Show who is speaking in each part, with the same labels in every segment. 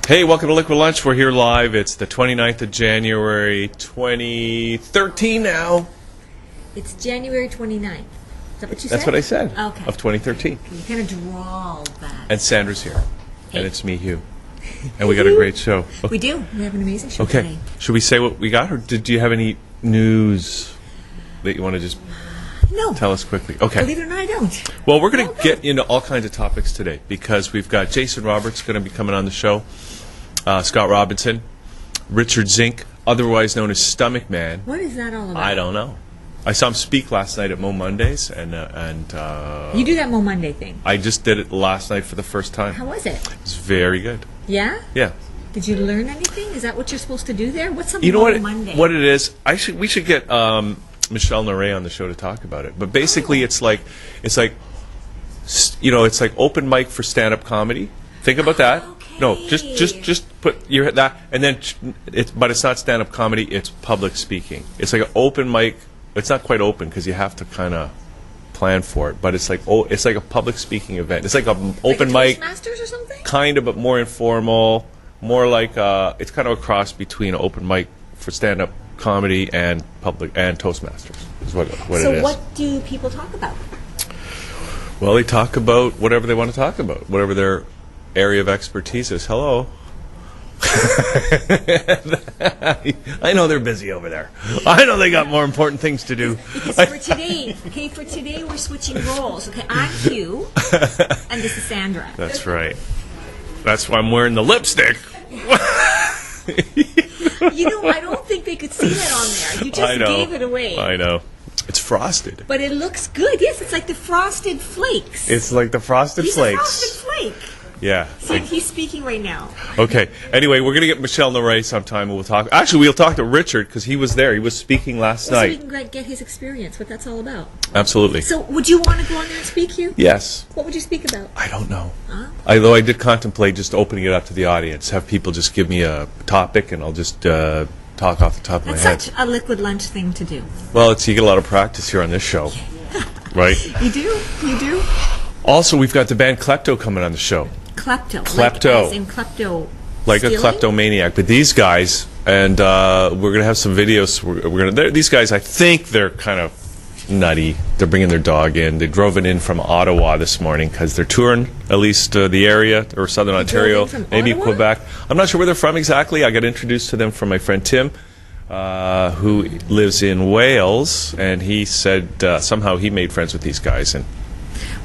Speaker 1: Hey, welcome to Liquid Lunch. We're here live. It's the 29th of January, 2013 now.
Speaker 2: It's January 29th. Is that what you said?
Speaker 1: That's what I said.
Speaker 2: Okay.
Speaker 1: Of 2013.
Speaker 2: You kind of drawled that.
Speaker 1: And Sandra's here.
Speaker 2: Hey.
Speaker 1: And it's me, Hugh. And we got a great show. Okay.
Speaker 2: We do. We have an amazing show
Speaker 1: Okay.
Speaker 2: today.
Speaker 1: Should we say what we got, or do you have any news that you want to just
Speaker 2: No.
Speaker 1: tell us quickly? Okay.
Speaker 2: Believe it or not, I don't.
Speaker 1: Well, we're going to get into all kinds of topics today because we've got Jason Roberts going to be coming on the show, Scott Robinson, Richard Zinck, otherwise known as Stomach Man.
Speaker 2: What is that all about?
Speaker 1: I don't know. I saw him speak last night at Mo Mondays, and
Speaker 2: You do that Mo Monday thing.
Speaker 1: I just did it last night for the first time.
Speaker 2: How was it?
Speaker 1: It's very good.
Speaker 2: Yeah?
Speaker 1: Yeah.
Speaker 2: Did you learn anything? Is that what you're supposed to do there? What's something
Speaker 1: You know
Speaker 2: Mo Monday?
Speaker 1: what it is? We should get Michelle Noré on the show to talk about it. But basically, it's like open mic for stand-up comedy. Think about that.
Speaker 2: Okay.
Speaker 1: No, just put your that, and then but it's not stand-up comedy. It's public speaking. It's like an open mic. It's not quite open because you have to kind of plan for it. But it's like a public speaking event. It's like an open mic,
Speaker 2: Toastmasters or something?
Speaker 1: kind of, but more informal. More like it's kind of a cross between an open mic for stand-up comedy and public and Toastmasters. Is what it is.
Speaker 2: So what do people talk about?
Speaker 1: Well, they talk about whatever they want to talk about, whatever their area of expertise is. Hello. I know they're busy over there. I know they got more important things to do.
Speaker 2: Because for today we're switching roles. Okay, I'm Hugh, and this is Sandra.
Speaker 1: That's right. That's why I'm wearing the lipstick.
Speaker 2: You know, I don't think they could see that on there. You just gave it away.
Speaker 1: I know. It's frosted.
Speaker 2: But it looks good. Yes, it's like the Frosted Flakes.
Speaker 1: It's like the Frosted
Speaker 2: He's
Speaker 1: Flakes.
Speaker 2: a Frosted Flake.
Speaker 1: Yeah.
Speaker 2: See, he's speaking right now.
Speaker 1: Okay. Anyway, we're going to get Michelle Noré sometime, and we'll talk. Actually, we'll talk to Richard because he was there. He was speaking last night.
Speaker 2: So we can get his experience, what that's all about.
Speaker 1: Absolutely.
Speaker 2: So would you want to go on there and speak, Hugh?
Speaker 1: Yes.
Speaker 2: What would you speak about?
Speaker 1: I don't know.
Speaker 2: Huh?
Speaker 1: Although I did contemplate just opening it up to the audience, have people just give me a topic, and I'll just talk off the top of my
Speaker 2: That's
Speaker 1: head.
Speaker 2: such a Liquid Lunch thing to do.
Speaker 1: Well, you get a lot of practice here on this show, right?
Speaker 2: You do? You do?
Speaker 1: Also, we've got the band Clepto coming on the show.
Speaker 2: Klepto.
Speaker 1: Clepto.
Speaker 2: Like, as in klepto.
Speaker 1: Like
Speaker 2: stealing?
Speaker 1: a kleptomaniac. But these guys, and we're going to have some videos. These guys, I think they're kind of nutty. They're bringing their dog in. They drove it in from Ottawa this morning because they're touring at least the area or Southern Ontario,
Speaker 2: drove in from
Speaker 1: maybe
Speaker 2: Ottawa?
Speaker 1: Quebec. I'm not sure where they're from exactly. I got introduced to them from my friend Tim, who lives in Wales, and he said somehow he made friends with these guys and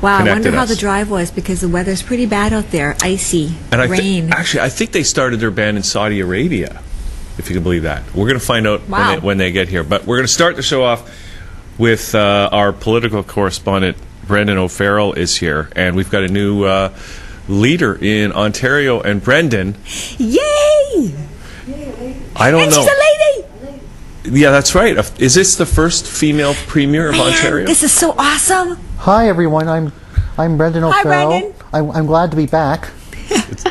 Speaker 2: Wow, I wonder
Speaker 1: connected
Speaker 2: how
Speaker 1: us.
Speaker 2: the drive was because the weather's pretty bad out there. Icy,
Speaker 1: And
Speaker 2: rain.
Speaker 1: I think they started their band in Saudi Arabia, if you can believe that. We're going to find out
Speaker 2: Wow.
Speaker 1: when they get here. But we're going to start the show off with our political correspondent, Brendan O'Farrell, is here. And we've got a new leader in Ontario. And Brendan,
Speaker 2: Yay!
Speaker 1: I don't
Speaker 2: And
Speaker 1: know.
Speaker 2: she's a lady!
Speaker 1: Yeah, that's right. Is this the first female premier of
Speaker 2: Man,
Speaker 1: Ontario?
Speaker 2: this is so awesome.
Speaker 3: Hi everyone, I'm Brendan
Speaker 2: Hi,
Speaker 3: O'Farrell.
Speaker 2: Brendan.
Speaker 3: I'm glad to be back.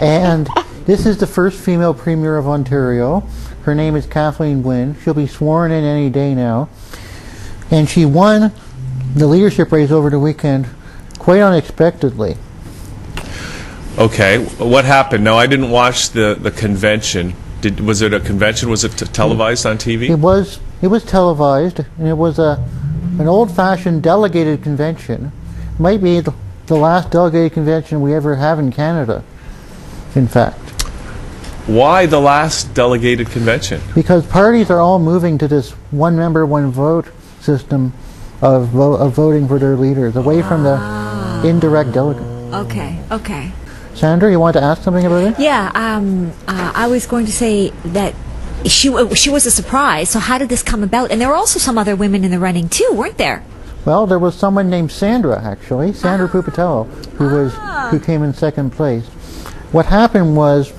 Speaker 3: And this is the first female premier of Ontario. Her name is Kathleen Wynne. She'll be sworn in any day now. And she won the leadership race over the weekend quite unexpectedly.
Speaker 1: Okay, what happened? No, I didn't watch the convention. Was it a convention? Was it televised on TV?
Speaker 3: It was televised, and it was an old-fashioned delegated convention. Might be the last delegated convention we ever have in Canada, in fact.
Speaker 1: Why the last delegated convention?
Speaker 3: Because parties are all moving to this one member, one vote system of voting for their leaders, away from the indirect delegate.
Speaker 2: Okay.
Speaker 3: Sandra, you want to ask something about it?
Speaker 2: Yeah, I was going to say that she was a surprise. So how did this come about? And there were also some other women in the running too, weren't there?
Speaker 3: Well, there was someone named Sandra, actually, Sandra Pupatello, who came in second place. What happened was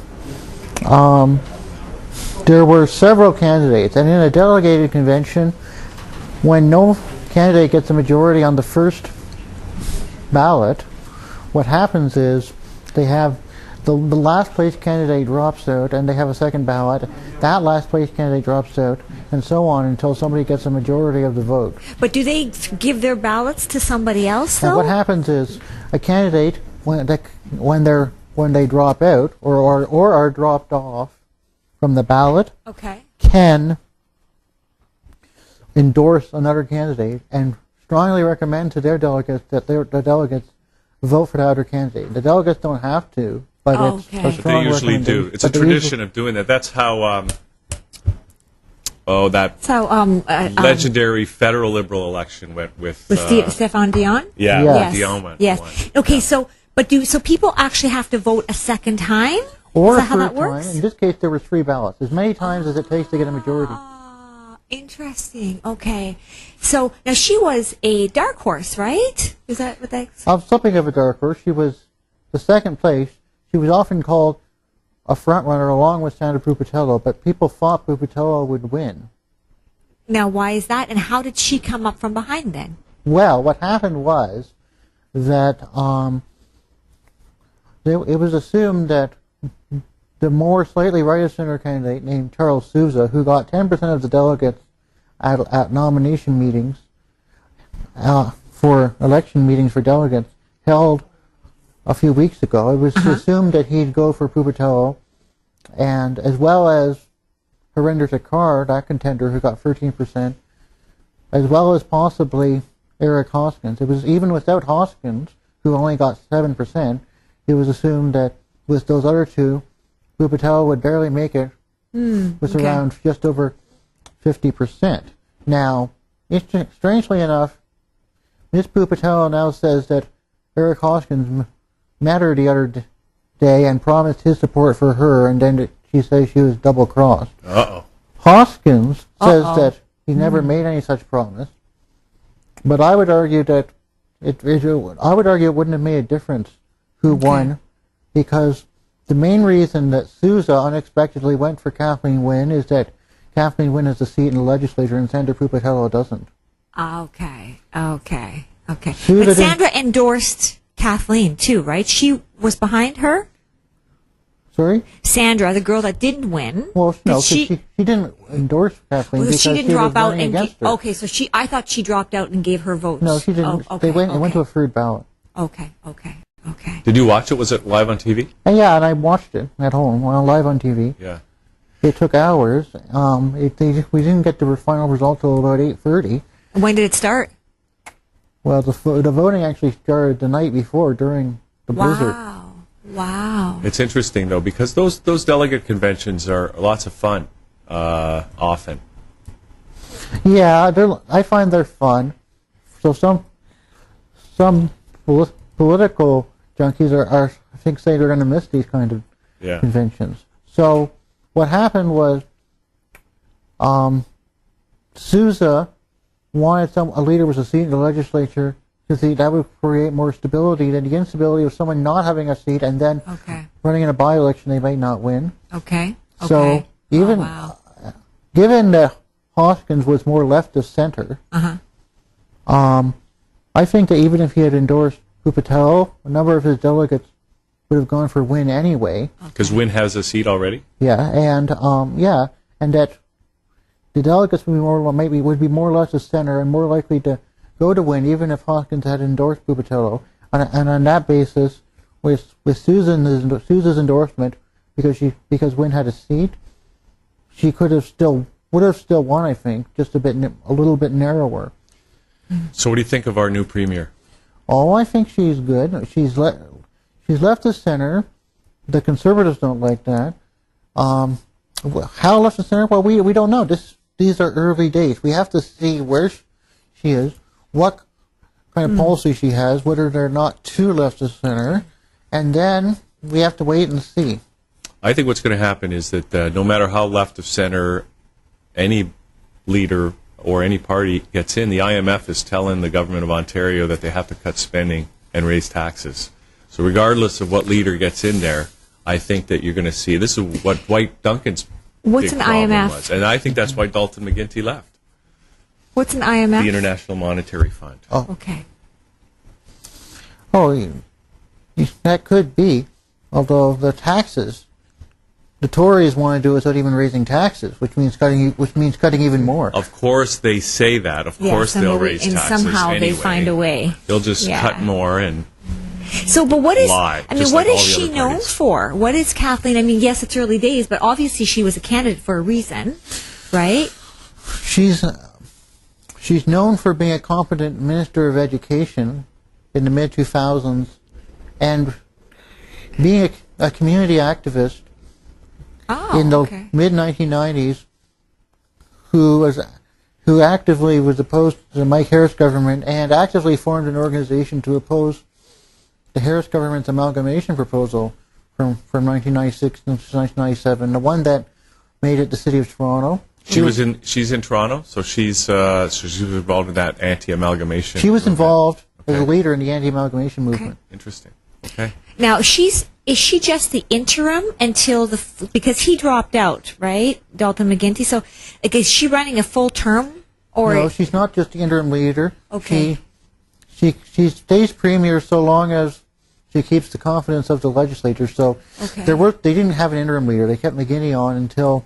Speaker 3: there were several candidates, and in a delegated convention, when no candidate gets a majority on the first ballot, what happens is they have the last place candidate drops out, and they have a second ballot. That last place candidate drops out, and so on until somebody gets a majority of the vote.
Speaker 2: But do they give their ballots to somebody else, though?
Speaker 3: And what happens is a candidate, when when they drop out or are dropped off from the ballot,
Speaker 2: Okay.
Speaker 3: can endorse another candidate and strongly recommend to their delegates that the delegates vote for the other candidate. The delegates don't have to, but it's
Speaker 2: Okay.
Speaker 3: a
Speaker 2: But
Speaker 3: strong
Speaker 1: They usually do.
Speaker 3: recommendation.
Speaker 1: It's a
Speaker 3: But they
Speaker 1: tradition of doing that. That's how, that
Speaker 2: So,
Speaker 1: legendary federal Liberal election went with...
Speaker 2: Stefan Dion?
Speaker 1: yeah,
Speaker 3: Yes.
Speaker 1: Dion won.
Speaker 2: Yes. Okay, so people actually have to vote a second time?
Speaker 3: Or
Speaker 2: Is
Speaker 3: a
Speaker 2: that how that
Speaker 3: third time.
Speaker 2: works?
Speaker 3: In this case, there was 3 ballots, as many times as it takes to get a majority.
Speaker 2: Interesting. Okay. So now she was a dark horse, right? Is that what that's?
Speaker 3: Something of a dark horse. She was the second place. She was often called a front runner along with Sandra Pupatello, but people thought Pupatello would win.
Speaker 2: Now, why is that? And how did she come up from behind then?
Speaker 3: Well, what happened was that it was assumed that the more slightly right-of-center candidate named Charles Sousa, who got 10% of the delegates at nomination meetings, for election meetings for delegates, held a few weeks ago. It was assumed that he'd go for Pupatello, and as well as Harinder Thakar, that contender who got 13%, as well as possibly Eric Hoskins. It was even without Hoskins, who only got 7%, it was assumed that with those other two, Pupatello would barely make it, with around just over 50%. Now, strangely enough, Ms. Pupatello now says that Eric Hoskins met her the other day and promised his support for her, and then she says she was double-crossed.
Speaker 1: Uh-oh.
Speaker 3: Hoskins says that he never made any such promise, but I would argue that it wouldn't have made a difference who won, because the main reason that Sousa unexpectedly went for Kathleen Wynne is that Kathleen Wynne has a seat in the legislature and Sandra Pupatello doesn't.
Speaker 2: Okay. But
Speaker 3: Sousa
Speaker 2: Sandra endorsed Kathleen too, right? She was behind her?
Speaker 3: Sorry?
Speaker 2: Sandra, the girl that didn't win.
Speaker 3: Well, no, because
Speaker 2: she
Speaker 3: she didn't endorse Kathleen because
Speaker 2: she didn't
Speaker 3: was
Speaker 2: drop out
Speaker 3: running
Speaker 2: and
Speaker 3: against her.
Speaker 2: okay, so I thought she dropped out and gave her votes.
Speaker 3: No, she didn't.
Speaker 2: Oh, okay,
Speaker 3: It went to a third ballot.
Speaker 2: Okay.
Speaker 1: Did you watch it? Was it live on TV?
Speaker 3: And yeah, and I watched it at home, live on TV.
Speaker 1: Yeah.
Speaker 3: It took hours. We didn't get the final result till about 8:30.
Speaker 2: When did it start?
Speaker 3: Well, the voting actually started the night before during the blizzard.
Speaker 2: Wow.
Speaker 1: It's interesting, though, because those delegate conventions are lots of fun, often.
Speaker 3: Yeah, I find they're fun. So some political junkies are I think say they're going to miss these kind of conventions. So what happened was Sousa wanted a leader with a seat in the legislature because that would create more stability than the instability of someone not having a seat and then running in a by-election they might not win.
Speaker 2: Okay.
Speaker 3: So even given that Hoskins was more left of center, I think that even if he had endorsed Pupatello, a number of his delegates would have gone for Wynne anyway.
Speaker 1: Because Wynne has a seat already?
Speaker 3: Yeah, and that the delegates would be more left of center and more likely to go to Wynne even if Hoskins had endorsed Pupatello. And on that basis, with Sousa's endorsement, because Wynne had a seat, she would have still won, I think, just a little bit narrower.
Speaker 1: So what do you think of our new premier?
Speaker 3: Oh, I think she's good. She's left of center. The Conservatives don't like that. How left of center? Well, we don't know. These are early days. We have to see where she is, what kind of policy she has, whether they're not too left of center, and then we have to wait and see.
Speaker 1: I think what's going to happen is that no matter how left of center any leader or any party gets in, the IMF is telling the government of Ontario that they have to cut spending and raise taxes. So regardless of what leader gets in there, I think that you're going to see, this is what Dwight Duncan's
Speaker 2: What's
Speaker 1: big
Speaker 2: an
Speaker 1: problem
Speaker 2: IMF?
Speaker 1: was. And I think that's why Dalton McGuinty left.
Speaker 2: What's an IMF?
Speaker 1: The International Monetary Fund.
Speaker 3: Oh.
Speaker 2: Okay.
Speaker 3: Oh, that could be. Although the taxes, the Tories want to do without even raising taxes, which means cutting even more.
Speaker 1: Of course they say that. Of course they'll raise taxes
Speaker 2: somehow
Speaker 1: anyway.
Speaker 2: they find a way.
Speaker 1: They'll just cut more and...
Speaker 2: So, but what is,
Speaker 1: lie.
Speaker 2: I mean,
Speaker 1: just
Speaker 2: what
Speaker 1: like
Speaker 2: is
Speaker 1: all the
Speaker 2: she
Speaker 1: other
Speaker 2: known
Speaker 1: parties.
Speaker 2: for? What is Kathleen? I mean, yes, it's early days, but obviously she was a candidate for a reason, right?
Speaker 3: She's known for being a competent minister of education in the mid-2000s and being a community activist in the mid-1990s who actively was opposed to the Mike Harris government and actively formed an organization to oppose the Harris government's amalgamation proposal from 1996 to 1997, the one that made it the City of Toronto.
Speaker 1: She's in Toronto, so she was involved in that anti-amalgamation.
Speaker 3: She was
Speaker 1: movement.
Speaker 3: involved as a
Speaker 1: Okay.
Speaker 3: leader in the anti-amalgamation movement.
Speaker 1: Interesting. Okay.
Speaker 2: Now, is she just the interim until because he dropped out, right? Dalton McGuinty. So, like, is she running a full term? Or
Speaker 3: No, she's not just the interim leader.
Speaker 2: Okay.
Speaker 3: She stays premier so long as she keeps the confidence of the legislature. So
Speaker 2: Okay.
Speaker 3: they didn't have an interim leader. They kept McGuinty on until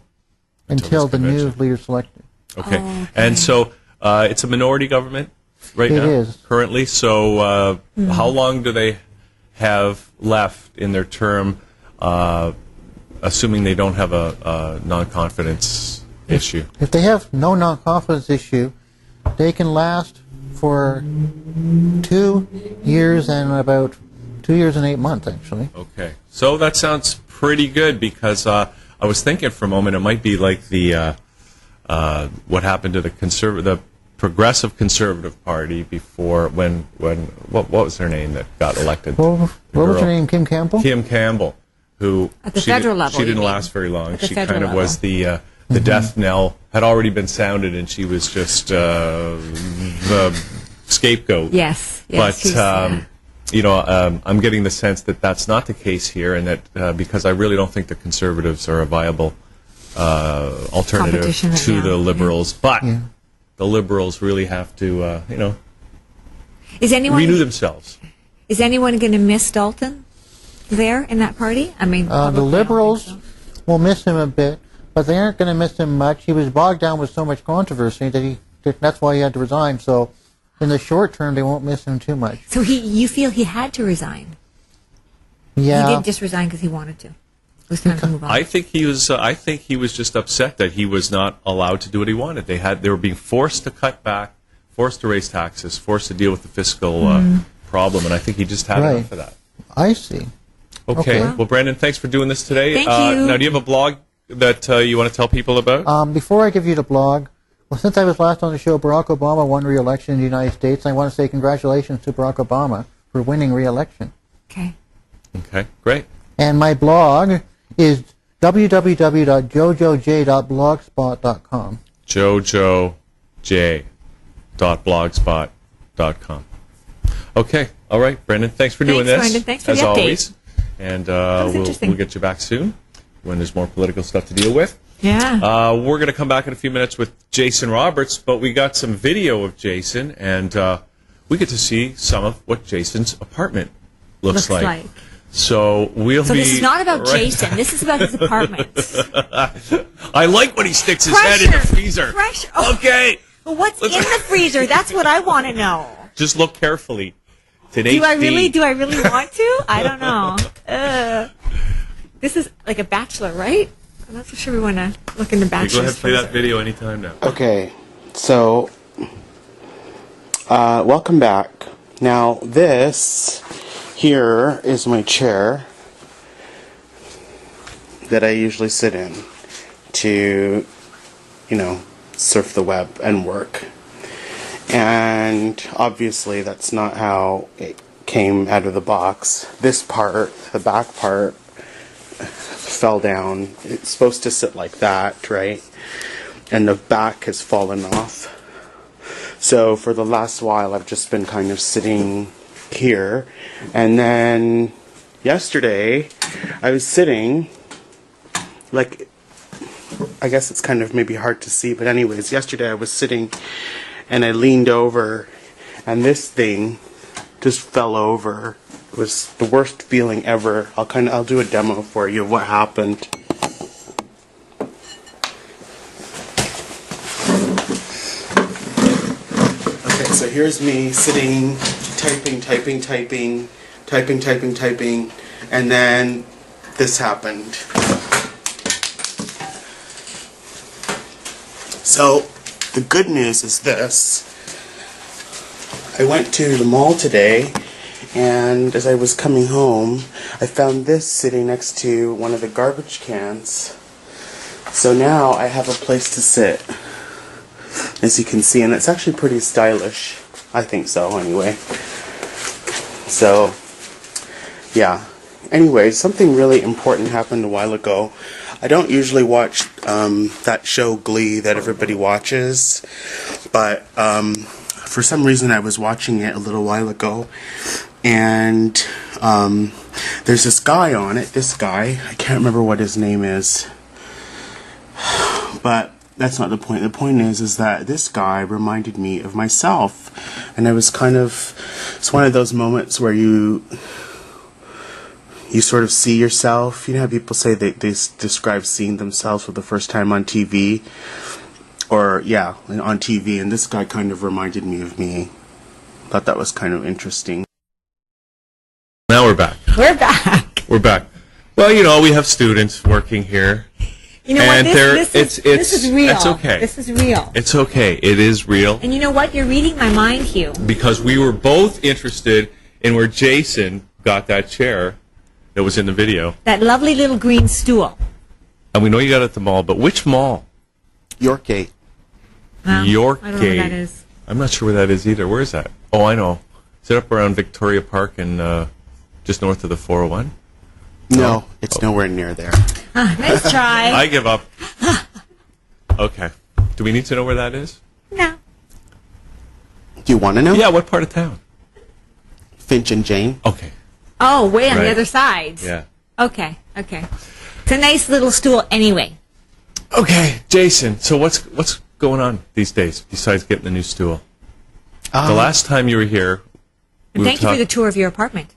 Speaker 1: this
Speaker 3: the new
Speaker 1: convention.
Speaker 3: leader selected.
Speaker 1: Okay.
Speaker 2: Oh, okay.
Speaker 1: And so it's a minority government right
Speaker 3: It
Speaker 1: now?
Speaker 3: is.
Speaker 1: Currently. So how long do they have left in their term, assuming they don't have a non-confidence issue?
Speaker 3: If they have no non-confidence issue, they can last for 2 years and about 2 years and 8 months, actually.
Speaker 1: Okay. So that sounds pretty good because I was thinking for a moment it might be like the what happened to the Progressive Conservative Party before when what was her name that got elected?
Speaker 3: What was her
Speaker 1: girl.
Speaker 3: name? Kim Campbell?
Speaker 1: Kim Campbell, who
Speaker 2: At the federal level,
Speaker 1: she
Speaker 2: you
Speaker 1: didn't
Speaker 2: mean?
Speaker 1: last very long.
Speaker 2: At the
Speaker 1: She
Speaker 2: federal
Speaker 1: kind of was
Speaker 2: level.
Speaker 1: the death knell had already been sounded, and she was just the scapegoat.
Speaker 2: yes,
Speaker 1: But
Speaker 2: she's,
Speaker 1: I'm getting the sense that that's not the case here, and that because I really don't think the Conservatives are a viable alternative
Speaker 2: Competition right
Speaker 1: to
Speaker 2: now.
Speaker 1: the Liberals. But
Speaker 3: Yeah.
Speaker 1: the Liberals really have to,
Speaker 2: is anyone
Speaker 1: renew themselves.
Speaker 2: Is anyone going to miss Dalton there in that party? I mean,
Speaker 3: The
Speaker 2: publicly, I don't
Speaker 3: Liberals
Speaker 2: think
Speaker 3: will miss him a bit, but they aren't going to miss him much. He was bogged down with so much controversy that's why he had to resign. So in the short term, they won't miss him too much.
Speaker 2: so. You feel he had to resign?
Speaker 3: Yeah.
Speaker 2: He didn't just resign because he wanted to. It was time to move on.
Speaker 1: I think he was. I think he was just upset that he was not allowed to do what he wanted. They were being forced to cut back, forced to raise taxes, forced to deal with the fiscal problem, and I think he just had
Speaker 3: Right.
Speaker 1: enough of that.
Speaker 3: I see.
Speaker 1: Okay.
Speaker 3: Okay.
Speaker 1: Well, Brandon, thanks for doing this today.
Speaker 2: Thank you.
Speaker 1: Now, do you have a blog that you want to tell people about?
Speaker 3: Before I give you the blog, well, since I was last on the show, Barack Obama won re-election in the United States. I want to say congratulations to Barack Obama for winning re-election.
Speaker 2: Okay.
Speaker 1: Okay, great.
Speaker 3: And my blog is www.jojoj.blogspot.com.
Speaker 1: jojoj.blogspot.com. Okay, all right, Brendan, thanks for doing
Speaker 2: Thanks,
Speaker 1: this.
Speaker 2: Brendan. Thanks for
Speaker 1: as
Speaker 2: the update.
Speaker 1: always. And
Speaker 2: was
Speaker 1: we'll
Speaker 2: interesting.
Speaker 1: get you back soon when there's more political stuff to deal with.
Speaker 2: Yeah.
Speaker 1: We're going to come back in a few minutes with Jason Roberts, but we got some video of Jason, and we get to see some of what Jason's apartment looks like. So we'll
Speaker 2: So
Speaker 1: be.
Speaker 2: this is not about
Speaker 1: right-
Speaker 2: Jason. This is about his apartment.
Speaker 1: I like when he sticks his head in the
Speaker 2: Pressure.
Speaker 1: freezer.
Speaker 2: Pressure. Oh.
Speaker 1: Okay,
Speaker 2: Well, what's in the freezer? That's what I want to know.
Speaker 1: just look carefully. It's an
Speaker 2: Do I
Speaker 1: HD.
Speaker 2: really want to? I don't know. This is like a Bachelor, right? I'm not so sure we want to look in the
Speaker 1: Go
Speaker 2: Bachelor.
Speaker 1: ahead and play that video anytime now.
Speaker 4: Okay, so welcome back. Now this here is my chair that I usually sit in to, surf the web and work. And obviously that's not how it came out of the box. This part, the back part, fell down. It's supposed to sit like that, right? And the back has fallen off. So for the last while I've just been kind of sitting here. And then yesterday I was sitting, like, I guess it's kind of maybe hard to see, but anyways, yesterday I was sitting and I leaned over and this thing just fell over. It was the worst feeling ever. I'll do a demo for you of what happened. Okay, so here's me sitting, typing. typing, and then this happened. So, the good news is this. I went to the mall today, and as I was coming home, I found this sitting next to one of the garbage cans. So now I have a place to sit, as you can see, and it's actually pretty stylish. I think so, anyway. So, yeah. Anyway, something really important happened a while ago. I don't usually watch that show Glee that everybody watches, but for some reason I was watching it a little while ago, and there's this guy on it, I can't remember what his name is, but that's not the point. The point is that this guy reminded me of myself, and I was it's one of those moments where you sort of see yourself. You know how people say they describe seeing themselves for the first time on TV? Or, yeah, on TV, and this guy kind of reminded me of me. Thought that was kind of interesting.
Speaker 1: Now we're back.
Speaker 2: We're back.
Speaker 1: Well, you know, we have students working here.
Speaker 2: You know
Speaker 1: and
Speaker 2: what? This is real.
Speaker 1: It's okay.
Speaker 2: This is real.
Speaker 1: It's okay. It is real.
Speaker 2: And you know what? You're reading my mind, Hugh.
Speaker 1: Because we were both interested in where Jason got that chair that was in the video.
Speaker 2: That lovely little green stool.
Speaker 1: And we know you got it at the mall, but which mall?
Speaker 4: Yorkgate.
Speaker 2: Well,
Speaker 1: Yorkgate.
Speaker 2: I don't know where that is.
Speaker 1: I'm not sure where that is either. Where is that? Oh, I know. Is it up around Victoria Park and just north of the 401?
Speaker 4: No, it's nowhere near there.
Speaker 2: Nice try.
Speaker 1: I give up. Okay. Do we need to know where that is?
Speaker 2: No.
Speaker 4: Do you want to know?
Speaker 1: Yeah, what part of town?
Speaker 4: Finch and Jane.
Speaker 1: Okay.
Speaker 2: Oh, way on
Speaker 1: Right.
Speaker 2: the other side.
Speaker 1: Yeah.
Speaker 2: Okay. It's a nice little stool anyway.
Speaker 1: Okay, Jason, so what's going on these days besides getting the new stool? The last time you were here,
Speaker 2: And thank you for the tour of your apartment.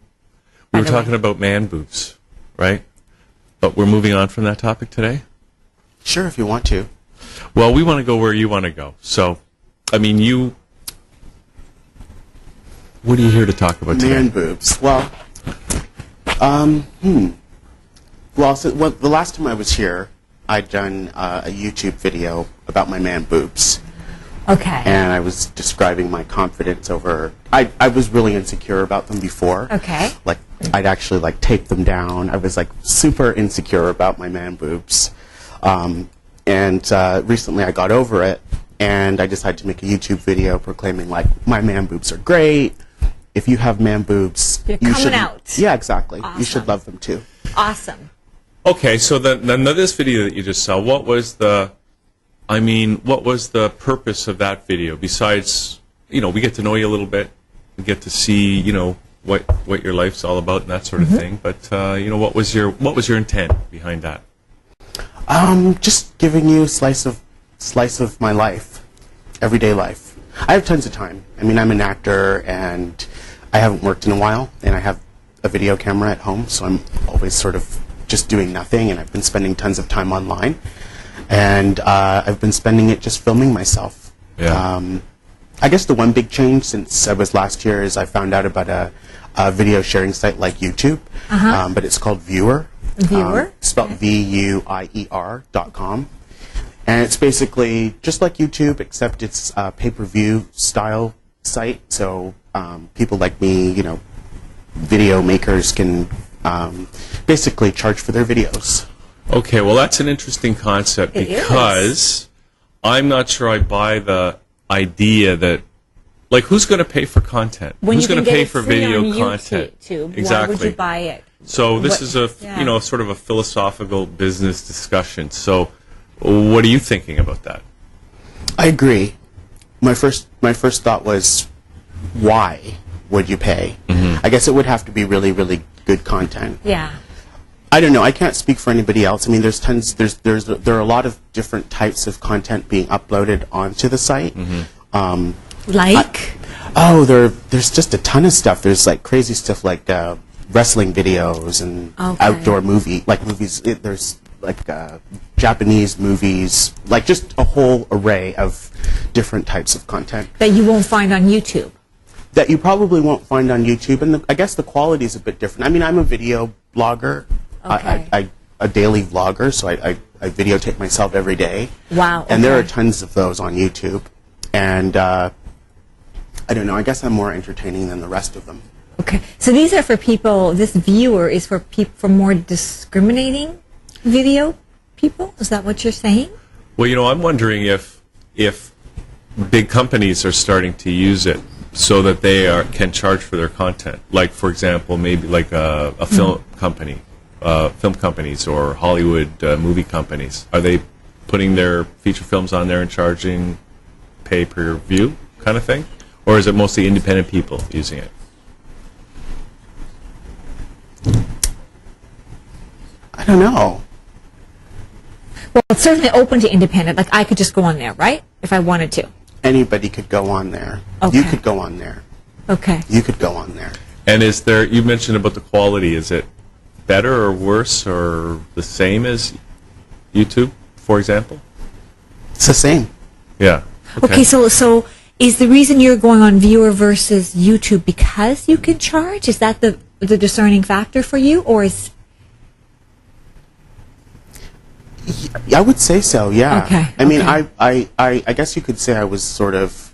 Speaker 1: we
Speaker 2: by
Speaker 1: were
Speaker 2: the way.
Speaker 1: talking about man boobs, right? But we're moving on from that topic today?
Speaker 4: Sure, if you want to.
Speaker 1: Well, we want to go where you want to go. So, I mean, what are you here to talk about today?
Speaker 4: Man boobs. Well, Well, the last time I was here, I'd done a YouTube video about my man boobs.
Speaker 2: Okay.
Speaker 4: And I was describing my confidence over... I was really insecure about them before.
Speaker 2: Okay.
Speaker 4: Like, I'd actually, like, tape them down. I was, like, super insecure about my man boobs. And recently I got over it, and I decided to make a YouTube video proclaiming, like, my man boobs are great. If you have man boobs...
Speaker 2: You're
Speaker 4: you
Speaker 2: coming
Speaker 4: should,
Speaker 2: out.
Speaker 4: Yeah, exactly.
Speaker 2: Awesome.
Speaker 4: You should love them, too.
Speaker 2: Awesome.
Speaker 1: Okay, so then this video that you just saw, what was the purpose of that video? Besides, we get to know you a little bit, we get to see, what your life's all about and that sort of thing. But what was your intent behind that?
Speaker 4: Just giving you a slice of my life, everyday life. I have tons of time. I mean, I'm an actor, and I haven't worked in a while, and I have a video camera at home, so I'm always sort of just doing nothing, and I've been spending tons of time online, and I've been spending it just filming myself.
Speaker 1: Yeah.
Speaker 4: I guess the one big change since I was last here is I found out about a video sharing site like YouTube, but it's called Viewer.
Speaker 2: Viewer?
Speaker 4: Spelled VUIER.com. And it's basically just like YouTube, except it's a pay-per-view style site, so people like me, video makers can basically charge for their videos.
Speaker 1: Okay, well, that's an interesting concept because I'm not sure I buy the idea that, like, who's going to pay for content?
Speaker 2: When
Speaker 1: who's
Speaker 2: you can
Speaker 1: going to
Speaker 2: get
Speaker 1: pay
Speaker 2: it
Speaker 1: for
Speaker 2: free
Speaker 1: video
Speaker 2: on
Speaker 1: content?
Speaker 2: YouTube,
Speaker 1: Exactly.
Speaker 2: why would you buy it?
Speaker 1: So this is sort of a philosophical business discussion. So, what are you thinking about that?
Speaker 4: I agree. My first thought was, why would you pay? I guess it would have to be really, really good content.
Speaker 2: Yeah.
Speaker 4: I don't know. I can't speak for anybody else. I mean, there's tons. There are a lot of different types of content being uploaded onto the site. There's just a ton of stuff. There's like crazy stuff like wrestling videos and outdoor movies. There's like Japanese movies, like just a whole array of different types of content
Speaker 2: That you won't find on YouTube.
Speaker 4: that you probably won't find on YouTube, and I guess the quality is a bit different. I mean, I'm a video blogger,
Speaker 2: Okay.
Speaker 4: a daily vlogger, so I videotape myself every day.
Speaker 2: Wow.
Speaker 4: And there are
Speaker 2: okay.
Speaker 4: tons of those on YouTube, and I don't know. I guess I'm more entertaining than the rest of them.
Speaker 2: Okay. So these are for people. This viewer is for for more discriminating video people. Is that what you're saying?
Speaker 1: Well, I'm wondering if big companies are starting to use it so that they can charge for their content. Like, for example, maybe like a film company, film companies or Hollywood movie companies. Are they putting their feature films on there and charging pay per view kind of thing? Or is it mostly independent people using it?
Speaker 4: I don't know.
Speaker 2: Well, it's certainly open to independent. Like I could just go on there, right? If I wanted to.
Speaker 4: Anybody could go on there.
Speaker 2: Okay.
Speaker 4: You could go on there.
Speaker 2: Okay.
Speaker 4: You could go on there.
Speaker 1: And is there, you mentioned about the quality, is it better or worse or the same as YouTube, for example?
Speaker 4: It's the same.
Speaker 1: Yeah.
Speaker 2: Okay, so is the reason you're going on viewer versus YouTube because you can charge? Is that the discerning factor for you, or is?
Speaker 4: I would say so. Yeah.
Speaker 2: Okay.
Speaker 4: I mean,
Speaker 2: okay.
Speaker 4: I guess you could say I was sort of,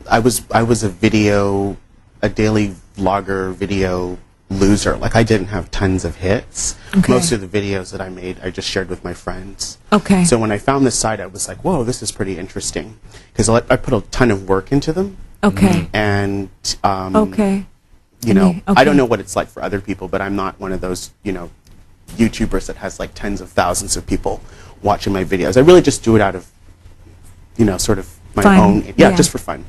Speaker 4: I was a daily vlogger video loser. Like I didn't have tons of hits.
Speaker 2: Okay.
Speaker 4: Most of the videos that I made, I just shared with my friends.
Speaker 2: Okay.
Speaker 4: So when I found this site, I was like, whoa, this is pretty interesting. Because I put a ton of work into them.
Speaker 2: Okay.
Speaker 4: And,
Speaker 2: Okay.
Speaker 4: you know,
Speaker 2: Okay.
Speaker 4: I don't know what it's like for other people, but I'm not one of those, YouTubers that has like tens of thousands of people watching my videos. I really just do it out of, sort of my
Speaker 2: Fun.
Speaker 4: own,
Speaker 2: Yeah.
Speaker 4: just for fun.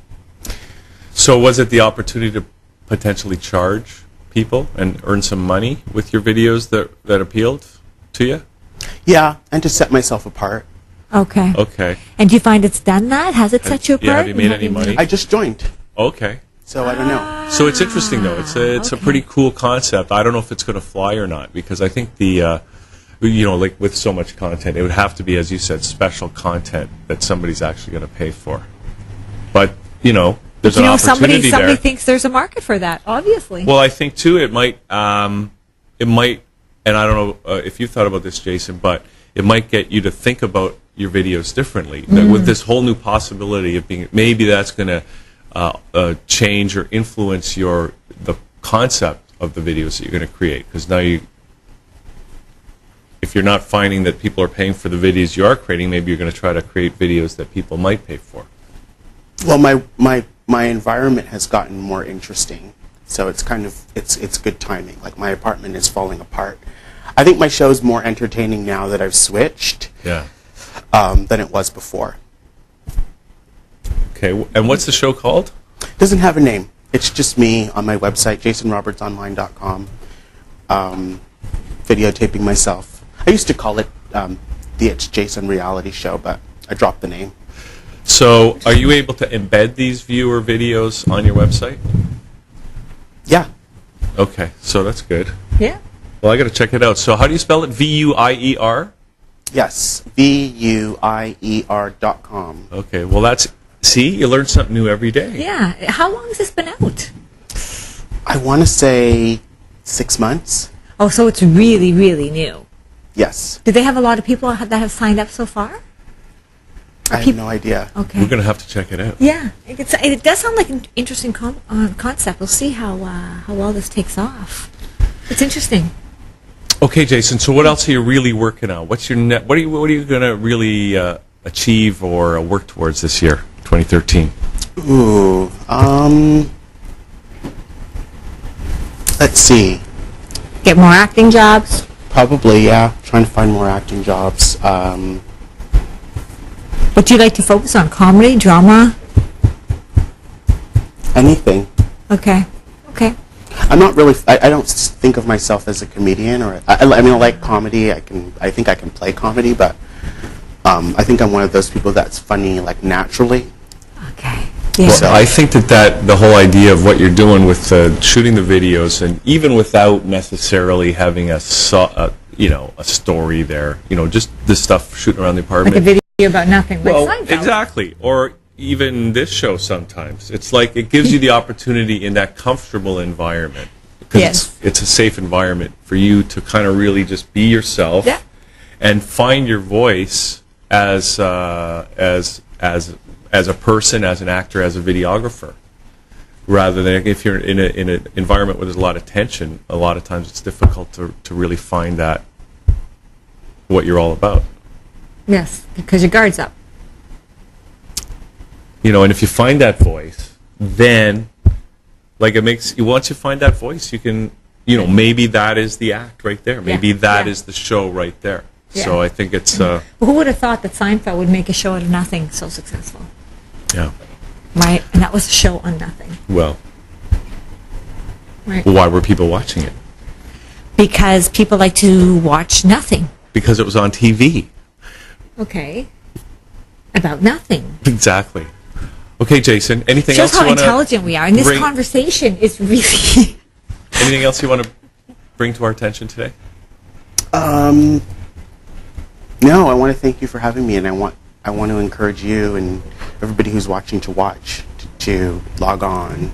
Speaker 1: So was it the opportunity to potentially charge people and earn some money with your videos that appealed to you?
Speaker 4: Yeah, and to set myself apart.
Speaker 2: Okay.
Speaker 1: Okay.
Speaker 2: And do you find it's done that? Has it set you apart?
Speaker 1: Yeah, have you made any money?
Speaker 4: I just joined,
Speaker 1: Okay.
Speaker 4: so I don't know.
Speaker 1: So it's interesting, though. It's a
Speaker 2: okay.
Speaker 1: pretty cool concept. I don't know if it's going to fly or not, because I think like with so much content, it would have to be, as you said, special content that somebody's actually going to pay for. But, there's an opportunity
Speaker 2: somebody
Speaker 1: there.
Speaker 2: thinks there's a market for that, obviously.
Speaker 1: Well, I think, too, it might, and I don't know if you thought about this, Jason, but it might get you to think about your videos differently. That with this whole new possibility of being, maybe that's going to change or influence the concept of the videos that you're going to create, because now if you're not finding that people are paying for the videos you are creating, maybe you're going to try to create videos that people might pay for.
Speaker 4: Well, my environment has gotten more interesting, so it's kind of it's good timing. Like my apartment is falling apart. I think my show's more entertaining now that I've switched
Speaker 1: Yeah.
Speaker 4: than it was before.
Speaker 1: Okay. And what's the show called?
Speaker 4: Doesn't have a name. It's just me on my website, jasonrobertsonline.com, videotaping myself. I used to call it the It's Jason reality show, but I dropped the name.
Speaker 1: So are you able to embed these viewer videos on your website?
Speaker 4: Yeah.
Speaker 1: Okay. So that's good.
Speaker 2: Yeah.
Speaker 1: Well, I got to check it out. So how do you spell it? VUIER?
Speaker 4: Yes. VUIER.com.
Speaker 1: Okay. Well, see, you learn something new every day.
Speaker 2: Yeah. How long has this been out?
Speaker 4: I want to say 6 months.
Speaker 2: Oh, so it's really, really new.
Speaker 4: Yes.
Speaker 2: Do they have a lot of people that have signed up so far?
Speaker 4: I have no idea.
Speaker 2: Okay.
Speaker 1: We're going to have to check it out.
Speaker 2: Yeah, it does sound like an interesting concept. We'll see how well this takes off. It's interesting.
Speaker 1: Okay, Jason. So what else are you really working on? What's your What are you going to really achieve or work towards this year, 2013?
Speaker 4: Ooh. Let's see.
Speaker 2: Get more acting jobs.
Speaker 4: Probably, yeah. Trying to find more acting jobs.
Speaker 2: What do you like to focus on? Comedy, drama?
Speaker 4: Anything.
Speaker 2: Okay. Okay.
Speaker 4: I'm not really. I don't think of myself as a comedian, or I mean, I like comedy. I think I can play comedy, but I think I'm one of those people that's funny, like naturally.
Speaker 2: Okay. Yeah.
Speaker 1: Well, I think that the whole idea of what you're doing with shooting the videos, and even without necessarily having a story there, just this stuff shooting around the apartment.
Speaker 2: Like a video about nothing. Like
Speaker 1: Well,
Speaker 2: Seinfeld.
Speaker 1: exactly. Or even this show sometimes. It's like it gives you the opportunity in that comfortable environment. Because
Speaker 2: Yes.
Speaker 1: it's a safe environment for you to kind of really just be yourself
Speaker 2: Yeah.
Speaker 1: and find your voice as a person, as an actor, as a videographer. Rather than if you're in an environment where there's a lot of tension, a lot of times it's difficult to really find that what you're all about.
Speaker 2: Yes, because your guard's up.
Speaker 1: You know, and if you find that voice, then like it makes you once you find that voice, you can, you know, maybe that is the act right there. Maybe that is the show right there.
Speaker 2: Yeah.
Speaker 1: So I think it's
Speaker 2: Well, who would have thought that Seinfeld would make a show out of nothing so successful?
Speaker 1: yeah.
Speaker 2: Right? And that was a show on nothing.
Speaker 1: Well,
Speaker 2: Right.
Speaker 1: why were people watching it?
Speaker 2: Because people like to watch nothing.
Speaker 1: Because it was on TV.
Speaker 2: Okay. About nothing.
Speaker 1: Exactly. Okay, Jason. Anything
Speaker 2: Shows
Speaker 1: else you
Speaker 2: how
Speaker 1: want to
Speaker 2: intelligent we are. And this
Speaker 1: bring-
Speaker 2: conversation is really...
Speaker 1: Anything else you want to bring to our attention today?
Speaker 4: No, I want to thank you for having me, and I want to encourage you and everybody who's watching to watch to log on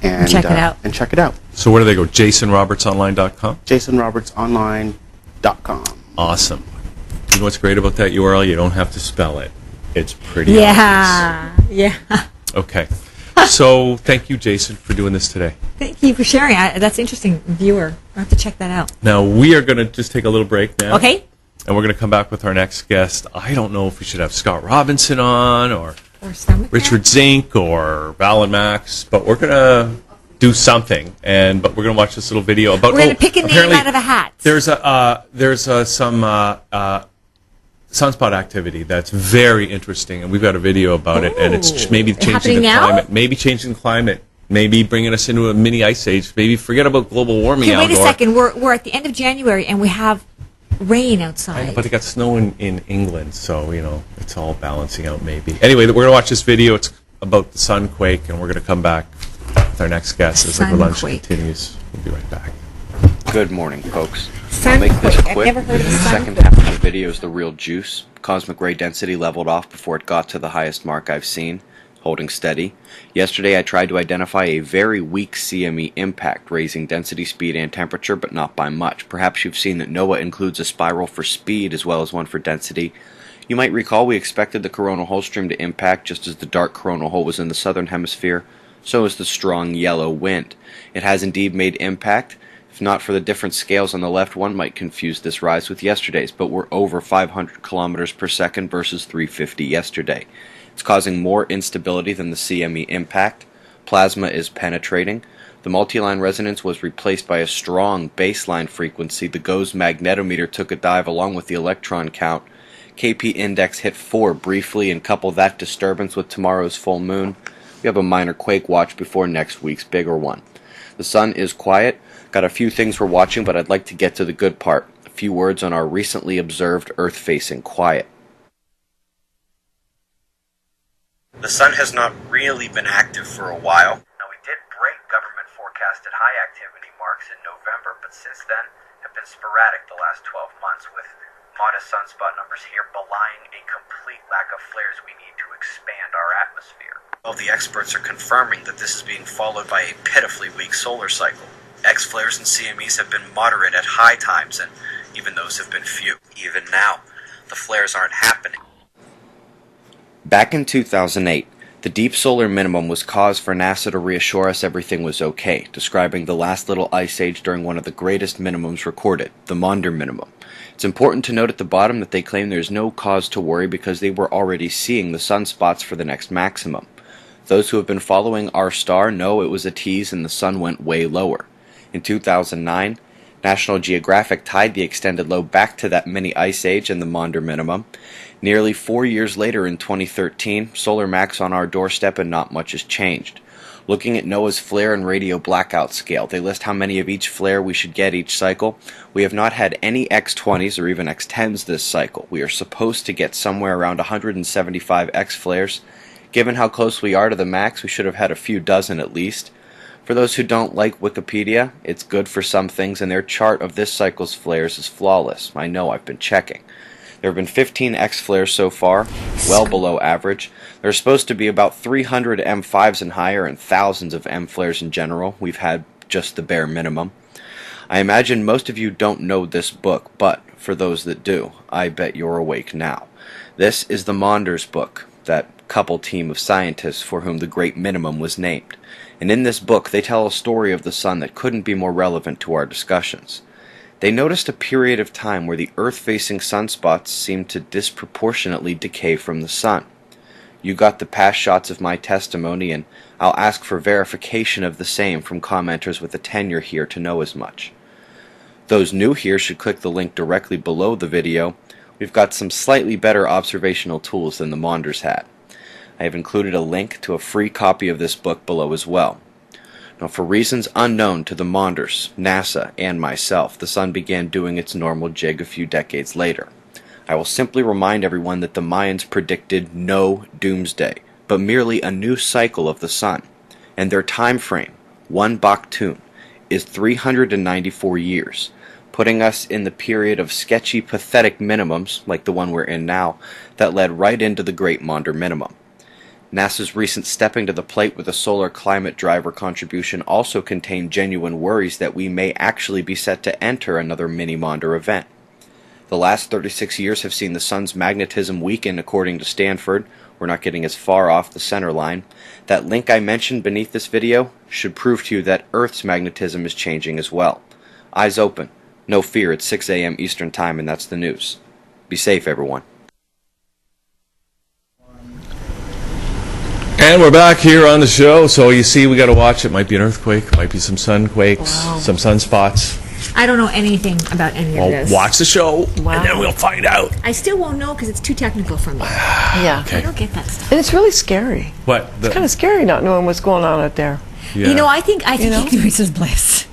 Speaker 4: and
Speaker 2: Check it out.
Speaker 4: And check it out.
Speaker 1: So where do they go? JasonRobertsOnline.com?
Speaker 4: JasonRobertsOnline.com.
Speaker 1: Awesome. You know what's great about that URL? You don't have to spell it. It's pretty
Speaker 2: Yeah. Yeah.
Speaker 1: obvious. Okay. So thank you, Jason, for doing this today.
Speaker 2: Thank you for sharing. That's interesting, viewer. I'll have to check that out.
Speaker 1: Now, we are going to just take a little break now.
Speaker 2: Okay.
Speaker 1: And we're going to come back with our next guest. I don't know if we should have Scott Robinson on or
Speaker 2: Or stomach
Speaker 1: Richard Zinck or Val and Max, but we're going to do something. But we're going to watch this little video about.
Speaker 2: We're going to pick a name
Speaker 1: apparently
Speaker 2: out of a hat.
Speaker 1: There's some sunspot activity that's very interesting, and we've got a video about it. And it's
Speaker 2: Ooh.
Speaker 1: maybe
Speaker 2: It's
Speaker 1: changing
Speaker 2: happening
Speaker 1: the
Speaker 2: now?
Speaker 1: climate, maybe changing the climate, maybe bringing us into a mini ice age. Maybe forget about global warming.
Speaker 2: Okay, wait a
Speaker 1: Al Gore.
Speaker 2: second. We're at the end of January, and we have rain outside.
Speaker 1: But it got snow in England, so, you know, it's all balancing out maybe. Anyway, we're going to watch this video. It's about the sunquake, and we're going to come back with our next guest as the lunch
Speaker 2: Sunquake.
Speaker 1: continues. We'll be right back.
Speaker 5: Good morning, folks. I'll make this
Speaker 2: Sunquake. I've
Speaker 5: quick.
Speaker 2: never heard of a
Speaker 5: The second
Speaker 2: sunquake.
Speaker 5: half of the video is the real juice. Cosmic ray density leveled off before it got to the highest mark I've seen, holding steady. Yesterday I tried to identify a very weak CME impact, raising density, speed, and temperature, but not by much. Perhaps you've seen that NOAA includes a spiral for speed as well as one for density. You might recall we expected the coronal hole stream to impact just as the dark coronal hole was in the southern hemisphere. So is the strong yellow wind. It has indeed made impact. If not for the different scales on the left, one might confuse this rise with yesterday's, but we're over 500 kilometers per second versus 350 yesterday. It's causing more instability than the CME impact. Plasma is penetrating. The multi-line resonance was replaced by a strong baseline frequency. The GOES magnetometer took a dive along with the electron count. KP index hit 4 briefly, and couple that disturbance with tomorrow's full moon. We have a minor quake watch before next week's bigger one. The sun is quiet. Got a few things we're watching, but I'd like to get to the good part. A few words on our recently observed Earth-facing quiet. The sun has not really been active for a while. Now, we did break government forecasted high activity marks in November, but since then have been sporadic the last 12 months, with modest sunspot numbers here belying a complete lack of flares we need to expand our atmosphere. All the experts are confirming that this is being followed by a pitifully weak solar cycle. X-flares and CMEs have been moderate at high times, and even those have been few. Even now, the flares aren't happening. Back in 2008, the deep solar minimum was cause for NASA to reassure us everything was okay, describing the last little ice age during one of the greatest minimums recorded, the Maunder minimum. It's important to note at the bottom that they claim there's no cause to worry because they were already seeing the sunspots for the next maximum. Those who have been following our star know it was a tease and the sun went way lower. In 2009, National Geographic tied the extended low back to that mini ice age and the Maunder minimum. Nearly 4 years later in 2013, solar max on our doorstep and not much has changed. Looking at NOAA's flare and radio blackout scale, they list how many of each flare we should get each cycle. We have not had any X20s or even X10s this cycle. We are supposed to get somewhere around 175 X flares. Given how close we are to the max, we should have had a few dozen at least. For those who don't like Wikipedia, it's good for some things, and their chart of this cycle's flares is flawless. I know, I've been checking. There have been 15 X flares so far, well below average. There's supposed to be about 300 M5s and higher and thousands of M flares in general. We've had just the bare minimum. I imagine most of you don't know this book, but for those that do, I bet you're awake now. This is the Monders book, that couple team of scientists for whom the Great Minimum was named. And in this book, they tell a story of the sun that couldn't be more relevant to our discussions. They noticed a period of time where the Earth-facing sunspots seemed to disproportionately decay from the sun. You got the past shots of my testimony, and I'll ask for verification of the same from commenters with a tenure here to know as much. Those new here should click the link directly below the video. We've got some slightly better observational tools than the Monders had. I have included a link to a free copy of this book below as well. Now, for reasons unknown to the Monders, NASA, and myself, the sun began doing its normal jig a few decades later. I will simply remind everyone that the Mayans predicted no doomsday, but merely a new cycle of the sun, and their time frame, 1 Baktun, is 394 years, putting us in the period of sketchy, pathetic minimums, like the one we're in now, that led right into the Great Maunder Minimum. NASA's recent stepping to the plate with a solar climate driver contribution also contained genuine worries that we may actually be set to enter another mini-Maunder event. The last 36 years have seen the sun's magnetism weaken according to Stanford. We're not getting as far off the center line. That link I mentioned beneath this video should prove to you that Earth's magnetism is changing as well. Eyes open. No fear, it's 6 a.m. Eastern Time, and that's the news. Be safe, everyone.
Speaker 1: And we're back here on the show. So you see, we got to watch. It might be an earthquake, might be some sunquakes, some sunspots.
Speaker 2: I don't know anything about any of this.
Speaker 1: Watch the show, and then we'll find out.
Speaker 2: I still won't know because it's too technical for me.
Speaker 6: Yeah.
Speaker 1: Okay.
Speaker 2: I don't get that stuff.
Speaker 6: And it's really scary.
Speaker 1: What?
Speaker 6: It's kind of scary not knowing what's going on out there.
Speaker 1: Yeah.
Speaker 2: You know, I think
Speaker 6: You know?
Speaker 2: ignorance is bliss.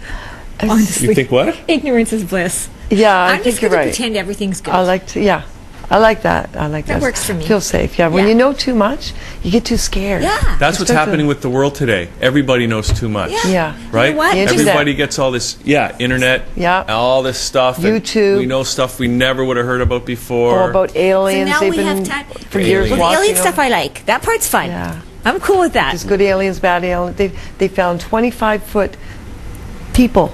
Speaker 2: Honestly.
Speaker 1: You think what?
Speaker 2: Ignorance is bliss.
Speaker 6: Yeah, I
Speaker 2: I'm
Speaker 6: think
Speaker 2: just
Speaker 6: you're
Speaker 2: going to
Speaker 6: right.
Speaker 2: pretend everything's good.
Speaker 6: I like to, yeah. I like that. I like that.
Speaker 2: That works for me.
Speaker 6: Feel safe. Yeah. When
Speaker 2: Yeah.
Speaker 6: you know too much, you get too scared.
Speaker 2: Yeah.
Speaker 1: That's what's happening with the world today. Everybody knows too much.
Speaker 2: Yeah.
Speaker 6: Yeah.
Speaker 1: Right?
Speaker 2: You know what?
Speaker 6: The internet.
Speaker 1: Everybody gets all this, internet,
Speaker 6: Yeah.
Speaker 1: all this stuff. and
Speaker 6: YouTube.
Speaker 1: We know stuff we never would have heard about before.
Speaker 6: Or about aliens.
Speaker 2: So now
Speaker 6: They've
Speaker 2: we
Speaker 6: been
Speaker 2: have time.
Speaker 6: for years
Speaker 1: Aliens.
Speaker 2: Well, the
Speaker 6: watching
Speaker 2: alien
Speaker 6: them.
Speaker 2: stuff I like. That part's fun.
Speaker 6: Yeah.
Speaker 2: I'm cool with that.
Speaker 6: There's good aliens, bad aliens. They found 25-foot people.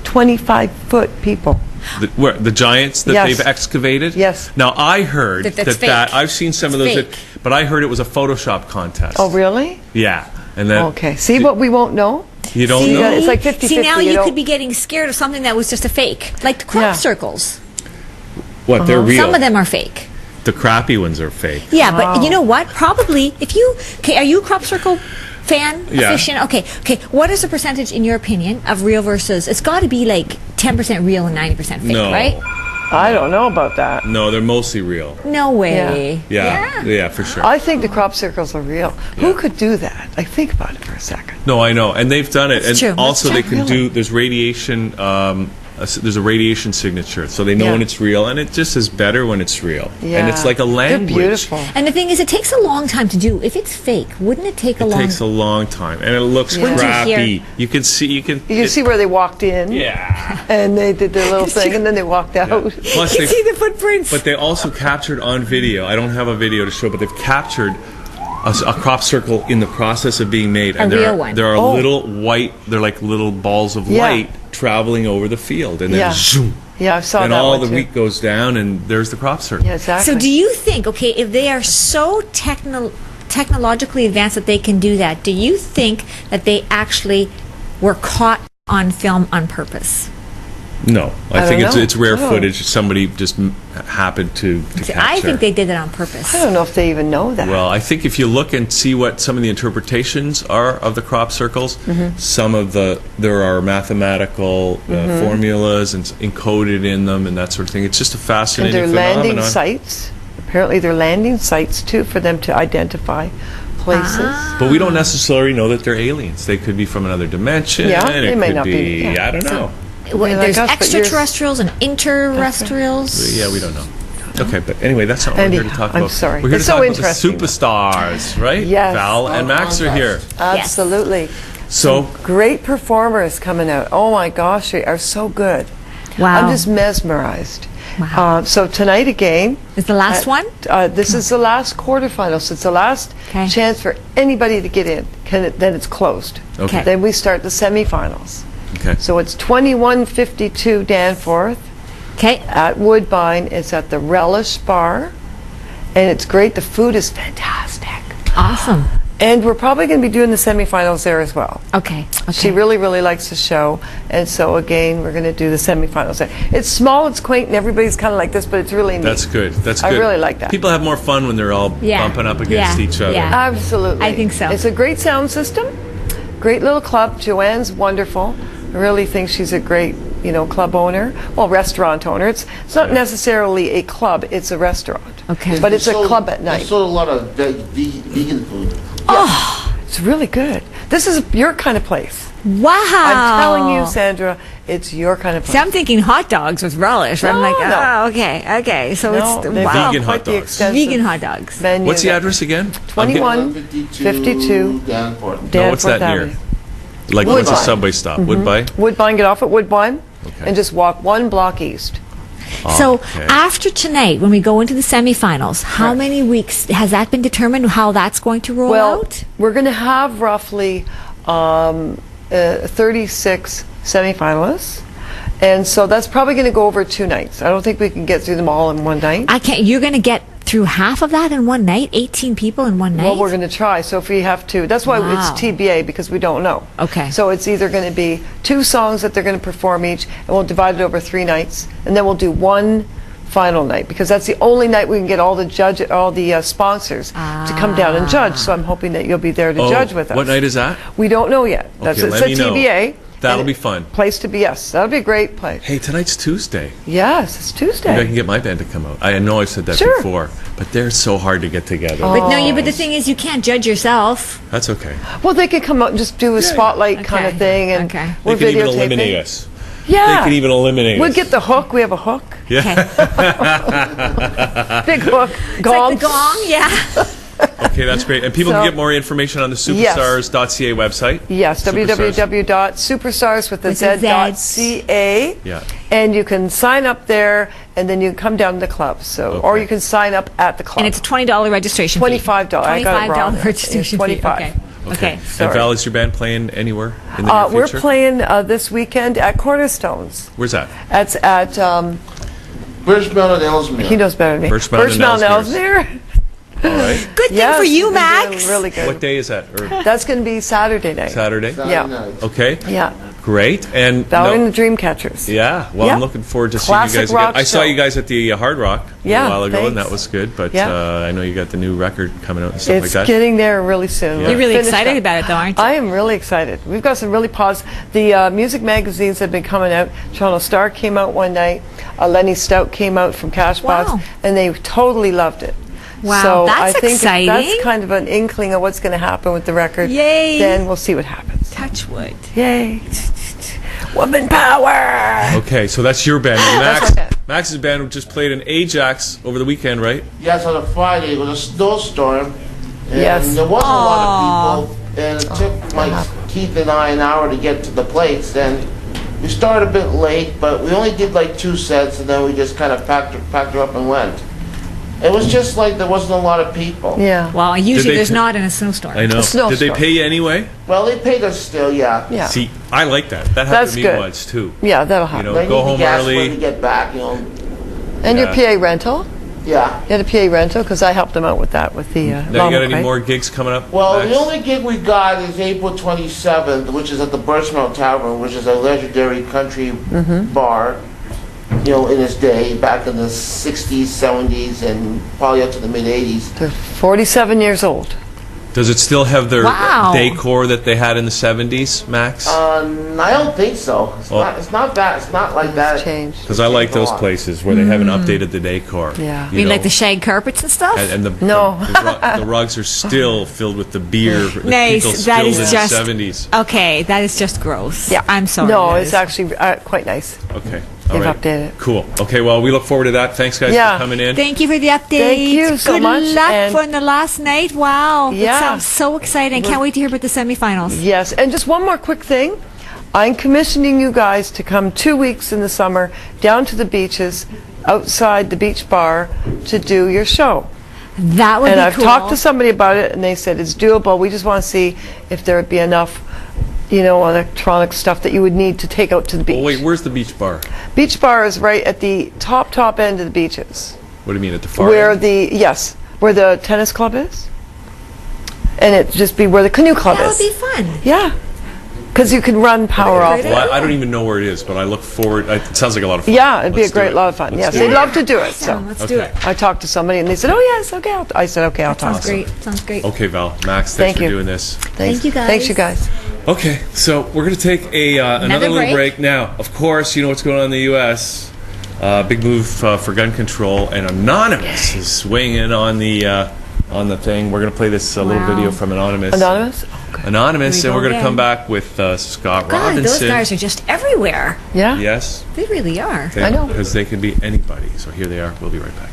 Speaker 6: 25-foot people.
Speaker 1: The giants that
Speaker 6: Yes.
Speaker 1: they've excavated?
Speaker 6: Yes.
Speaker 1: Now, I heard
Speaker 2: That's fake.
Speaker 1: I've seen some of
Speaker 2: It's
Speaker 1: those,
Speaker 2: fake.
Speaker 1: but I heard it was a Photoshop contest.
Speaker 6: Oh, really?
Speaker 1: Yeah. And then
Speaker 6: Okay. See what we won't know?
Speaker 1: you don't
Speaker 6: See,
Speaker 1: know?
Speaker 6: it's like 50-50.
Speaker 2: See, now
Speaker 6: you
Speaker 2: you
Speaker 6: don't-
Speaker 2: could be getting scared of something that was just a fake. Like the crop
Speaker 6: Yeah.
Speaker 2: circles.
Speaker 1: What, they're real?
Speaker 2: Some of them are fake.
Speaker 1: The crappy ones are fake.
Speaker 2: Yeah, but you know what? Probably, if you... Okay, are you a crop circle fan?
Speaker 1: Yeah.
Speaker 2: Aficionado? Okay. What is the percentage, in your opinion, of real versus... It's got to be like 10% real and 90% fake,
Speaker 1: No.
Speaker 2: right?
Speaker 6: I don't know about that.
Speaker 1: No, they're mostly real.
Speaker 2: No way.
Speaker 1: Yeah, for sure.
Speaker 6: I think the crop circles are real. Who could do that? Like, think about it for a second.
Speaker 1: No, I know, and they've done it.
Speaker 2: That's
Speaker 1: And
Speaker 2: true.
Speaker 1: also, they
Speaker 2: That's
Speaker 1: can
Speaker 6: true.
Speaker 1: do. There's radiation. There's a radiation signature, so they know
Speaker 6: Yeah.
Speaker 1: when it's real, and it just is better when it's real. And it's
Speaker 6: Yeah.
Speaker 1: like a language.
Speaker 6: They're beautiful.
Speaker 2: And the thing is, it takes a long time to do. If it's fake, wouldn't it take a
Speaker 1: It
Speaker 2: long...
Speaker 1: takes a long time, and it looks
Speaker 2: Wouldn't you
Speaker 1: crappy.
Speaker 2: hear-
Speaker 1: You can see. You can.
Speaker 6: You can see where they walked in.
Speaker 1: Yeah.
Speaker 6: And they did their little thing, and then they walked out.
Speaker 1: Plus,
Speaker 2: You
Speaker 1: they.
Speaker 2: see the footprints.
Speaker 1: But they also captured on video. I don't have a video to show, but they've captured a crop circle in the process of being made. And
Speaker 2: A
Speaker 1: there
Speaker 2: real
Speaker 1: are,
Speaker 2: one.
Speaker 1: There are
Speaker 6: Oh.
Speaker 1: little white. They're like little balls of
Speaker 6: Yeah.
Speaker 1: light traveling over the field, and then
Speaker 6: Yeah.
Speaker 1: zoom.
Speaker 6: Yeah, I saw
Speaker 1: And
Speaker 6: that
Speaker 1: all
Speaker 6: one
Speaker 1: the
Speaker 6: too.
Speaker 1: wheat goes down, and there's the crop circle.
Speaker 6: Yeah, exactly.
Speaker 2: So do you think, okay, if they are so technologically advanced that they can do that, do you think that they actually were caught on film on purpose?
Speaker 1: No, I
Speaker 6: I
Speaker 1: think
Speaker 6: don't know.
Speaker 1: it's rare
Speaker 6: I don't-
Speaker 1: footage. Somebody just happened to
Speaker 2: See,
Speaker 1: capture.
Speaker 2: I think they did it on purpose.
Speaker 6: I don't know if they even know that.
Speaker 1: Well, I think if you look and see what some of the interpretations are of the crop circles, some of there are mathematical formulas and encoded in them and that sort of thing. It's just a
Speaker 6: and
Speaker 1: fascinating
Speaker 6: they're
Speaker 1: phenomenon.
Speaker 6: landing sites. Apparently, they're landing sites too for them to identify places.
Speaker 1: But we don't necessarily know that they're aliens. They could be from another dimension.
Speaker 6: Yeah,
Speaker 1: it
Speaker 6: they may
Speaker 1: could
Speaker 6: not be, yeah.
Speaker 1: I don't know.
Speaker 2: Well,
Speaker 6: Like
Speaker 2: there's
Speaker 6: us, but you're-
Speaker 2: extraterrestrials and interterrestrials.
Speaker 1: Yeah, we don't know. Okay, but anyway, that's not what we're here to
Speaker 6: Anyhow,
Speaker 1: talk
Speaker 6: I'm
Speaker 1: about.
Speaker 6: sorry.
Speaker 1: We're here
Speaker 6: It's
Speaker 1: to
Speaker 6: so
Speaker 1: talk about the
Speaker 6: interesting.
Speaker 1: superstars, right?
Speaker 6: Yes.
Speaker 1: Val and Max are here.
Speaker 6: Absolutely.
Speaker 1: So,
Speaker 6: Great performers coming out. Oh my gosh, they are so good.
Speaker 2: Wow.
Speaker 6: I'm just mesmerized.
Speaker 2: Wow.
Speaker 6: So tonight again.
Speaker 2: Is the last one?
Speaker 6: This is the last quarterfinal, so it's the last
Speaker 2: Okay.
Speaker 6: chance for anybody to get in. Then it's closed.
Speaker 1: Okay.
Speaker 6: Then we start the semifinals.
Speaker 1: Okay.
Speaker 6: So it's 21:52 Danforth
Speaker 2: Okay.
Speaker 6: at Woodbine. It's at the Relish Bar, and it's great. The food is fantastic.
Speaker 2: Awesome.
Speaker 6: And we're probably going to be doing the semifinals there as well.
Speaker 2: Okay.
Speaker 6: She really, really likes the show, and so again, we're going to do the semifinals there. It's small, it's quaint, and everybody's kind of like this, but it's really neat.
Speaker 1: That's good. That's
Speaker 6: I
Speaker 1: good.
Speaker 6: really like that.
Speaker 1: People have more fun when they're all
Speaker 2: Yeah.
Speaker 1: bumping up against
Speaker 2: Yeah.
Speaker 1: each other.
Speaker 2: Yeah.
Speaker 6: Absolutely.
Speaker 2: I think so.
Speaker 6: It's a great sound system, great little club. Joanne's wonderful. I really think she's a great, club owner. Well, restaurant owner. It's not necessarily a club, it's a restaurant.
Speaker 2: Okay.
Speaker 6: But it's a
Speaker 7: sold-
Speaker 6: club at
Speaker 7: They
Speaker 6: night.
Speaker 7: sold a lot of vegan food.
Speaker 6: It's really good. This is your kind of place.
Speaker 2: Wow.
Speaker 6: I'm telling you, Sandra, it's your kind of place.
Speaker 2: See, I'm thinking hot dogs with relish. I'm
Speaker 6: No,
Speaker 2: like,
Speaker 6: no.
Speaker 2: oh, okay. So
Speaker 6: No,
Speaker 2: it's
Speaker 6: they've
Speaker 2: wow.
Speaker 6: got
Speaker 1: Vegan
Speaker 6: quite
Speaker 1: hot
Speaker 6: the
Speaker 1: dogs.
Speaker 6: extensive
Speaker 2: Vegan hot dogs.
Speaker 6: menu
Speaker 1: What's the
Speaker 6: that-
Speaker 1: address again?
Speaker 6: 2152
Speaker 7: Danforth.
Speaker 1: No, what's that
Speaker 6: Danforth
Speaker 1: near?
Speaker 6: Avenue.
Speaker 1: Like, what's the
Speaker 6: Woodbine.
Speaker 1: subway stop? Woodbine?
Speaker 6: Woodbine, get off at Woodbine
Speaker 1: Okay.
Speaker 6: and just walk one block east.
Speaker 2: So
Speaker 1: okay.
Speaker 2: after tonight, when we go into the semifinals, how
Speaker 6: Correct.
Speaker 2: many weeks has that been determined? How that's going to roll
Speaker 6: Well,
Speaker 2: out?
Speaker 6: we're going to have roughly 36 semifinalists. And so that's probably going to go over 2 nights. I don't think we can get through them all in one night.
Speaker 2: I can't. You're going to get through half of that in one night. 18 people in one night.
Speaker 6: Well, we're going to try. So if we have to, that's why
Speaker 2: Wow.
Speaker 6: it's TBA, because we don't know.
Speaker 2: Okay.
Speaker 6: So it's either going to be 2 songs that they're going to perform each, and we'll divide it over 3 nights, and then we'll do one final night, because that's the only night we can get all the sponsors to come down and judge. So I'm hoping that you'll be there to judge with us.
Speaker 1: What night is that?
Speaker 6: We don't know yet. That's
Speaker 1: Okay,
Speaker 6: it's
Speaker 1: let
Speaker 6: a
Speaker 1: me know.
Speaker 6: TBA.
Speaker 1: That'll
Speaker 6: and
Speaker 1: be fun.
Speaker 6: Place to be. Yes, that'll be a great place.
Speaker 1: Hey, tonight's Tuesday.
Speaker 6: Yes, it's
Speaker 1: Maybe I
Speaker 6: Tuesday.
Speaker 1: can get my band to come out. I know I've said that
Speaker 6: Sure.
Speaker 1: before, but they're so hard to get together.
Speaker 2: But no, but the thing is, you can't judge yourself.
Speaker 1: That's okay.
Speaker 6: Well, they could come out and just do a spotlight kind of
Speaker 2: Okay,
Speaker 6: thing, and
Speaker 2: okay.
Speaker 1: They
Speaker 6: we're
Speaker 1: can even
Speaker 6: videotaping.
Speaker 1: eliminate us.
Speaker 6: Yeah,
Speaker 1: They can even eliminate
Speaker 6: We'll
Speaker 1: us.
Speaker 6: get the hook. We have a hook.
Speaker 2: Okay.
Speaker 6: Big hook.
Speaker 2: It's
Speaker 6: Gong.
Speaker 2: like the gong, yeah.
Speaker 1: Okay, that's great. And people
Speaker 6: So-
Speaker 1: can get more information on the
Speaker 6: Yes.
Speaker 1: superstars.ca website.
Speaker 6: Yes,
Speaker 1: Superstars.
Speaker 6: www.superstars with the
Speaker 2: With the
Speaker 6: Z.ca.
Speaker 1: Yeah.
Speaker 6: And you can sign up there, and then you can come down to the club. So, or
Speaker 1: Okay.
Speaker 6: you can sign up at the club.
Speaker 2: And it's a $20 registration fee.
Speaker 6: $25. I got it wrong.
Speaker 2: $25 registration
Speaker 6: It's
Speaker 2: fee.
Speaker 6: 25.
Speaker 2: Okay.
Speaker 1: Okay.
Speaker 2: Okay.
Speaker 1: And Val, is your band playing anywhere in the near
Speaker 6: We're
Speaker 1: future?
Speaker 6: playing this weekend at Cornerstones.
Speaker 1: Where's that?
Speaker 6: That's at,
Speaker 7: Birchmount and Ellesmere.
Speaker 6: he knows better than me.
Speaker 1: Birchmount and
Speaker 6: Ellesmere.
Speaker 1: All right.
Speaker 2: Good thing
Speaker 6: Yes,
Speaker 2: for you,
Speaker 6: we've been doing
Speaker 2: Max.
Speaker 6: Really good.
Speaker 1: What day is that? Or
Speaker 6: That's going to be Saturday night.
Speaker 1: Saturday?
Speaker 7: Saturday
Speaker 6: Yeah.
Speaker 7: night.
Speaker 1: Okay.
Speaker 6: Yeah.
Speaker 1: Great. And
Speaker 6: Valerie
Speaker 1: no-
Speaker 6: and the Dreamcatchers.
Speaker 1: yeah, well, I'm
Speaker 6: Yeah.
Speaker 1: looking forward to seeing you
Speaker 6: Classic
Speaker 1: guys again.
Speaker 6: rock
Speaker 1: I saw
Speaker 6: show.
Speaker 1: you guys at the Hard Rock
Speaker 6: Yeah,
Speaker 1: a while ago, and
Speaker 6: thanks.
Speaker 1: that was good. But
Speaker 6: Yeah.
Speaker 1: I know you got the new record coming out and stuff
Speaker 6: It's
Speaker 1: like that.
Speaker 6: getting there really soon.
Speaker 1: Yeah.
Speaker 6: We're
Speaker 2: You're really
Speaker 6: finished
Speaker 2: excited
Speaker 6: up.
Speaker 2: about it, though, aren't you?
Speaker 6: I am really excited. We've got some really positive. The music magazines have been coming out. Toronto Star came out one night. Lenny Stout came out from Cashbox,
Speaker 2: Wow.
Speaker 6: and they totally loved it.
Speaker 2: Wow,
Speaker 6: so
Speaker 2: that's
Speaker 6: I think if
Speaker 2: exciting.
Speaker 6: that's kind of an inkling of what's going to happen with the record.
Speaker 2: Yay.
Speaker 6: Then we'll see what happens.
Speaker 2: Touch wood.
Speaker 6: Yay. Woman power.
Speaker 1: Okay, so that's your band.
Speaker 6: That's
Speaker 1: Max,
Speaker 6: my band.
Speaker 1: Max's band just played in Ajax over the weekend, right?
Speaker 7: Yes, on a Friday, it was a snowstorm. And
Speaker 6: Yes.
Speaker 7: there wasn't a lot of people. And it took my Keith and I an hour to get to the place. And we started a bit late, but we only did like 2 sets, and then we just kind of packed her up and went. It was just like there wasn't a lot of people.
Speaker 6: Yeah.
Speaker 2: Well, usually
Speaker 1: they
Speaker 2: there's
Speaker 1: pay-
Speaker 2: not in a snowstorm.
Speaker 1: I know.
Speaker 6: A snowstorm.
Speaker 1: Did they pay you anyway?
Speaker 7: Well, they paid us still, yeah.
Speaker 6: Yeah.
Speaker 1: See, I like that. That happened
Speaker 6: That's
Speaker 1: to me
Speaker 6: good.
Speaker 1: once too.
Speaker 6: Yeah, that'll
Speaker 1: You
Speaker 6: happen.
Speaker 1: know,
Speaker 7: They
Speaker 1: go
Speaker 7: need
Speaker 1: home
Speaker 7: the gas when
Speaker 1: early.
Speaker 7: they get back, you know.
Speaker 6: And your
Speaker 1: Yeah.
Speaker 6: PA rental?
Speaker 7: Yeah.
Speaker 6: You had a PA rental because I helped them out with that with the.
Speaker 1: Now you got any
Speaker 6: Longway.
Speaker 1: more gigs coming up?
Speaker 7: Well,
Speaker 1: Max?
Speaker 7: the only gig we got is April 27th, which is at the Birchmount Tavern, which is a legendary country bar, you know, in its day, back in the 60s, 70s, and probably up to the mid-80s.
Speaker 6: They're 47 years old.
Speaker 1: Does it still have their
Speaker 2: Wow.
Speaker 1: decor that they had in the 70s, Max?
Speaker 7: I don't think so.
Speaker 1: Well-
Speaker 7: It's not that. It's not like that.
Speaker 6: Changed.
Speaker 1: Because I like those
Speaker 7: a lot.
Speaker 1: places where they haven't updated the decor.
Speaker 6: Yeah.
Speaker 2: You mean like the shag carpets and stuff?
Speaker 1: and the,
Speaker 6: No.
Speaker 1: the rugs are still filled with the beer that
Speaker 2: Nice.
Speaker 1: people
Speaker 2: That
Speaker 1: spilled
Speaker 2: is
Speaker 1: in
Speaker 2: just-
Speaker 1: the 70s.
Speaker 2: Okay, that is just gross.
Speaker 6: Yeah.
Speaker 2: I'm sorry.
Speaker 6: No,
Speaker 2: that
Speaker 6: it's
Speaker 2: is-
Speaker 6: actually quite nice.
Speaker 1: Okay.
Speaker 6: They've
Speaker 1: All right.
Speaker 6: updated it.
Speaker 1: Cool. Okay, well, we look forward to that. Thanks, guys,
Speaker 6: Yeah.
Speaker 1: for coming in.
Speaker 2: Thank you for the update.
Speaker 6: Thank you so
Speaker 2: Good
Speaker 6: much,
Speaker 2: luck
Speaker 6: and-
Speaker 2: for the last night. Wow.
Speaker 6: Yeah.
Speaker 2: That sounds so exciting. Can't wait to hear about the semifinals.
Speaker 6: Yes, and just one more quick thing. I'm commissioning you guys to come 2 weeks in the summer down to the beaches, outside the beach bar, to do your show.
Speaker 2: That would
Speaker 6: And
Speaker 2: be
Speaker 6: I've
Speaker 2: cool.
Speaker 6: talked to somebody about it, and they said it's doable. We just want to see if there would be enough, electronic stuff that you would need to take out to the beach.
Speaker 1: Oh, wait, where's the beach bar?
Speaker 6: Beach bar is right at the top end of the beaches.
Speaker 1: What do you mean, at the far
Speaker 6: Where
Speaker 1: end?
Speaker 6: where the tennis club is. And it'd just be where the canoe club
Speaker 2: That
Speaker 6: is.
Speaker 2: would be fun.
Speaker 6: Yeah. Because you can run power off.
Speaker 2: great
Speaker 1: Well, I don't even know where it is, but I look forward. It sounds like a lot of fun.
Speaker 6: Yeah, it'd be
Speaker 1: Let's
Speaker 6: a
Speaker 1: do
Speaker 6: great
Speaker 1: it.
Speaker 6: lot of fun.
Speaker 1: Let's
Speaker 6: Yes,
Speaker 1: do
Speaker 6: they'd
Speaker 1: it.
Speaker 6: love to do it. So
Speaker 2: Let's do
Speaker 1: Okay.
Speaker 2: it.
Speaker 6: I talked to somebody, and they said, "Oh yes, okay." I said, "Okay, I'll talk."
Speaker 2: Sounds great. Sounds great.
Speaker 1: Okay, Val, Max, thanks
Speaker 6: Thank
Speaker 1: for
Speaker 6: you.
Speaker 1: doing this.
Speaker 6: Thanks.
Speaker 2: Thank you, guys.
Speaker 6: Thanks, you guys.
Speaker 1: Okay, so we're going to take another little break. Now, of course, you know what's going on in the U.S. Big move for gun control, and Anonymous is weighing in on the thing. We're going to play this little
Speaker 2: Wow.
Speaker 1: video from Anonymous.
Speaker 6: Anonymous. Okay.
Speaker 1: Anonymous,
Speaker 2: Here
Speaker 1: and
Speaker 2: we
Speaker 1: we're
Speaker 2: go
Speaker 1: going to come
Speaker 2: again.
Speaker 1: back with Scott
Speaker 2: God,
Speaker 1: Robinson.
Speaker 2: those guys are just everywhere.
Speaker 6: Yeah.
Speaker 1: Yes,
Speaker 2: They really are.
Speaker 6: I know.
Speaker 1: because they can be anybody. So here they are. We'll be right back.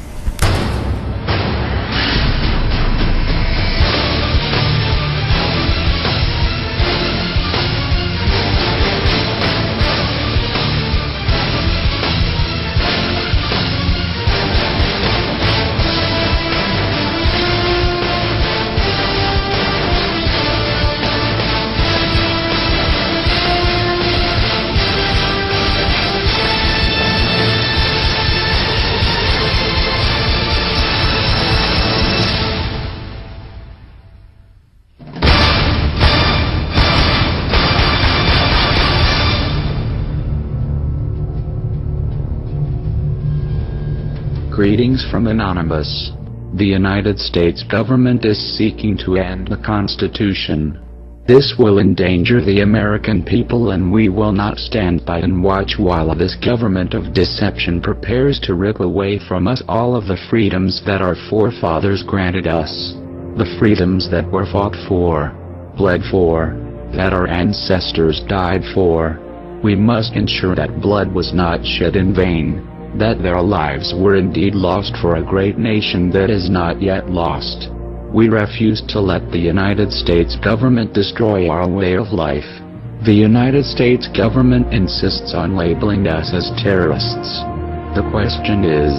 Speaker 8: Greetings from Anonymous. The United States government is seeking to end the Constitution. This will endanger the American people, and we will not stand by and watch while this government of deception prepares to rip away from us all of the freedoms that our forefathers granted us. The freedoms that were fought for, bled for, that our ancestors died for. We must ensure that blood was not shed in vain, that their lives were indeed lost for a great nation that is not yet lost. We refuse to let the United States government destroy our way of life. The United States government insists on labeling us as terrorists. The question is,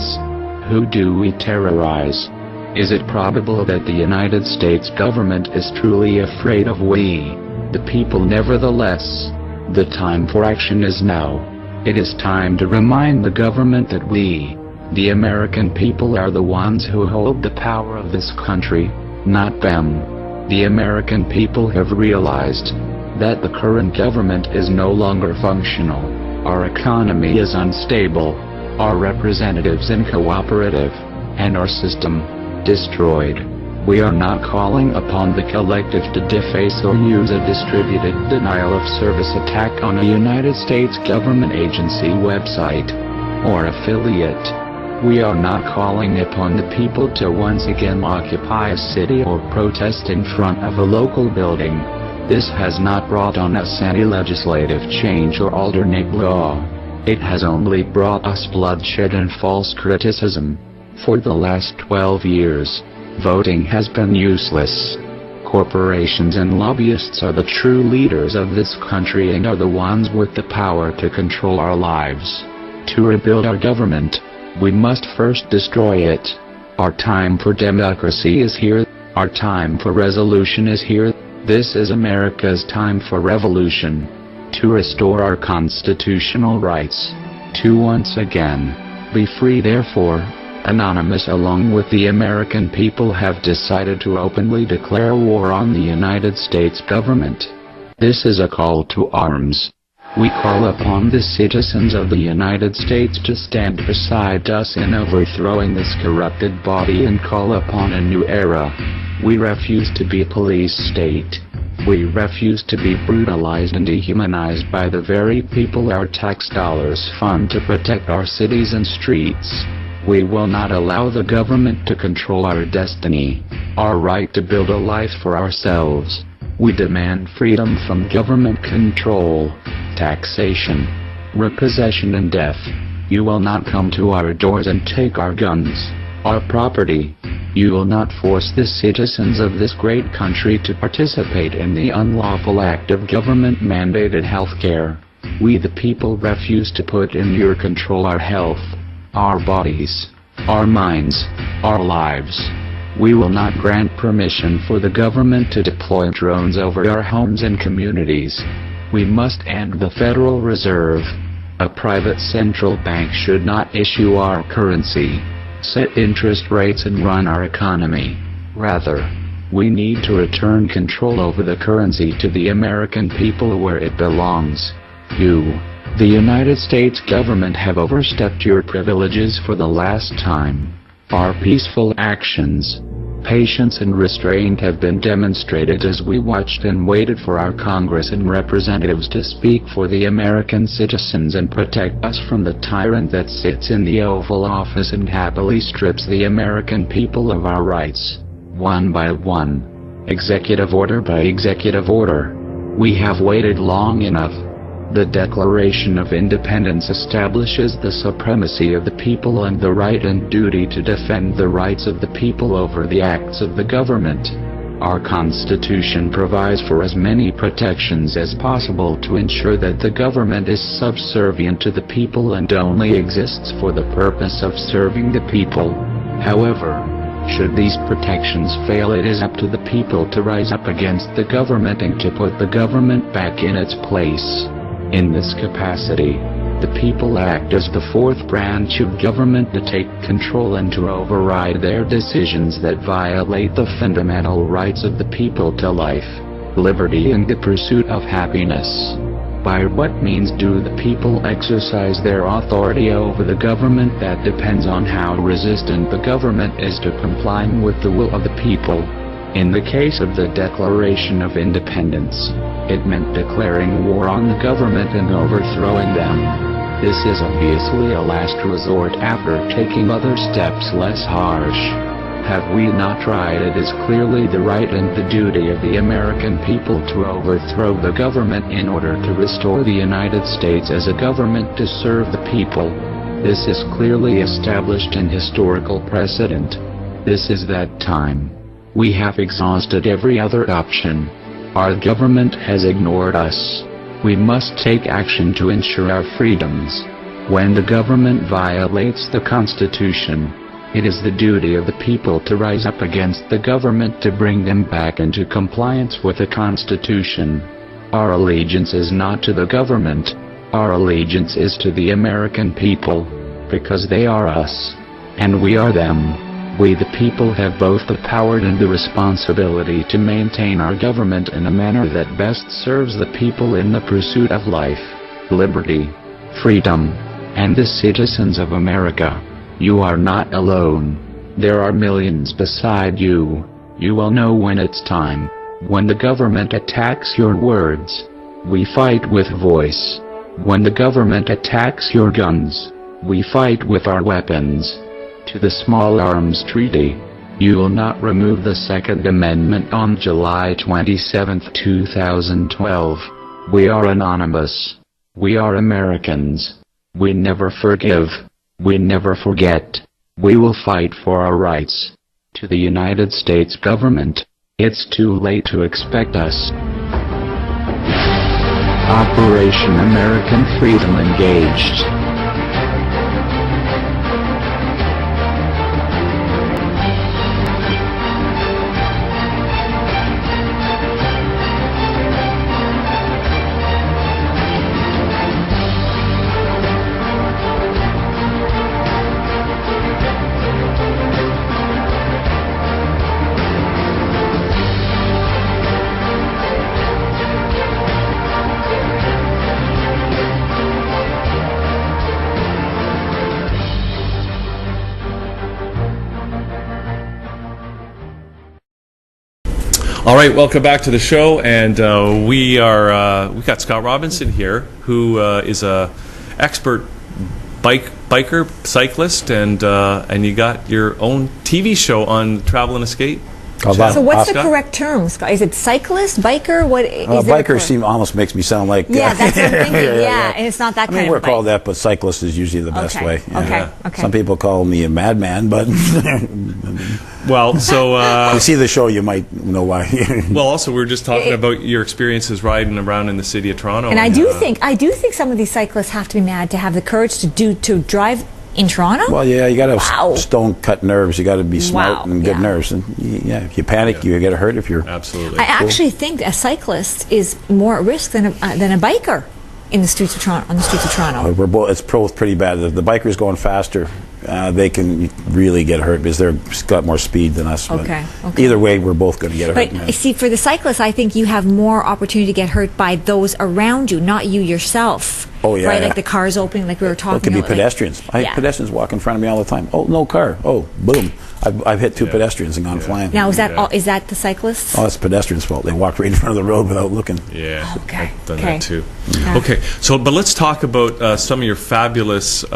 Speaker 8: who do we terrorize? Is it probable that the United States government is truly afraid of we, the people? Nevertheless, the time for action is now. It is time to remind the government that we, the American people, are the ones who hold the power of this country, not them. The American people have realized that the current government is no longer functional. Our economy is unstable, our representatives uncooperative, and our system destroyed. We are not calling upon the collective to deface or use a distributed denial of service attack on a United States government agency, website, or affiliate. We are not calling upon the people to once again occupy a city or protest in front of a local building. This has not brought on us any legislative change or alternate law. It has only brought us bloodshed and false criticism. For the last 12 years, voting has been useless. Corporations and lobbyists are the true leaders of this country and are the ones with the power to control our lives. To rebuild our government, we must first destroy it. Our time for democracy is here. Our time for resolution is here. This is America's time for revolution. To restore our constitutional rights. To once again be free. Therefore, Anonymous along with the American people have decided to openly declare war on the United States government. This is a call to arms. We call upon the citizens of the United States to stand beside us in overthrowing this corrupted body and call upon a new era. We refuse to be a police state. We refuse to be brutalized and dehumanized by the very people our tax dollars fund to protect our cities and streets. We will not allow the government to control our destiny, our right to build a life for ourselves. We demand freedom from government control, taxation, repossession and death. You will not come to our doors and take our guns. our property. You will not force the citizens of this great country to participate in the unlawful act of government-mandated health care. We the people refuse to put in your control our health, our bodies, our minds, our lives. We will not grant permission for the government to deploy drones over our homes and communities. We must end the Federal Reserve. A private central bank should not issue our currency, set interest rates and run our economy. Rather, we need to return control over the currency to the American people where it belongs. You, the United States government, have overstepped your privileges for the last time. Our peaceful actions, patience and restraint have been demonstrated as we watched and waited for our Congress and representatives to speak for the American citizens and protect us from the tyrant that sits in the Oval Office and happily strips the American people of our rights, one by one, executive order by executive order. We have waited long enough. The Declaration of Independence establishes the supremacy of the people and the right and duty to defend the rights of the people over the acts of the government. Our Constitution provides for as many protections as possible to ensure that the government is subservient to the people and only exists for the purpose of serving the people. However, should these protections fail, it is up to the people to rise up against the government and to put the government back in its place. In this capacity, the people act as the fourth branch of government to take control and to override their decisions that violate the fundamental rights of the people to life, liberty and the pursuit of happiness. By what means do the people exercise their authority over the government? That depends on how resistant the government is to complying with the will of the people. In the case of the Declaration of Independence, it meant declaring war on the government and overthrowing them. This is obviously a last resort after taking other steps less harsh. Have we not tried? It is clearly the right and the duty of the American people to overthrow the government in order to restore the United States as a government to serve the people. This is clearly established in historical precedent. This is that time. We have exhausted every other option. Our government has ignored us. We must take action to ensure our freedoms. When the government violates the Constitution, it is the duty of the people to rise up against the government to bring them back into compliance with the Constitution. Our allegiance is not to the government. Our allegiance is to the American people, because they are us, and we are them. We the people have both the power and the responsibility to maintain our government in a manner that best serves the people in the pursuit of life, liberty, freedom, and the citizens of America. You are not alone. There are millions beside you. You will know when it's time. When the government attacks your words, we fight with voice. When the government attacks your guns, we fight with our weapons. To the Small Arms Treaty, you will not remove the Second Amendment on July 27, 2012. We are anonymous. We are Americans. We never forgive. We never forget. We will fight for our rights. To the United States government, it's too late to expect us. Operation American Freedom engaged.
Speaker 1: All right, welcome back to the show, and we got Scott Robinson here, who is a expert biker, cyclist, and you got your own TV show on Travel and Escape.
Speaker 2: So what's the
Speaker 1: Scott?
Speaker 2: correct term, Scott? Is it cyclist, biker? What is there a
Speaker 9: Biker
Speaker 2: correct-
Speaker 9: almost makes me sound like...
Speaker 2: Yeah, that's what I'm thinking. And it's not that
Speaker 9: I
Speaker 2: kind
Speaker 9: mean,
Speaker 2: of
Speaker 9: we're
Speaker 2: bike.
Speaker 9: called that, but cyclist is usually the best way.
Speaker 2: Okay.
Speaker 9: Some people call me a madman, but
Speaker 1: Well, so
Speaker 9: you see the show, you might know why.
Speaker 1: well, also we were just talking about your experiences riding around in the city of Toronto.
Speaker 2: And I do think some of these cyclists have to be mad to have the courage to drive in Toronto.
Speaker 9: Well, yeah, you got to
Speaker 2: Wow.
Speaker 9: have stone-cut nerves. You got to be smart
Speaker 2: Wow,
Speaker 9: and good
Speaker 2: yeah.
Speaker 9: nerves. And if you panic, you get hurt. If you're
Speaker 1: Absolutely.
Speaker 2: I actually think a cyclist is more at risk than a biker in the streets of Toronto. On the streets of Toronto.
Speaker 9: we're both, it's both pretty bad. The bikers going faster, they can really get hurt because they've got more speed than us. But
Speaker 2: Okay.
Speaker 9: Either way, we're both going to get hurt.
Speaker 2: But see, for the cyclists, I think you have more opportunity to get hurt by those around you, not you yourself.
Speaker 9: Oh, yeah,
Speaker 2: Right,
Speaker 9: yeah.
Speaker 2: like the cars opening, like we were talking
Speaker 9: It could be
Speaker 2: about. like-
Speaker 9: pedestrians. I
Speaker 2: Yeah.
Speaker 9: have pedestrians walk in front of me all the time. Oh, no car. Oh, boom. I've hit two pedestrians and gone flying.
Speaker 2: Now, is that the cyclists?
Speaker 9: Oh, it's pedestrians' fault. They walked right in front of the road without looking.
Speaker 1: Yeah,
Speaker 2: Okay,
Speaker 1: I've done
Speaker 2: okay.
Speaker 1: that too.
Speaker 2: Yeah.
Speaker 1: Okay, so but let's talk about some of your fabulous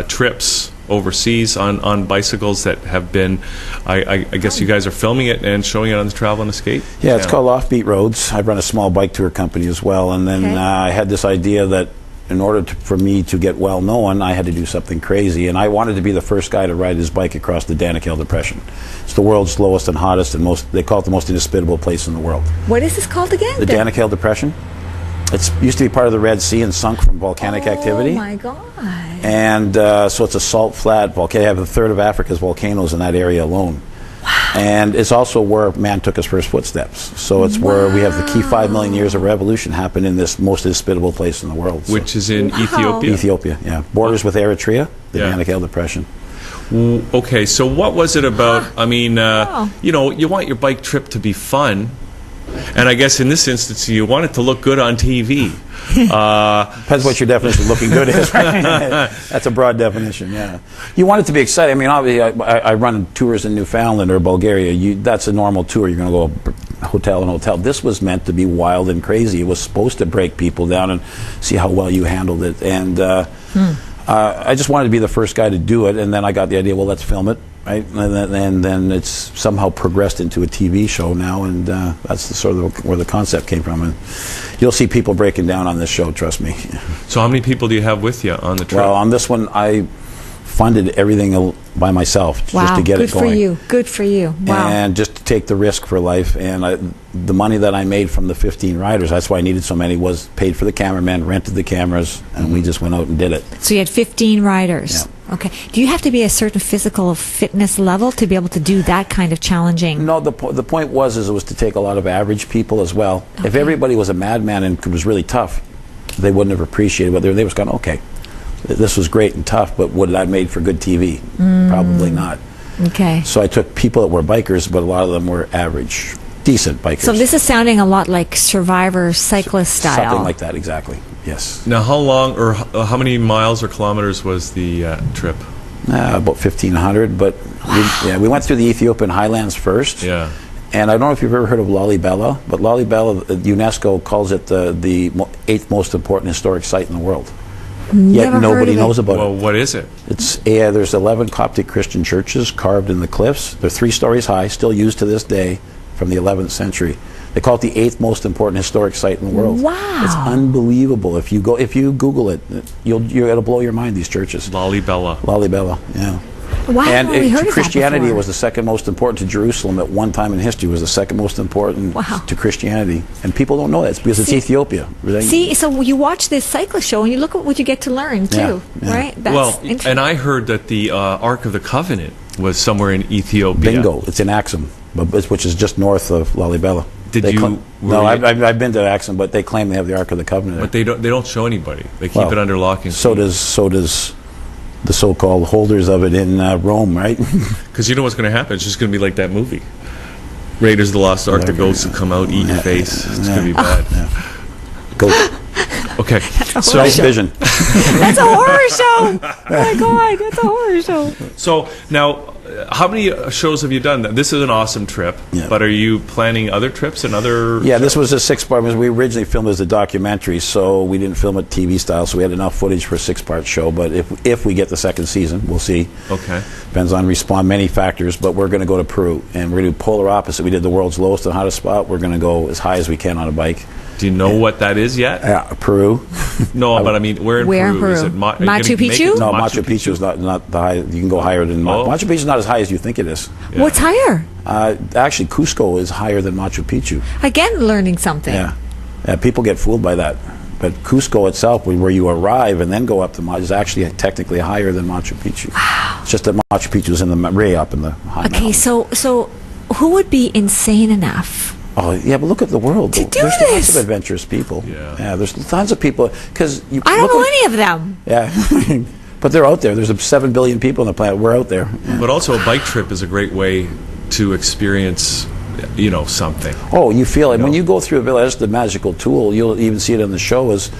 Speaker 1: trips overseas on bicycles that have been. I guess you guys are filming it and showing it on the Travel and Escape.
Speaker 9: Yeah, it's
Speaker 1: channel.
Speaker 9: called Offbeat Roads. I run a small bike tour company as well, and then
Speaker 2: Okay.
Speaker 9: I had this idea that in order for me to get well known, I had to do something crazy, and I wanted to be the first guy to ride his bike across the Danakil Depression. It's the world's slowest and hottest, and they call it the most inhospitable place in the world.
Speaker 2: What is this called again?
Speaker 9: The Danakil Depression. It used to be part of the Red Sea and sunk from volcanic activity.
Speaker 2: Oh my God!
Speaker 9: And so it's a salt flat volcano. They have a third of Africa's volcanoes in that area alone. And it's also where man took his first footsteps. So it's where we have the key 5 million years of revolution happened in this most inhospitable place in the world. So
Speaker 1: Which is in Ethiopia.
Speaker 9: Ethiopia, yeah. Borders with Eritrea, the
Speaker 1: Yeah.
Speaker 9: Danakil Depression.
Speaker 1: Okay, so what was it about? I mean, you know, you want your bike trip to be fun, and I guess in this instance, you want it to look good on TV.
Speaker 9: Depends what your definition of looking good is. Right? That's a broad definition, yeah. You want it to be exciting. I mean, obviously, I run tours in Newfoundland or Bulgaria. That's a normal tour. You're going to go hotel and hotel. This was meant to be wild and crazy. It was supposed to break people down and see how well you handled it. And I just wanted to be the first guy to do it. And then I got the idea, well, let's film it. Right, and then it's somehow progressed into a TV show now, and that's the sort of where the concept came from. And you'll see people breaking down on this show, trust me.
Speaker 1: So how many people do you have with you on the trip?
Speaker 9: Well, on this one, I funded everything by myself just to get
Speaker 2: good
Speaker 9: it going.
Speaker 2: for you. Good for you. Wow.
Speaker 9: And just to take the risk for life. And the money that I made from the 15 riders, that's why I needed so many, was paid for the cameraman, rented the cameras, and we just went out and did it.
Speaker 2: So you had 15 riders.
Speaker 9: Yeah.
Speaker 2: Okay. Do you have to be a certain physical fitness level to be able to do that kind of challenging?
Speaker 9: No, the point was it was to take a lot of average people as well. If
Speaker 2: Okay.
Speaker 9: everybody was a madman and was really tough, they wouldn't have appreciated what they was going, okay, this was great and tough, but would that made for good TV? Probably not.
Speaker 2: Okay.
Speaker 9: So I took people that were bikers, but a lot of them were average, decent bikers.
Speaker 2: So this is sounding a lot like Survivor cyclist style.
Speaker 9: Something like that, exactly. Yes.
Speaker 1: Now, how long or how many miles or kilometers was the trip?
Speaker 9: About 1,500, but we went through the Ethiopian highlands first.
Speaker 1: Yeah.
Speaker 9: And I don't know if you've ever heard of Lalibela, but Lalibela, UNESCO calls it the 8th most important historic site in the world. Yet
Speaker 2: Never
Speaker 9: nobody
Speaker 2: heard of it.
Speaker 9: knows about
Speaker 1: Well,
Speaker 9: it.
Speaker 1: what is it?
Speaker 9: There's 11 Coptic Christian churches carved in the cliffs. They're 3 stories high, still used to this day from the 11th century. They call it the 8th most important historic site in the world.
Speaker 2: Wow.
Speaker 9: It's unbelievable. If you Google it, it'll blow your mind, these churches.
Speaker 1: Lalibela.
Speaker 9: Lalibela, yeah.
Speaker 2: Wow,
Speaker 9: And
Speaker 2: I've only heard of that
Speaker 9: Christianity
Speaker 2: before.
Speaker 9: was the second most important to Jerusalem at one time in history. Was the second most important
Speaker 2: Wow.
Speaker 9: to Christianity, and people don't know that. It's because it's Ethiopia.
Speaker 2: See, so you watch this cyclist show and you look at what you get to learn too,
Speaker 9: Yeah, yeah.
Speaker 2: right? That's
Speaker 1: Well,
Speaker 2: interesting.
Speaker 1: and I heard that the Ark of the Covenant was somewhere in Ethiopia.
Speaker 9: Bingo! It's in Axum, which is just north of Lalibela.
Speaker 1: Did
Speaker 9: They
Speaker 1: you-
Speaker 9: cla-
Speaker 1: were
Speaker 9: No,
Speaker 1: you-
Speaker 9: I've been to Axum, but they claim they have the Ark of the Covenant.
Speaker 1: But they don't show anybody. They keep
Speaker 9: Well,
Speaker 1: it under lock and
Speaker 9: so
Speaker 1: key.
Speaker 9: does the so-called holders of it in Rome, right?
Speaker 1: Because you know what's going to happen? It's just going to be like that movie. Raiders of the Lost Ark, the ghosts will come out, eat your face. It's going to be bad.
Speaker 9: Go.
Speaker 1: Okay. So,
Speaker 9: Nice vision.
Speaker 2: That's a horror show. Oh my God, that's a horror show.
Speaker 1: so now, how many shows have you done? This is an awesome trip,
Speaker 9: Yeah.
Speaker 1: but are you planning other trips and other?
Speaker 9: Yeah, this was a 6-part. We originally filmed it as a documentary, so we didn't film it TV style, so we had enough footage for a 6-part show. But if we get the second season, we'll see.
Speaker 1: Okay.
Speaker 9: Depends on many factors, but we're going to go to Peru, and we're going to do polar opposite. We did the world's lowest and hottest spot. We're going to go as high as we can on a bike.
Speaker 1: Do you know what that is yet?
Speaker 9: Peru.
Speaker 1: No, but I mean, where in Peru? Is it
Speaker 2: Machu
Speaker 1: are you gonna make
Speaker 2: Picchu?
Speaker 1: it to
Speaker 9: No, Machu Picchu is not the high. You can go higher than Machu Picchu is not as high as you think it is.
Speaker 1: Yeah.
Speaker 2: What's higher?
Speaker 9: Actually, Cusco is higher than Machu Picchu.
Speaker 2: Again, learning something.
Speaker 9: Yeah, people get fooled by that. But Cusco itself, where you arrive and then go up to Machu, is actually technically higher than Machu Picchu. Wow. It's just that Machu Picchu is way up in the high mountains.
Speaker 2: So who would be insane enough?
Speaker 9: Oh, yeah, but look at the world.
Speaker 2: To do
Speaker 9: There's
Speaker 2: this.
Speaker 9: lots of adventurous people.
Speaker 1: Yeah.
Speaker 9: There's tons of people. Cause
Speaker 2: I don't know any of them.
Speaker 9: Yeah. But they're out there. There's 7 billion people on the planet. We're out there. Yeah.
Speaker 1: But also, a bike trip is a great way to experience, something.
Speaker 9: Oh, you feel it. When you go through a village, that's the magical tool. You'll even see it in the show is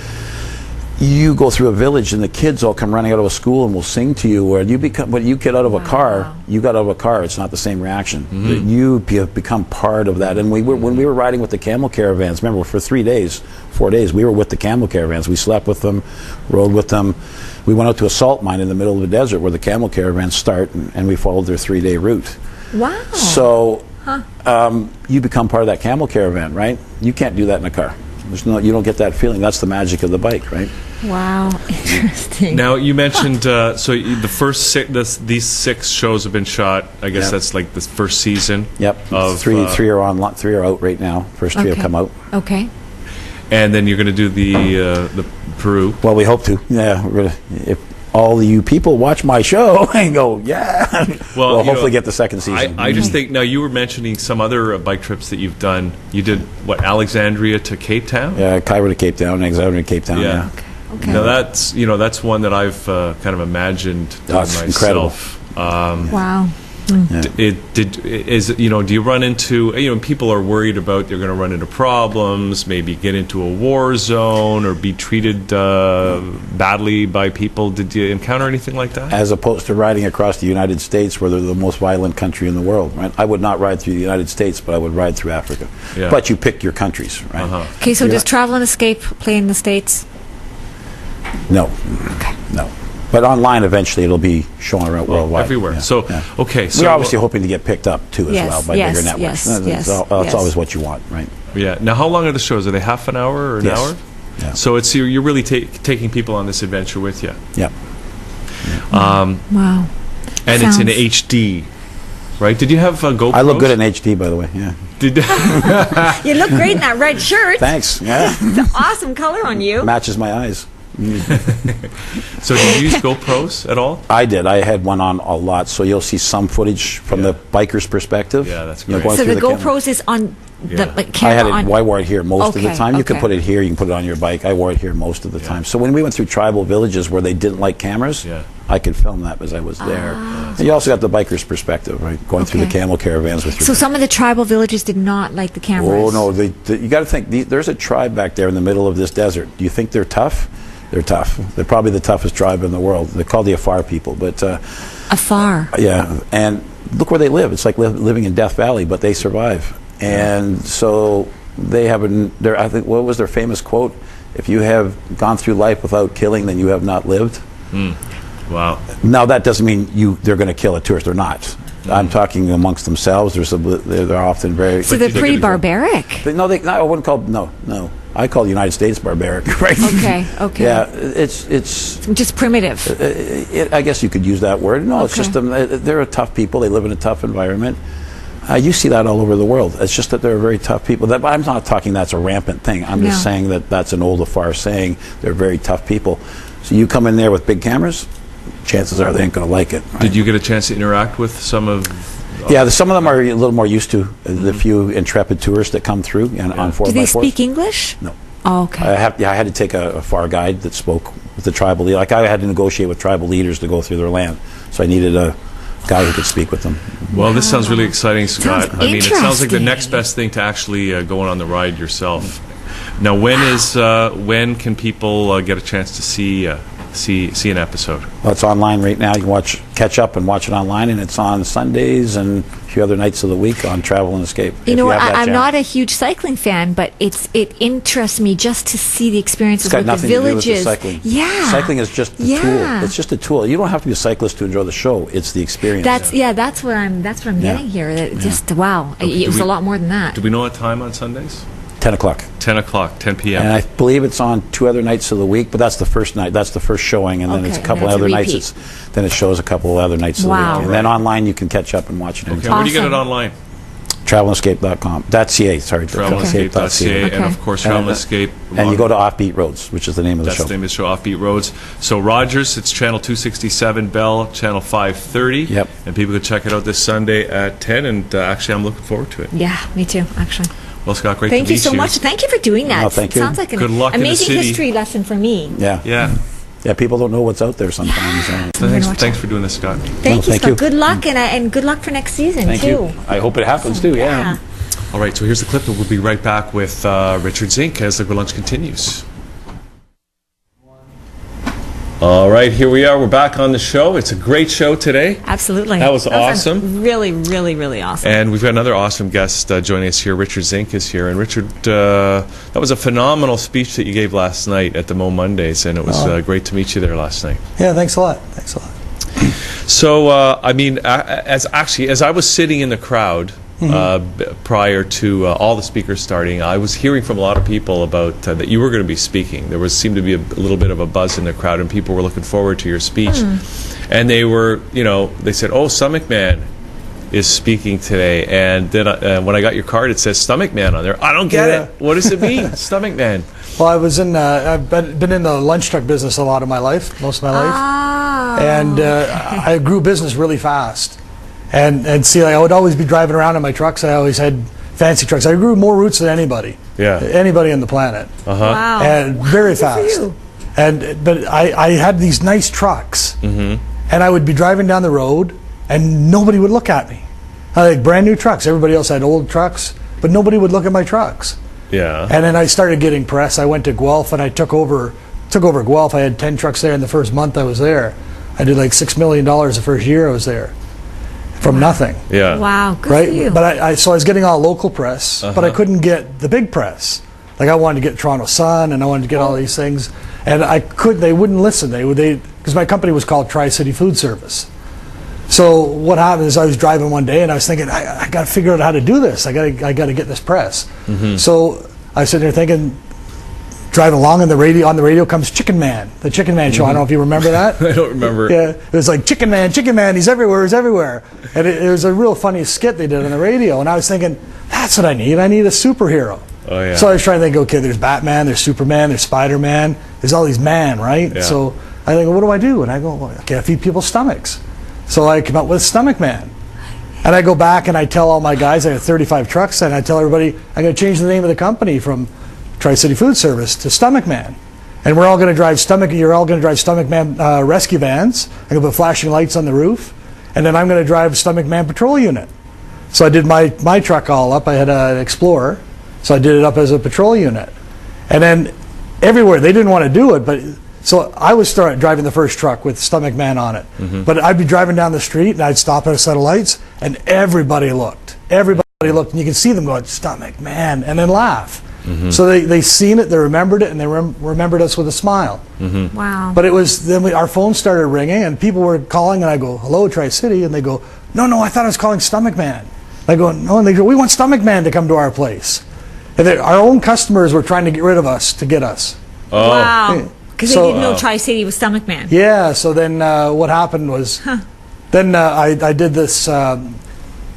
Speaker 9: you go through a village and the kids all come running out of a school and will sing to you. When you get out of a car, you got out of a car, it's not the same reaction.
Speaker 1: Mm-hmm.
Speaker 9: You have become part of that. And when we were riding with the camel caravans, remember, for 4 days, we were with the camel caravans. We slept with them, rode with them. We went out to a salt mine in the middle of the desert where the camel caravans start, and we followed their 3-day route.
Speaker 2: Wow.
Speaker 9: So you become part of that camel caravan, right? You can't do that in a car. You don't get that feeling. That's the magic of the bike, right?
Speaker 2: Wow, interesting.
Speaker 1: Now you mentioned the first these 6 shows have been shot. I guess
Speaker 9: Yep.
Speaker 1: that's like the first season.
Speaker 9: Yep.
Speaker 1: Of
Speaker 9: Three are out right now. First 3 have come out.
Speaker 2: Okay.
Speaker 1: And then you're going to do the Peru.
Speaker 9: Well, we hope to. Yeah, we're gonna. If all you people watch my show and go, yeah, we'll hopefully get the second season.
Speaker 1: I just think now you were mentioning some other bike trips that you've done. You did Alexandria to Cape Town?
Speaker 9: Yeah, Cairo to Cape Town, Alexandria to Cape Town. Yeah.
Speaker 2: Okay.
Speaker 1: Now that's one that I've kind of imagined doing
Speaker 9: That's
Speaker 1: myself.
Speaker 9: incredible.
Speaker 2: Wow.
Speaker 9: Yeah.
Speaker 1: Do you run into people are worried about they're going to run into problems, maybe get into a war zone or be treated badly by people? Did you encounter anything like that?
Speaker 9: As opposed to riding across the United States, where they're the most violent country in the world, right? I would not ride through the United States, but I would ride through Africa.
Speaker 1: Yeah.
Speaker 9: But you pick your countries, right?
Speaker 2: Okay, so
Speaker 9: Yeah.
Speaker 2: does Travel and Escape play in the States?
Speaker 9: No. No. But online, eventually, it'll be shown around worldwide.
Speaker 1: Everywhere.
Speaker 9: Yeah.
Speaker 1: So,
Speaker 9: Yeah.
Speaker 1: okay. So
Speaker 9: We're obviously hoping to get picked up, too, as
Speaker 2: Yes,
Speaker 9: well, by
Speaker 2: yes,
Speaker 9: bigger networks.
Speaker 2: yes,
Speaker 9: That's always what you want, right?
Speaker 1: Yeah. Now, how long are the shows? Are they half an hour or an
Speaker 9: Yes.
Speaker 1: hour?
Speaker 9: Yeah.
Speaker 1: So you're really taking people on this adventure with you.
Speaker 9: Yeah.
Speaker 2: Wow.
Speaker 1: And it's in HD, right? Did you have GoPros?
Speaker 9: I look good in HD, by the way, yeah.
Speaker 2: You look great in that red shirt.
Speaker 9: Thanks, yeah.
Speaker 2: It's an awesome color on you.
Speaker 9: Matches my eyes.
Speaker 1: So did you use GoPros at all?
Speaker 9: I did. I had one on a lot, so you'll see some footage from the biker's perspective.
Speaker 1: Yeah, that's
Speaker 9: You know,
Speaker 1: great.
Speaker 9: going
Speaker 2: So
Speaker 9: through
Speaker 2: the
Speaker 9: camera.
Speaker 2: GoPros is on the
Speaker 1: Yeah.
Speaker 2: like,
Speaker 9: I
Speaker 2: camera
Speaker 9: had it.
Speaker 2: on.
Speaker 9: I wore it here most of the
Speaker 2: Okay,
Speaker 9: time. You can
Speaker 2: okay.
Speaker 9: put it here. You can put it on your bike. I wore it here most of the time. So when we went through tribal villages where they didn't like cameras,
Speaker 1: Yeah.
Speaker 9: I could film that as I was there. And you also got the biker's perspective, right? Going through the
Speaker 2: Okay.
Speaker 9: camel caravans with your.
Speaker 2: So some of the tribal villages did not like the cameras.
Speaker 9: Oh no! You got to think. There's a tribe back there in the middle of this desert. Do you think they're tough? They're tough. They're probably the toughest tribe in the world. They're called the Afar people, but
Speaker 2: Afar.
Speaker 9: yeah. And look where they live. It's like living in Death Valley, but they survive. And so they have I think what was their famous quote? If you have gone through life without killing, then you have not lived.
Speaker 1: Wow.
Speaker 9: Now that doesn't mean they're going to kill a tourist. They're not. I'm talking amongst themselves. They're often very.
Speaker 2: So they're pretty barbaric.
Speaker 9: I wouldn't call. No. I call the United States barbaric, right?
Speaker 2: Okay.
Speaker 9: Yeah, it's
Speaker 2: Just primitive.
Speaker 9: I guess you could use that word. No, it's
Speaker 2: Okay.
Speaker 9: just they're a tough people. They live in a tough environment. You see that all over the world. It's just that they're very tough people. I'm not talking that's a rampant thing. I'm just saying that's an old Afar saying. They're very tough people. So you come in there with big cameras, chances are they ain't going to like it. Right?
Speaker 1: Did you get a chance to interact with some of?
Speaker 9: Yeah, some of them are a little more used to the few intrepid tourists that come through on 4x4s.
Speaker 2: Do they speak English?
Speaker 9: No.
Speaker 2: Oh, okay.
Speaker 9: I had to take a Afar guide that spoke with the tribal leader. Like I had to negotiate with tribal leaders to go through their land, so I needed a guy who could speak with them.
Speaker 1: Well, this sounds really exciting, Scott.
Speaker 2: Sounds
Speaker 1: I mean, it sounds like the
Speaker 2: interesting.
Speaker 1: next best thing to actually going on the ride yourself. Now, when can people get a chance to see an episode?
Speaker 9: Well, it's online right now. You can watch catch up and watch it online, and it's on Sundays and a few other nights of the week on Travel and Escape.
Speaker 2: You
Speaker 9: if
Speaker 2: know,
Speaker 9: have that
Speaker 2: I'm
Speaker 9: channel.
Speaker 2: not a huge cycling fan, but it interests me just to see the experiences
Speaker 9: It's got
Speaker 2: with the
Speaker 9: nothing to do with
Speaker 2: villages.
Speaker 9: the cycling.
Speaker 2: Yeah,
Speaker 9: Cycling is just a tool. It's just a tool. You don't have to be a cyclist to enjoy the show. It's the experience.
Speaker 2: That's what I'm getting here. That just wow, it was a lot more than that.
Speaker 1: Do we know what time on Sundays?
Speaker 9: 10 o'clock.
Speaker 1: 10 o'clock, 10 p.m.
Speaker 9: And I believe it's on 2 other nights of the week, but that's the first night. That's the first showing, and then it's a
Speaker 2: Okay,
Speaker 9: couple
Speaker 2: and then
Speaker 9: other
Speaker 2: it's a
Speaker 9: nights.
Speaker 2: repeat.
Speaker 9: Then it shows a couple other nights of the
Speaker 2: Wow.
Speaker 9: week. And then online you can catch up and watch it
Speaker 1: Okay,
Speaker 9: anytime.
Speaker 1: where do you get it
Speaker 2: Awesome.
Speaker 1: online?
Speaker 9: TravelandEscape.com. .ca, sorry.
Speaker 1: TravelandEscape.ca, and
Speaker 2: Okay.
Speaker 1: of course, Travel and Escape.
Speaker 9: And you go to Offbeat Roads, which is the name of the
Speaker 1: That's
Speaker 9: show.
Speaker 1: the name of the show, Offbeat Roads. So Rogers, it's channel 267, Bell, channel 530.
Speaker 9: Yep.
Speaker 1: And people can check it out this Sunday at 10, and actually I'm looking forward to it.
Speaker 2: Yeah, me too, actually.
Speaker 1: Well, Scott, great
Speaker 2: Thank
Speaker 1: to
Speaker 2: you
Speaker 1: meet
Speaker 2: so much. Thank you for doing that.
Speaker 9: No, thank you.
Speaker 2: Sounds like an
Speaker 1: Good luck in the
Speaker 2: amazing
Speaker 1: city.
Speaker 2: history lesson for me.
Speaker 9: Yeah.
Speaker 1: Yeah.
Speaker 9: Yeah, people don't know what's out there sometimes.
Speaker 1: Thanks for doing this, Scott.
Speaker 2: Thank you,
Speaker 9: thank
Speaker 2: Scott.
Speaker 9: you.
Speaker 2: Good luck, and good luck for next season
Speaker 9: Thank
Speaker 2: too.
Speaker 9: you. I hope it happens too, yeah.
Speaker 1: All right, so here's the clip, and we'll be right back with Richard Zinck as Liquid Lunch continues. All right, here we are. We're back on the show. It's a great show today.
Speaker 2: Absolutely.
Speaker 1: That was awesome.
Speaker 2: Really, really, really awesome.
Speaker 1: And we've got another awesome guest joining us here. Richard Zinck is here. And Richard, that was a phenomenal speech that you gave last night at the Mo Mondays, and it was great to meet you there last night.
Speaker 10: Yeah, thanks a lot. Thanks a lot.
Speaker 1: So, I mean, as I was sitting in the crowd prior to all the speakers starting, I was hearing from a lot of people about that you were going to be speaking. There seemed to be a little bit of a buzz in the crowd, and people were looking forward to your speech. And they were, they said, "Oh, Stomach Man is speaking today." And then when I got your card, it says Stomach Man on there. I don't get it. What does it mean, Stomach Man?
Speaker 10: Well, I've been in the lunch truck business a lot of my life, most of my life, and I grew business really fast. And see, I would always be driving around in my trucks. I always had fancy trucks. I grew more roots than anybody.
Speaker 1: Yeah.
Speaker 10: Anybody on the planet.
Speaker 2: Wow.
Speaker 10: And very fast.
Speaker 2: you.
Speaker 10: But I had these nice trucks, and I would be driving down the road, and nobody would look at me. I had brand new trucks. Everybody else had old trucks, but nobody would look at my trucks.
Speaker 1: Yeah.
Speaker 10: And then I started getting press. I went to Guelph, and I took over Guelph. I had 10 trucks there in the first month I was there. I did like $6 million the first year I was there. From nothing.
Speaker 1: Yeah.
Speaker 2: Wow, good
Speaker 10: Right?
Speaker 2: for you.
Speaker 10: But so I was getting all local press, but I couldn't get the big press. Like I wanted to get Toronto Sun, and I wanted to get all these things, and they wouldn't listen. Because my company was called Tri-City Food Service. So what happened is I was driving one day, and I was thinking, I got to figure out how to do this. I got to get this press. So I was sitting there thinking, driving along, and on the radio comes Chicken Man, the Chicken Man show. I don't know if you remember that.
Speaker 1: I don't remember.
Speaker 10: Yeah, it was like Chicken Man, he's everywhere, And it was a real funny skit they did on the radio, and I was thinking, that's what I need a superhero.
Speaker 1: Oh, yeah.
Speaker 10: So I was trying to think, okay, there's Batman, there's Superman, there's Spider-Man, there's all these man, right?
Speaker 1: Yeah.
Speaker 10: So I think, what do I do? And I go, well, okay, I feed people stomachs. So I come up with Stomach Man. And I go back and I tell all my guys, I have 35 trucks, and I tell everybody, I'm going to change the name of the company from Tri-City Food Service to Stomach Man. And you're all going to drive Stomach Man rescue vans. I'm going to put flashing lights on the roof. And then I'm going to drive Stomach Man patrol unit. So I did my truck all up. I had an Explorer. So I did it up as a patrol unit. And then everywhere, they didn't want to do it, but so I would start driving the first truck with Stomach Man on it. But I'd be driving down the street, and I'd stop at a set of lights, and everybody looked. And you could see them going, Stomach Man, and then laugh. So they seen it, they remembered it, and they remembered us with a smile.
Speaker 2: Wow.
Speaker 10: But it was then our phone started ringing, and people were calling, and I go, "Hello, Tri-City," and they go, "No, I thought I was calling Stomach Man." I go, "No," and they go, "We want Stomach Man to come to our place." And our own customers were trying to get rid of us to get us.
Speaker 1: Oh.
Speaker 2: Wow. Because
Speaker 10: So-
Speaker 2: they didn't know Tri-City was Stomach Man.
Speaker 10: Yeah. So then what happened was, then I did this. I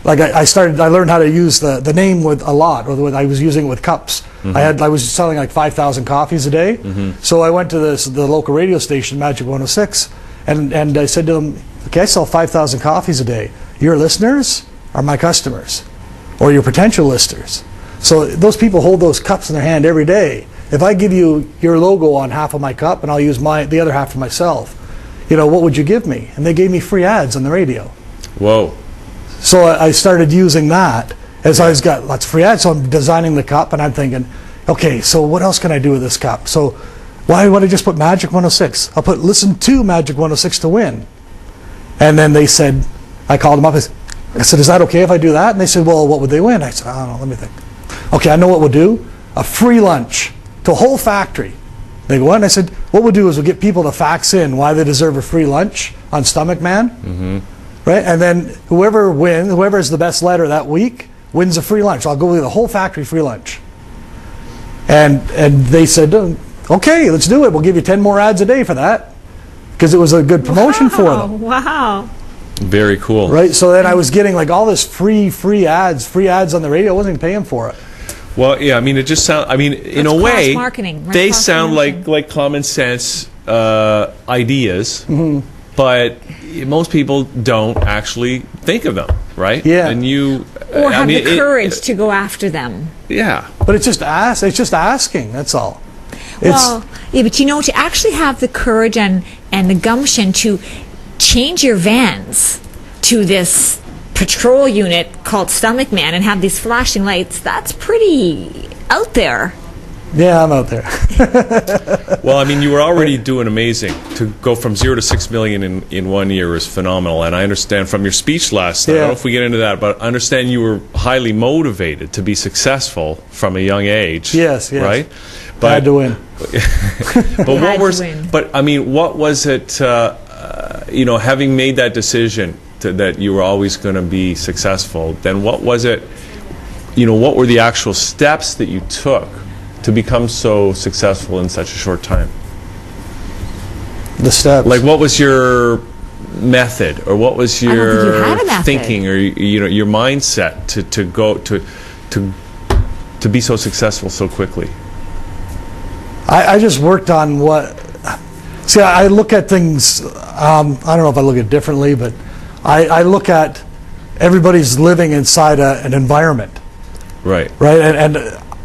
Speaker 10: learned how to use the name with a lot. Or I was using it with cups. I was selling like 5,000 coffees a day. So I went to the local radio station, Magic 106, and I said to them, "Okay, I sell 5,000 coffees a day. Your listeners are my customers, or your potential listeners. So those people hold those cups in their hand every day. If I give you your logo on half of my cup, and I'll use the other half for myself, what would you give me?" And they gave me free ads on the radio.
Speaker 1: Whoa.
Speaker 10: So I started using that as I got lots of free ads. So I'm designing the cup, and I'm thinking, okay, so what else can I do with this cup? So why would I just put Magic 106? I'll put listen to Magic 106 to win. And then they said, I called them up. I said, is that okay if I do that? And they said, well, what would they win? I said, I don't know, let me think. Okay, I know what we'll do. A free lunch to a whole factory. They go, what? And I said, what we'll do is we'll get people to fax in why they deserve a free lunch on Stomach Man. Right? And then whoever is the best letter that week wins a free lunch. I'll go with the whole factory free lunch. And they said, okay, let's do it. We'll give you 10 more ads a day for that. Because it was a good promotion for them.
Speaker 2: Wow.
Speaker 1: Very cool.
Speaker 10: Right? So then I was getting like all this free ads on the radio. I wasn't even paying for it.
Speaker 1: Well, yeah, I mean, it just sounds, I mean, in a way, they sound like common sense ideas, but most people don't actually think of them, right?
Speaker 10: Yeah.
Speaker 1: And you...
Speaker 2: Or have the courage to go after them.
Speaker 1: Yeah.
Speaker 10: But it's just asking, that's all.
Speaker 2: Well, yeah, but you know, to actually have the courage and the gumption to change your vans to this patrol unit called Stomach Man and have these flashing lights, that's pretty out there.
Speaker 10: Yeah, I'm out there.
Speaker 1: Well, I mean, you were already doing amazing. To go from 0 to 6 million in 1 year is phenomenal. And I understand from your speech last night, I don't know if we get into that, but I understand you were highly motivated to be successful from a young age.
Speaker 10: Yes.
Speaker 1: Right? But,
Speaker 10: I had to win.
Speaker 1: But I mean, what was it, you know, having made that decision that you were always going to be successful, then what was it, you know, what were the actual steps that you took to become so successful in such a short time?
Speaker 10: The steps.
Speaker 1: Like, what was your method, or what was your thinking, or you know, your mindset to go to be so successful so quickly?
Speaker 10: I just worked on what. See, I look at things. I don't know if I look at it differently, but I look at everybody's living inside an environment.
Speaker 1: Right.
Speaker 10: Right, and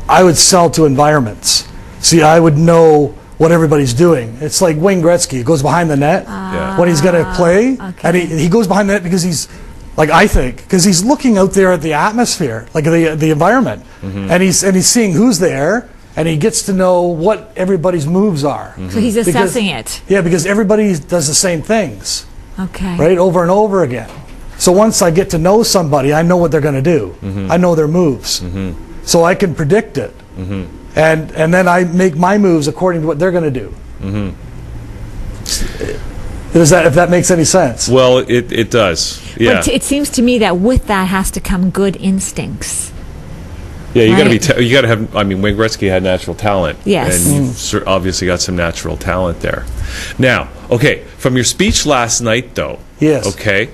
Speaker 10: I would sell to environments. See, I would know what everybody's doing. It's like Wayne Gretzky. He goes behind the net when he's going to play, and he goes behind the net because he's, like, I think, because he's looking out there at the atmosphere, like the environment, and he's seeing who's there, and he gets to know what everybody's moves are.
Speaker 2: So he's assessing it.
Speaker 10: Yeah, because everybody does the same things.
Speaker 2: Okay.
Speaker 10: Right, over and over again. So once I get to know somebody, I know what they're going to do. I know their moves. So I can predict it. And then I make my moves according to what they're going to do. If that makes any sense?
Speaker 1: Well, it does. Yeah.
Speaker 2: But it seems to me that with that has to come good instincts.
Speaker 1: Yeah, you got to you got to have. I mean, Wayne Gretzky had natural talent.
Speaker 2: Yes.
Speaker 1: And you've obviously got some natural talent there. Now, okay, from your speech last night, though.
Speaker 10: Yes.
Speaker 1: Okay,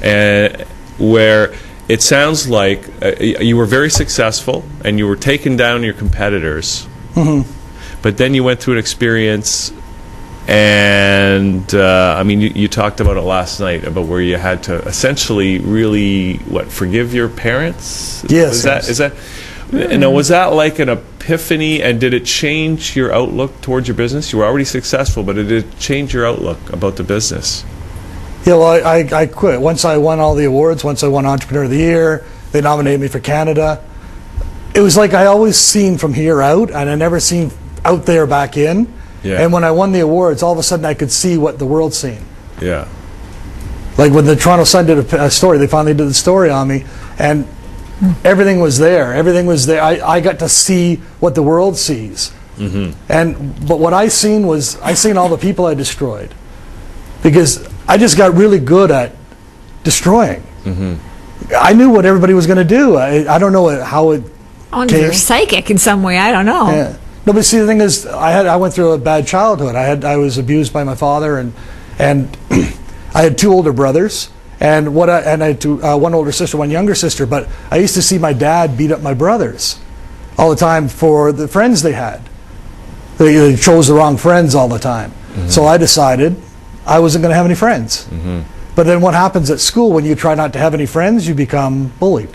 Speaker 1: and where it sounds like you were very successful and you were taking down your competitors, but then you went through an experience, and I mean, you talked about it last night, about where you had to essentially really forgive your parents.
Speaker 10: Yes.
Speaker 1: Is that? Now, was that like an epiphany, and did it change your outlook towards your business? You were already successful, but did it change your outlook about the business?
Speaker 10: Yeah, well, I quit. Once I won all the awards, once I won Entrepreneur of the Year, they nominated me for Canada. It was like I always seen from here out, and I never seen out there back in.
Speaker 1: Yeah.
Speaker 10: And when I won the awards, all of a sudden I could see what the world's seen.
Speaker 1: Yeah.
Speaker 10: Like when the Toronto Sun did a story, they finally did the story on me, and everything was there. Everything was there. I got to see what the world sees. But what I seen all the people I destroyed, because I just got really good at destroying. I knew what everybody was going to do. I don't know how it came.
Speaker 2: You're psychic in some way. I don't know.
Speaker 10: Yeah. No, but see, the thing is, I went through a bad childhood. I was abused by my father, and I had 2 older brothers, and I had 1 older sister, 1 younger sister. But I used to see my dad beat up my brothers all the time for the friends they had. They chose the wrong friends all the time. So I decided I wasn't going to have any friends. But then what happens at school when you try not to have any friends? You become bullied.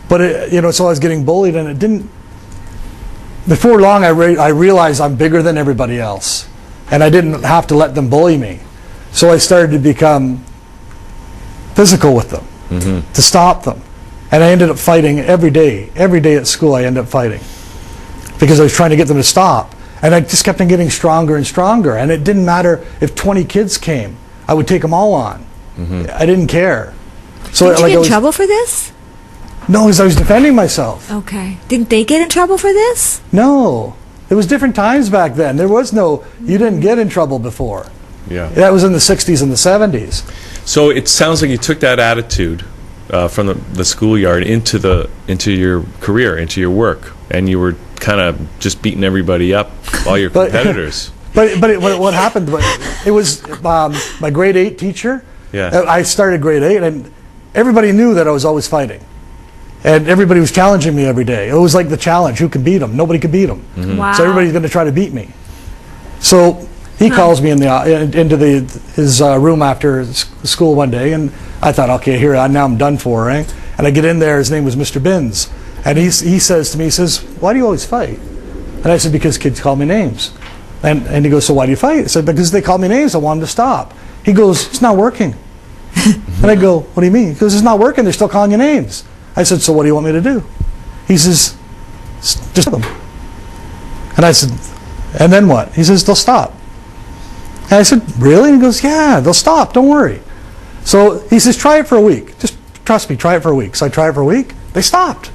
Speaker 10: But so I was getting bullied, and it didn't. Before long, I realized I'm bigger than everybody else, and I didn't have to let them bully me. So I started to become physical with them to stop them, and I ended up fighting every day. Every day at school, I ended up fighting because I was trying to get them to stop, and I just kept on getting stronger and stronger. And it didn't matter if 20 kids came. I would take them all on. I didn't care. So
Speaker 2: Did you
Speaker 10: like
Speaker 2: get in trouble for this?
Speaker 10: No, because I was defending myself.
Speaker 2: Okay. Didn't they get in trouble for this?
Speaker 10: No. It was different times back then. There was no, you didn't get in trouble before.
Speaker 1: Yeah.
Speaker 10: That was in the 60s and the 70s.
Speaker 1: So it sounds like you took that attitude from the schoolyard into your career, into your work, and you were kind of just beating everybody up, all your competitors.
Speaker 10: What happened? It was my grade 8 teacher.
Speaker 1: Yeah.
Speaker 10: I started grade 8, and everybody knew that I was always fighting, and everybody was challenging me every day. It was like the challenge: who can beat him? Nobody could beat him.
Speaker 2: Wow.
Speaker 10: So everybody's going to try to beat me. So he calls me into his room after school one day, and I thought, okay, now I'm done for, right? And I get in there. His name was Mr. Binns, and he says to me, he says, "Why do you always fight?" And I said, "Because kids call me names." And he goes, "So why do you fight?" I said, "Because they call me names. I want them to stop." He goes, "It's not working." And I go, "What do you mean?" He goes, "It's not working. They're still calling you names." I said, "So what do you want me to do?" He says, "Just them." And I said, "And then what?" He says, "They'll stop." And I said, "Really?" And he goes, "Yeah, they'll stop. Don't worry." So he says, "Try it for a week. Just trust me, try it for a week." So I tried it for a week. They stopped.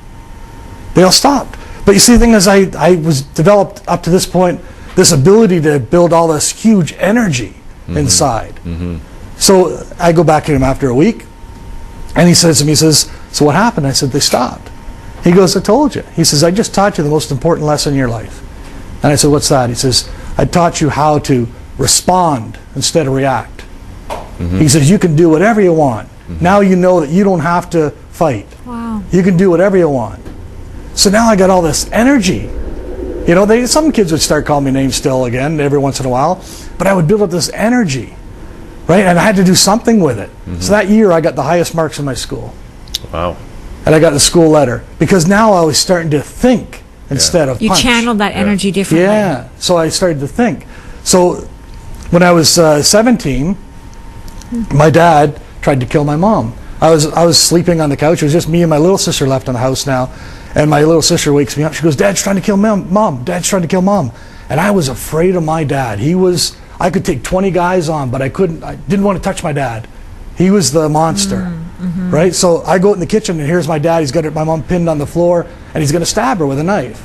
Speaker 10: They all stopped. But you see, the thing is, I was developed up to this point this ability to build all this huge energy inside. So I go back to him after a week, and he says to me, he says, "So what happened?" I said, "They stopped." He goes, "I told you." He says, "I just taught you the most important lesson in your life." And I said, "What's that?" He says, "I taught you how to respond instead of react." He says, "You can do whatever you want. Now you know that you don't have to fight.
Speaker 2: Wow.
Speaker 10: You can do whatever you want." So now I got all this energy. You know, some kids would start calling me names still again every once in a while, but I would build up this energy, right? And I had to do something with it. So that year I got the highest marks in my school.
Speaker 1: Wow.
Speaker 10: And I got the school letter because now I was starting to think instead of
Speaker 2: You
Speaker 10: punch.
Speaker 2: channeled that energy differently.
Speaker 10: Yeah, so I started to think. So when I was 17, my dad tried to kill my mom. I was sleeping on the couch. It was just me and my little sister left in the house now. And my little sister wakes me up. She goes, "Dad's trying to kill mom. Dad's trying to kill mom." And I was afraid of my dad. I could take 20 guys on, but I didn't want to touch my dad. He was the monster, right? So I go out in the kitchen, and here's my dad. He's got my mom pinned on the floor, and he's going to stab her with a knife.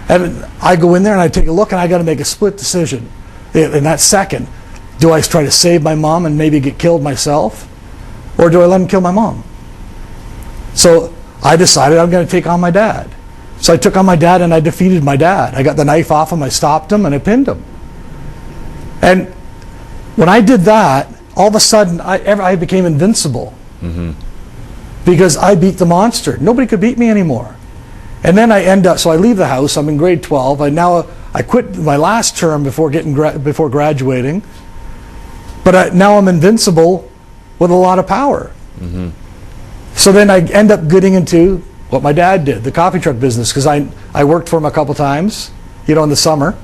Speaker 10: And I go in there, and I take a look, and I got to make a split decision. In that second, do I try to save my mom and maybe get killed myself? Or do I let him kill my mom? So I decided I'm going to take on my dad. So I took on my dad, and I defeated my dad. I got the knife off him, I stopped him, and I pinned him. And when I did that, all of a sudden I became invincible. Because I beat the monster. Nobody could beat me anymore. And then so I leave the house. I'm in grade 12. I quit my last term before graduating. But now I'm invincible with a lot of power. So then I end up getting into what my dad did, the coffee truck business, because I worked for him a couple times, in the summer.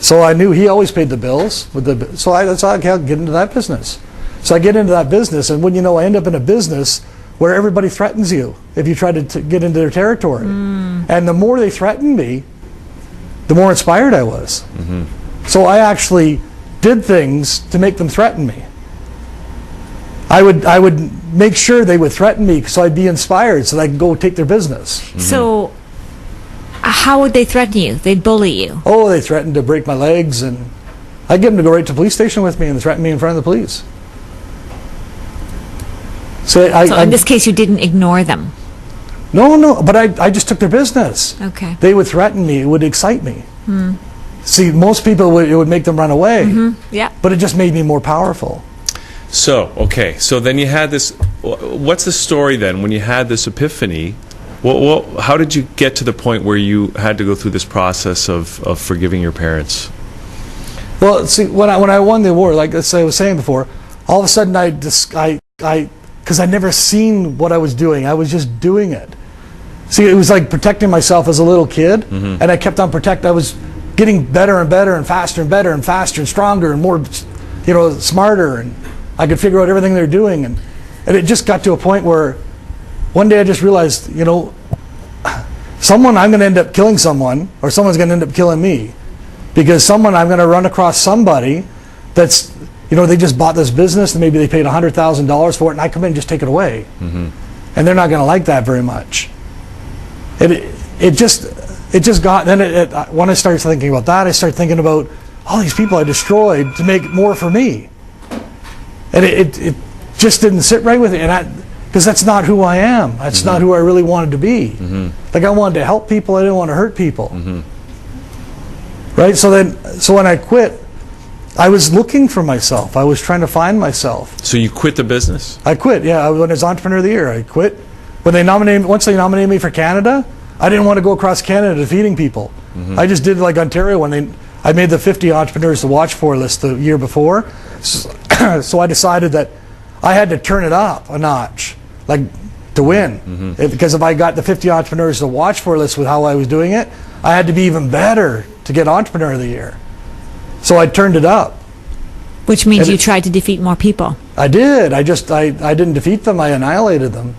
Speaker 10: So I knew he always paid the bills. So I get into that business. So I get into that business, and wouldn't you know, I end up in a business where everybody threatens you if you try to get into their territory. And the more they threatened me, the more inspired I was. So I actually did things to make them threaten me. I would make sure they would threaten me so I'd be inspired so that I could go take their business.
Speaker 2: So how would they threaten you? They'd bully you?
Speaker 10: Oh, they threatened to break my legs, and I'd get them to go right to the police station with me and threaten me in front of the police. So
Speaker 2: in this case, you didn't ignore them?
Speaker 10: No, but I just took their business.
Speaker 2: Okay.
Speaker 10: They would threaten me. It would excite me. See, most people, it would make them run away.
Speaker 2: Yeah.
Speaker 10: But it just made me more powerful.
Speaker 1: So, okay, so then you had this, what's the story then? When you had this epiphany, how did you get to the point where you had to go through this process of forgiving your parents?
Speaker 10: Well, see, when I won the award, like I was saying before, all of a sudden because I'd never seen what I was doing, I was just doing it. See, it was like protecting myself as a little kid, and I kept on I was getting better and better and faster and better and faster and stronger and more, smarter, and I could figure out everything they're doing, and it just got to a point where one day I just realized, I'm going to end up killing someone, or someone's going to end up killing me, because I'm going to run across somebody that's you know, they just bought this business and maybe they paid $100,000 for it, and I come in and just take it away. And they're not going to like that very much. It just got, then when I started thinking about that, I started thinking about all these people I destroyed to make more for me. And it just didn't sit right with me, and because that's not who I am. That's not who I really wanted to be. Like, I wanted to help people, I didn't want to hurt people. Right? So when I quit, I was looking for myself. I was trying to find myself.
Speaker 1: So you quit the business?
Speaker 10: I quit, yeah. When I was Entrepreneur of the Year, I quit. Once they nominated me for Canada, I didn't want to go across Canada defeating people. I just did like Ontario when I made the 50 entrepreneurs to watch for list the year before. So I decided that I had to turn it up a notch, like, to win. Because if I got the 50 entrepreneurs to watch for list with how I was doing it, I had to be even better to get Entrepreneur of the Year. So I turned it up.
Speaker 2: Which means you tried to defeat more people.
Speaker 10: I did. I didn't defeat them. I annihilated them.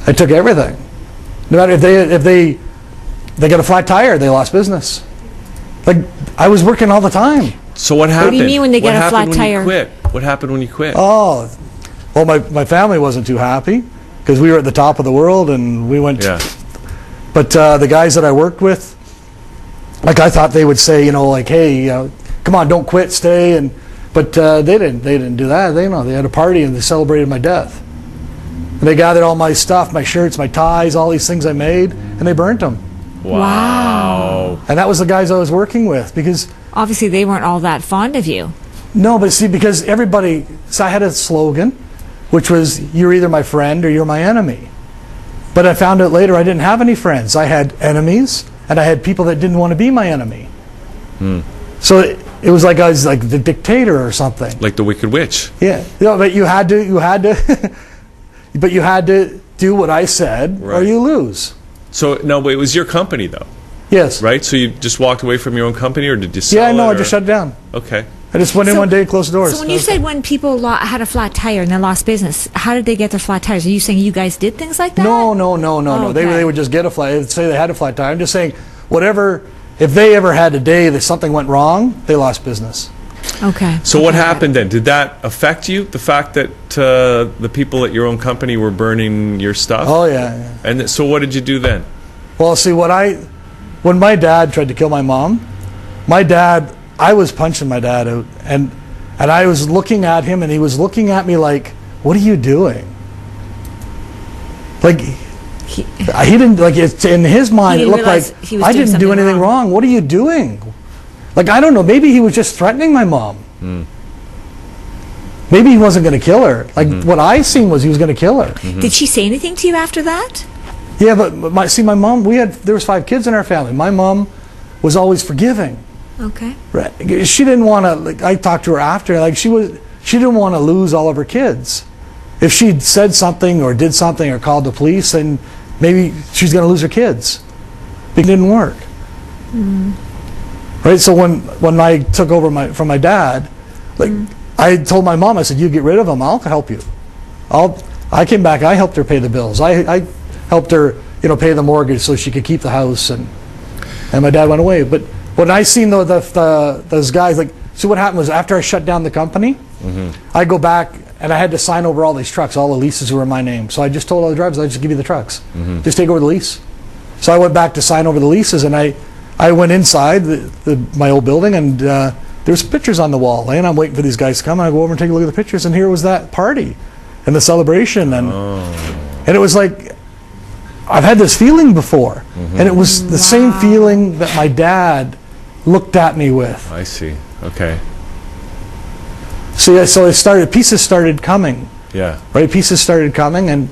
Speaker 10: I took everything. No matter if they got a flat tire, they lost business. Like, I was working all the time.
Speaker 1: So what happened?
Speaker 2: What do you mean when they get a flat tire?
Speaker 1: What happened when you quit?
Speaker 10: Oh, well, my family wasn't too happy because we were at the top of the world and we went.
Speaker 1: Yeah.
Speaker 10: But the guys that I worked with, like, I thought they would say, you know, like, hey, come on, don't quit, stay. But they didn't do that. They had a party and they celebrated my death. And they gathered all my stuff, my shirts, my ties, all these things I made, and they burnt them.
Speaker 1: Wow.
Speaker 10: And that was the guys I was working with, because
Speaker 2: obviously they weren't all that fond of you.
Speaker 10: No, but see, because everybody, so I had a slogan, which was, you're either my friend or you're my enemy. But I found out later I didn't have any friends. I had enemies, and I had people that didn't want to be my enemy. So it was like I was like the dictator or something.
Speaker 1: Like the Wicked Witch.
Speaker 10: Yeah, but you had to, but you had to do what I said, or you lose.
Speaker 1: So no, but it was your company though.
Speaker 10: Yes.
Speaker 1: Right. So you just walked away from your own company, or did you sell
Speaker 10: Yeah, no,
Speaker 1: it,
Speaker 10: I just shut it down.
Speaker 1: Okay.
Speaker 10: I just went in one day and closed the doors.
Speaker 2: So when you said when people had a flat tire and they lost business, how did they get their flat tires? Are you saying you guys did things like that?
Speaker 10: No.
Speaker 2: Okay.
Speaker 10: They would just get a flat. They'd say they had a flat tire. I'm just saying, whatever. If they ever had a day that something went wrong, they lost business.
Speaker 2: Okay.
Speaker 1: So what happened then? Did that affect you? The fact that the people at your own company were burning your stuff?
Speaker 10: Oh yeah.
Speaker 1: And so what did you do then?
Speaker 10: Well, see, when my dad tried to kill my mom, I was punching my dad out, and I was looking at him, and he was looking at me like, "What are you doing?" Like he didn't, like, it's in his mind. It looked like I didn't do anything wrong. What are you doing? Like, I don't know. Maybe he was just threatening my mom. Maybe he wasn't going to kill her. Like what I seen was he was going to kill her.
Speaker 2: Did she say anything to you after that?
Speaker 10: Yeah, but my mom. There was 5 kids in our family. My mom was always forgiving.
Speaker 2: Okay.
Speaker 10: Right. She didn't want to. Like, I talked to her after. Like, she didn't want to lose all of her kids. If she'd said something or did something or called the police, then maybe she's going to lose her kids. It didn't work. Right. So when I took over from my dad, like, I told my mom, I said, "You get rid of him. I'll help you." I came back. I helped her pay the bills. I helped her, pay the mortgage so she could keep the house, and my dad went away. But when I seen those guys, like, so what happened was after I shut down the company, I go back and I had to sign over all these trucks, all the leases were in my name. So I just told all the drivers, "I'll just give you the trucks, just take over the lease." So I went back to sign over the leases, and I went inside my old building, and there's pictures on the wall, and I'm waiting for these guys to come, and I go over and take a look at the pictures, and here was that party and the celebration, and it was like, I've had this feeling before, and it was the same feeling that my dad looked at me with.
Speaker 1: I see. Okay.
Speaker 10: So pieces started coming.
Speaker 1: Yeah.
Speaker 10: Right, pieces started coming, and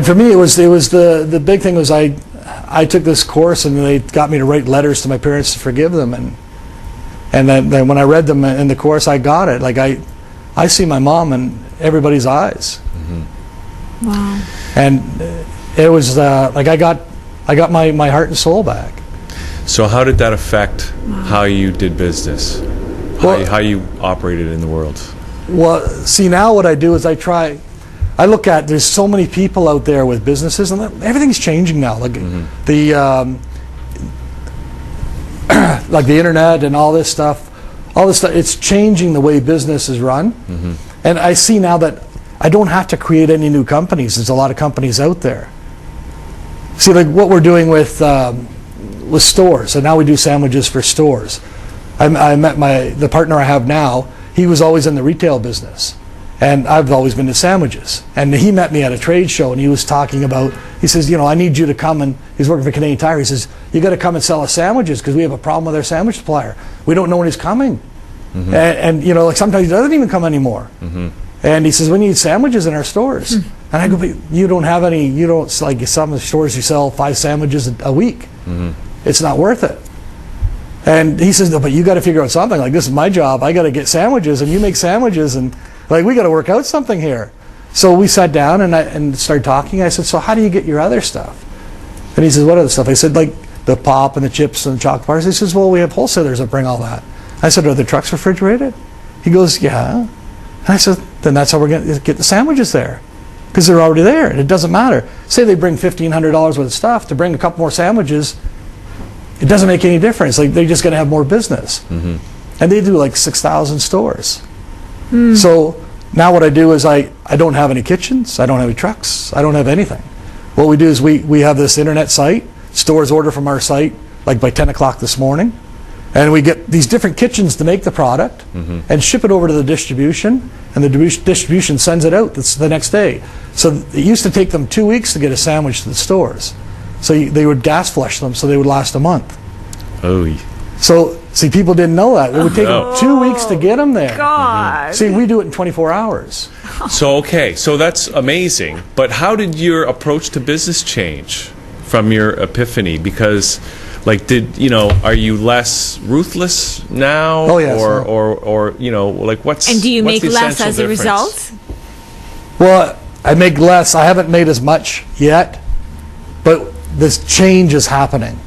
Speaker 10: for me, it was the big thing was I took this course, and they got me to write letters to my parents to forgive them, and then when I read them in the course, I got it. Like, I see my mom in everybody's eyes.
Speaker 2: Wow.
Speaker 10: And it was like I got my heart and soul back. So
Speaker 1: how did that affect how you did business? How you operated in the world?
Speaker 10: Well, see, now what I do is I look at, there's so many people out there with businesses, and everything's changing now. Like like the internet and all this stuff, all this stuff. It's changing the way business is run. And I see now that I don't have to create any new companies. There's a lot of companies out there. See, like what we're doing with stores, and now we do sandwiches for stores. I met the partner I have now. He was always in the retail business, and I've always been to sandwiches. And he met me at a trade show, and he was talking about, he says, I need you to come, and he's working for Canadian Tire. He says, you got to come and sell us sandwiches because we have a problem with our sandwich supplier. We don't know when he's coming. And like sometimes he doesn't even come anymore. And he says, we need sandwiches in our stores. And I go, but you don't have any, like some of the stores you sell 5 sandwiches a week. It's not worth it. And he says, no, but you got to figure out something. Like, this is my job. I got to get sandwiches, and you make sandwiches, and like we got to work out something here. So we sat down and started talking. I said, so how do you get your other stuff? And he says, what other stuff? I said, like the pop and the chips and the chocolate bars. He says, well, we have wholesalers that bring all that. I said, are the trucks refrigerated? He goes, yeah. And I said, then that's how we're going to get the sandwiches there, because they're already there, and it doesn't matter. Say they bring $1,500 worth of stuff to bring a couple more sandwiches. It doesn't make any difference. Like, they're just going to have more business. And they do like 6,000 stores. So now what I do is I don't have any kitchens. I don't have any trucks. I don't have anything. What we do is we have this internet site. Stores order from our site like by 10 o'clock this morning. And we get these different kitchens to make the product and ship it over to the distribution. And the distribution sends it out the next day. So it used to take them 2 weeks to get a sandwich to the stores. So they would gas flush them so they would last a month. So, see, people didn't know that. It would take them 2 weeks to get them there.
Speaker 2: God.
Speaker 10: See, we do it in 24 hours.
Speaker 1: So, okay, so that's amazing. But how did your approach to business change from your epiphany? Because, like, are you less ruthless now?
Speaker 10: Oh, yes.
Speaker 1: Or like, what's
Speaker 2: And do you
Speaker 1: what's
Speaker 2: make
Speaker 1: the
Speaker 2: less
Speaker 1: essential
Speaker 2: as a
Speaker 1: difference?
Speaker 2: result?
Speaker 10: Well, I make less. I haven't made as much yet, but this change is happening.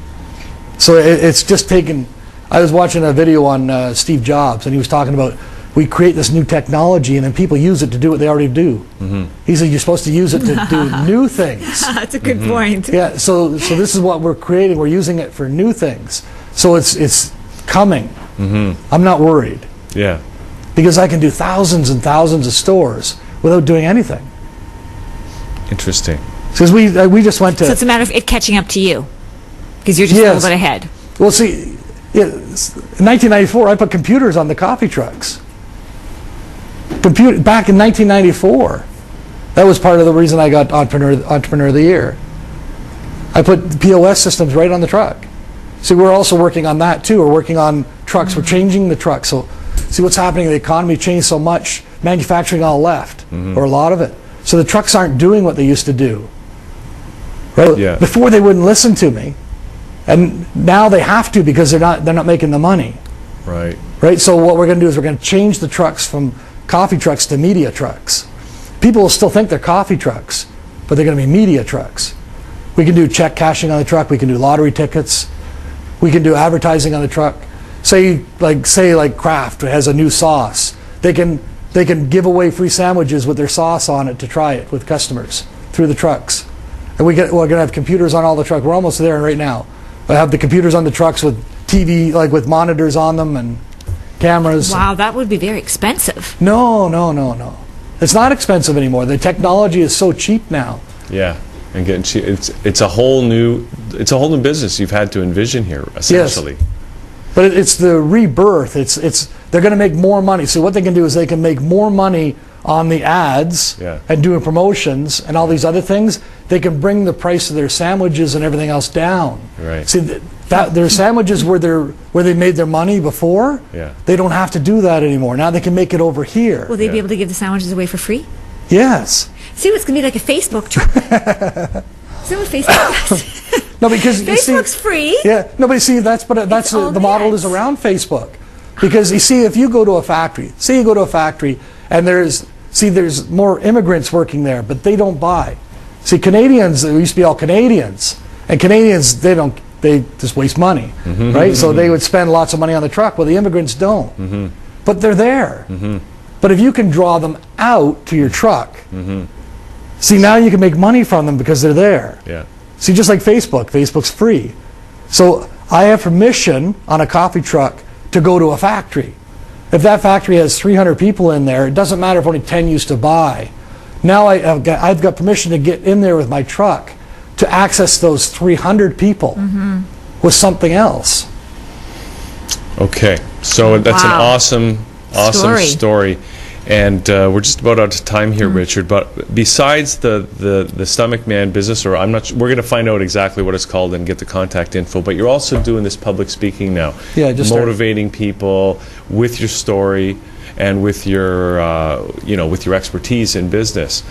Speaker 10: So it's just taken. I was watching a video on Steve Jobs, and he was talking about we create this new technology, and then people use it to do what they already do. He said you're supposed to use it to do new things.
Speaker 2: That's a good point.
Speaker 10: Yeah. So this is what we're creating. We're using it for new things. So it's coming. I'm not worried.
Speaker 1: Yeah.
Speaker 10: Because I can do thousands and thousands of stores without doing anything.
Speaker 1: Interesting.
Speaker 10: Because we just went to.
Speaker 2: So it's a matter of it catching up to you, because you're just a little bit ahead.
Speaker 10: Well, see, in 1994, I put computers on the coffee trucks. Back in 1994, that was part of the reason I got Entrepreneur of the Year. I put POS systems right on the truck. See, we're also working on that too. We're working on trucks. We're changing the trucks. So, see what's happening. The economy changed so much. Manufacturing all left, or a lot of it. So the trucks aren't doing what they used to do. Right?
Speaker 1: Yeah.
Speaker 10: Before they wouldn't listen to me, and now they have to because they're not making the money.
Speaker 1: Right.
Speaker 10: Right. So what we're going to do is we're going to change the trucks from coffee trucks to media trucks. People will still think they're coffee trucks, but they're going to be media trucks. We can do check cashing on the truck. We can do lottery tickets. We can do advertising on the truck. Say like Kraft has a new sauce. They can give away free sandwiches with their sauce on it to try it with customers through the trucks. And we're going to have computers on all the trucks. We're almost there right now. I have the computers on the trucks with TV, like with monitors on them and cameras.
Speaker 2: Wow, that would be very expensive.
Speaker 10: No. It's not expensive anymore. The technology is so cheap now.
Speaker 1: Yeah, and getting cheap. It's a whole new business you've had to envision here, essentially.
Speaker 10: Yes. But it's the rebirth. They're going to make more money. So what they can do is they can make more money on the ads and doing promotions and all these other things. They can bring the price of their sandwiches and everything else down.
Speaker 1: Right.
Speaker 10: See, their sandwiches where they made their money before, they don't have to do that anymore. Now they can make it over here.
Speaker 2: Will they be able to give the sandwiches away for free?
Speaker 10: Yes.
Speaker 2: See, it's going to be like a Facebook truck. Is that what Facebook does?
Speaker 10: No, because
Speaker 2: Facebook's free.
Speaker 10: Yeah, no, but see, that's the model is around Facebook. Because you see, if you go to a factory, and there's more immigrants working there, but they don't buy. See, Canadians, it used to be all Canadians, and Canadians they just waste money, right? So they would spend lots of money on the truck. Well, the immigrants don't, but they're there. But if you can draw them out to your truck, see, now you can make money from them because they're there.
Speaker 1: Yeah.
Speaker 10: See, just like Facebook's free. So I have permission on a coffee truck to go to a factory. If that factory has 300 people in there, it doesn't matter if only 10 used to buy. Now I've got permission to get in there with my truck to access those 300 people with something else.
Speaker 1: Okay, so that's an
Speaker 2: Wow.
Speaker 1: awesome story. And we're just about out of time here, Richard. But besides the Stomach Man business, or I'm not sure, we're going to find out exactly what it's called and get the contact info. But you're also doing this public speaking now.
Speaker 10: Yeah, just
Speaker 1: motivating people with your story and with your with your expertise in business.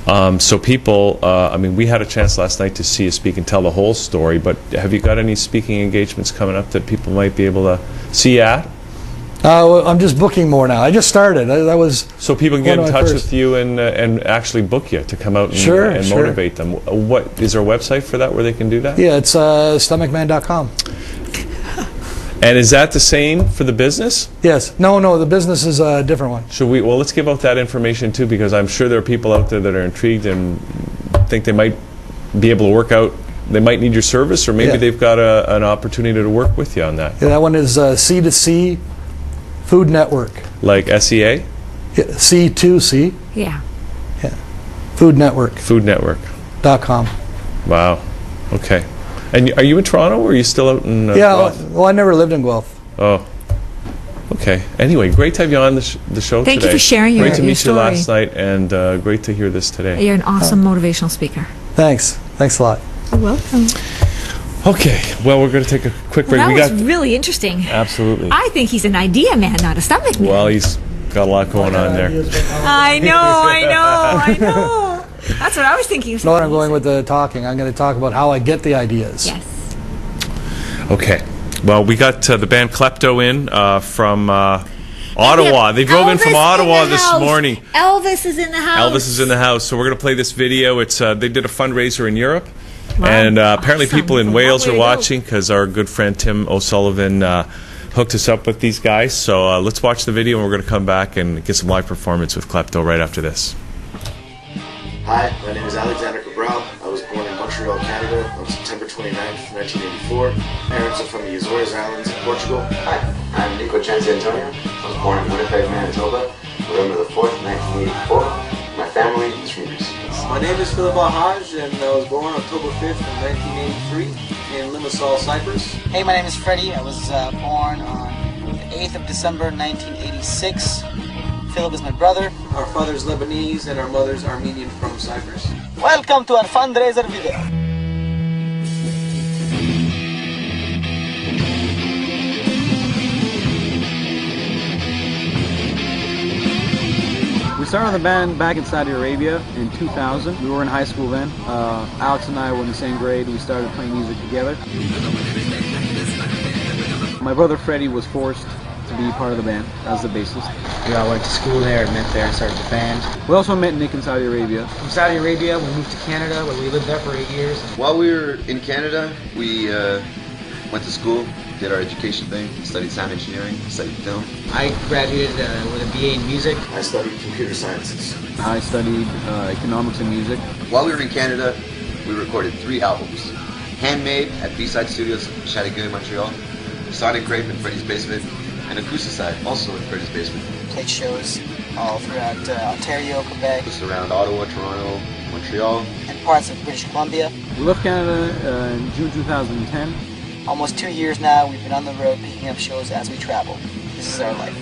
Speaker 1: So people, I mean, we had a chance last night to see you speak and tell the whole story. But have you got any speaking engagements coming up that people might be able to see you at?
Speaker 10: Well, I'm just booking more now. I just started. That was
Speaker 1: so people can get
Speaker 10: one
Speaker 1: in
Speaker 10: of my
Speaker 1: touch
Speaker 10: first.
Speaker 1: with you and actually book you to come out and,
Speaker 10: Sure,
Speaker 1: and
Speaker 10: sure.
Speaker 1: motivate them. What is there a website for that where they can do that?
Speaker 10: Yeah, it's stomachman.com.
Speaker 1: And is that the same for the business?
Speaker 10: Yes. No, the business is a different one.
Speaker 1: Should we? Well, let's give out that information too, because I'm sure there are people out there that are intrigued and think they might be able to work out. They might need your service, or maybe
Speaker 10: Yeah.
Speaker 1: they've got an opportunity to work with you on that.
Speaker 10: Yeah, that one is C2C Food Network.
Speaker 1: Like SEA?
Speaker 10: Yeah, C2C.
Speaker 2: Yeah.
Speaker 10: Food Network.
Speaker 1: Foodnetwork.com.
Speaker 10: .com.
Speaker 1: Wow. Okay. And are you in Toronto, or are you still out in
Speaker 10: Yeah,
Speaker 1: Guelph?
Speaker 10: well, I never lived in Guelph.
Speaker 1: Oh. Okay. Anyway, great to have you on the show
Speaker 2: Thank
Speaker 1: today.
Speaker 2: you for sharing your
Speaker 1: Great to meet
Speaker 2: story.
Speaker 1: you last night, and great to hear this today.
Speaker 2: You're an awesome motivational speaker.
Speaker 10: Thanks a lot.
Speaker 2: You're welcome.
Speaker 1: Okay. Well, we're going to take a quick break.
Speaker 2: That was really interesting.
Speaker 1: Absolutely.
Speaker 2: I think he's an idea man, not a stomach man.
Speaker 1: Well, he's got a lot going on there.
Speaker 2: I know. That's what I was thinking.
Speaker 10: No, I'm going with the talking. I'm going to talk about how I get the ideas.
Speaker 2: Yes.
Speaker 1: Okay. Well, we got the band Clepto in from Ottawa. They drove in from
Speaker 2: Elvis
Speaker 1: Ottawa
Speaker 2: in the
Speaker 1: this
Speaker 2: house.
Speaker 1: morning.
Speaker 2: Elvis is in the house.
Speaker 1: Elvis is in the house. So we're going to play this video. It's they did a fundraiser in Europe.
Speaker 2: Wow.
Speaker 1: And apparently
Speaker 2: Awesome.
Speaker 1: people in
Speaker 2: From
Speaker 1: Wales
Speaker 2: one
Speaker 1: are
Speaker 2: way to go.
Speaker 1: watching because our good friend Tim O'Sullivan hooked us up with these guys. So let's watch the video, and we're going to come back and get some live performance with Clepto right after this.
Speaker 11: Hi, my name is Alexander Cabral. I was born in Montreal, Canada on September 29th, 1984. Parents are from the Azores Islands in Portugal.
Speaker 12: Hi, I'm Nico Chanzi Antonio. I was born in Winnipeg, Manitoba, November the 4th, 1984. My family is from Greece.
Speaker 13: My name is Philip Ahaj, and I was born October 5th, 1983 in Limassol, Cyprus.
Speaker 14: Hey, my name is Freddie. I was born on the 8th of December, 1986. Philip is my brother.
Speaker 13: Our father's Lebanese and our mother's Armenian from Cyprus.
Speaker 14: Welcome to our fundraiser video.
Speaker 15: We started the band back in Saudi Arabia in 2000. We were in high school then. Alex and I were in the same grade. We started playing music together. My brother Freddie was forced to be part of the band as the bassist.
Speaker 16: We all went to school there, met there, and started the band.
Speaker 15: We also met Nick in Saudi Arabia.
Speaker 16: From Saudi Arabia, we moved to Canada, where we lived there for 8 years.
Speaker 17: While we were in Canada, we went to school, did our education thing, studied sound engineering, studied film.
Speaker 16: I graduated with a BA in music.
Speaker 11: I studied computer sciences.
Speaker 15: I studied economics and music.
Speaker 17: While we were in Canada, we recorded 3 albums. Handmade at B-Side Studios in Chateauguay, Montreal, Sonic Grape in Freddie's basement, and Acousticide, also in Freddie's basement.
Speaker 14: Played shows all throughout Ontario, Quebec,
Speaker 17: Just around Ottawa, Toronto, Montreal.
Speaker 14: and parts of British Columbia.
Speaker 15: We left Canada in June 2010.
Speaker 14: Almost 2 years now, we've been on the road picking up shows as we travel. This is our life.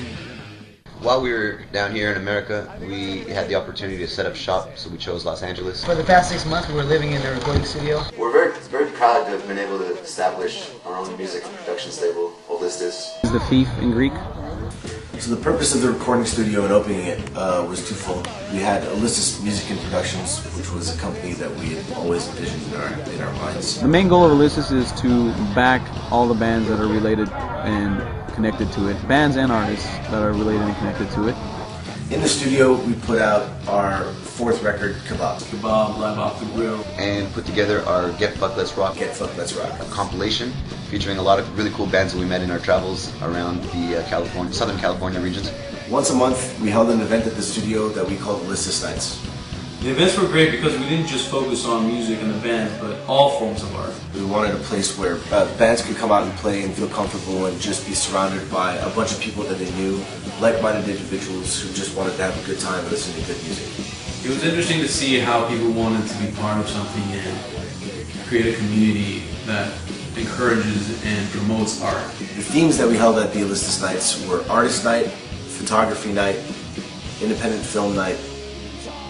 Speaker 17: While we were down here in America, we had the opportunity to set up shop, so we chose Los Angeles.
Speaker 16: For the past 6 months, we were living in the recording studio.
Speaker 12: We're very proud to have been able to establish our own music production label, Holistis.
Speaker 15: The thief in Greek.
Speaker 11: So the purpose of the recording studio and opening it was twofold. We had Holistis Music and Productions, which was a company that we had always envisioned in our minds.
Speaker 15: The main goal of Ulysses is to back all the bands that are related and connected to it. Bands and artists that are related and connected to it.
Speaker 11: In the studio, we put out our 4th record, Kebab.
Speaker 17: Kebab, Live Off the Grill. And put together our Get Fuck Let's Rock.
Speaker 11: Get Fuck Let's Rock.
Speaker 17: A compilation featuring a lot of really cool bands that we met in our travels around the Southern California regions.
Speaker 11: Once a month, we held an event at the studio that we called Holistis Nights.
Speaker 15: The events were great because we didn't just focus on music and the bands, but all forms of art.
Speaker 11: We wanted a place where bands could come out and play and feel comfortable and just be surrounded by a bunch of people that they knew, like-minded individuals who just wanted to have a good time and listen to good music.
Speaker 15: It was interesting to see how people wanted to be part of something and create a community that encourages and promotes art.
Speaker 11: The themes that we held at the Illistus Nights were Artist Night, Photography Night, Independent Film Night,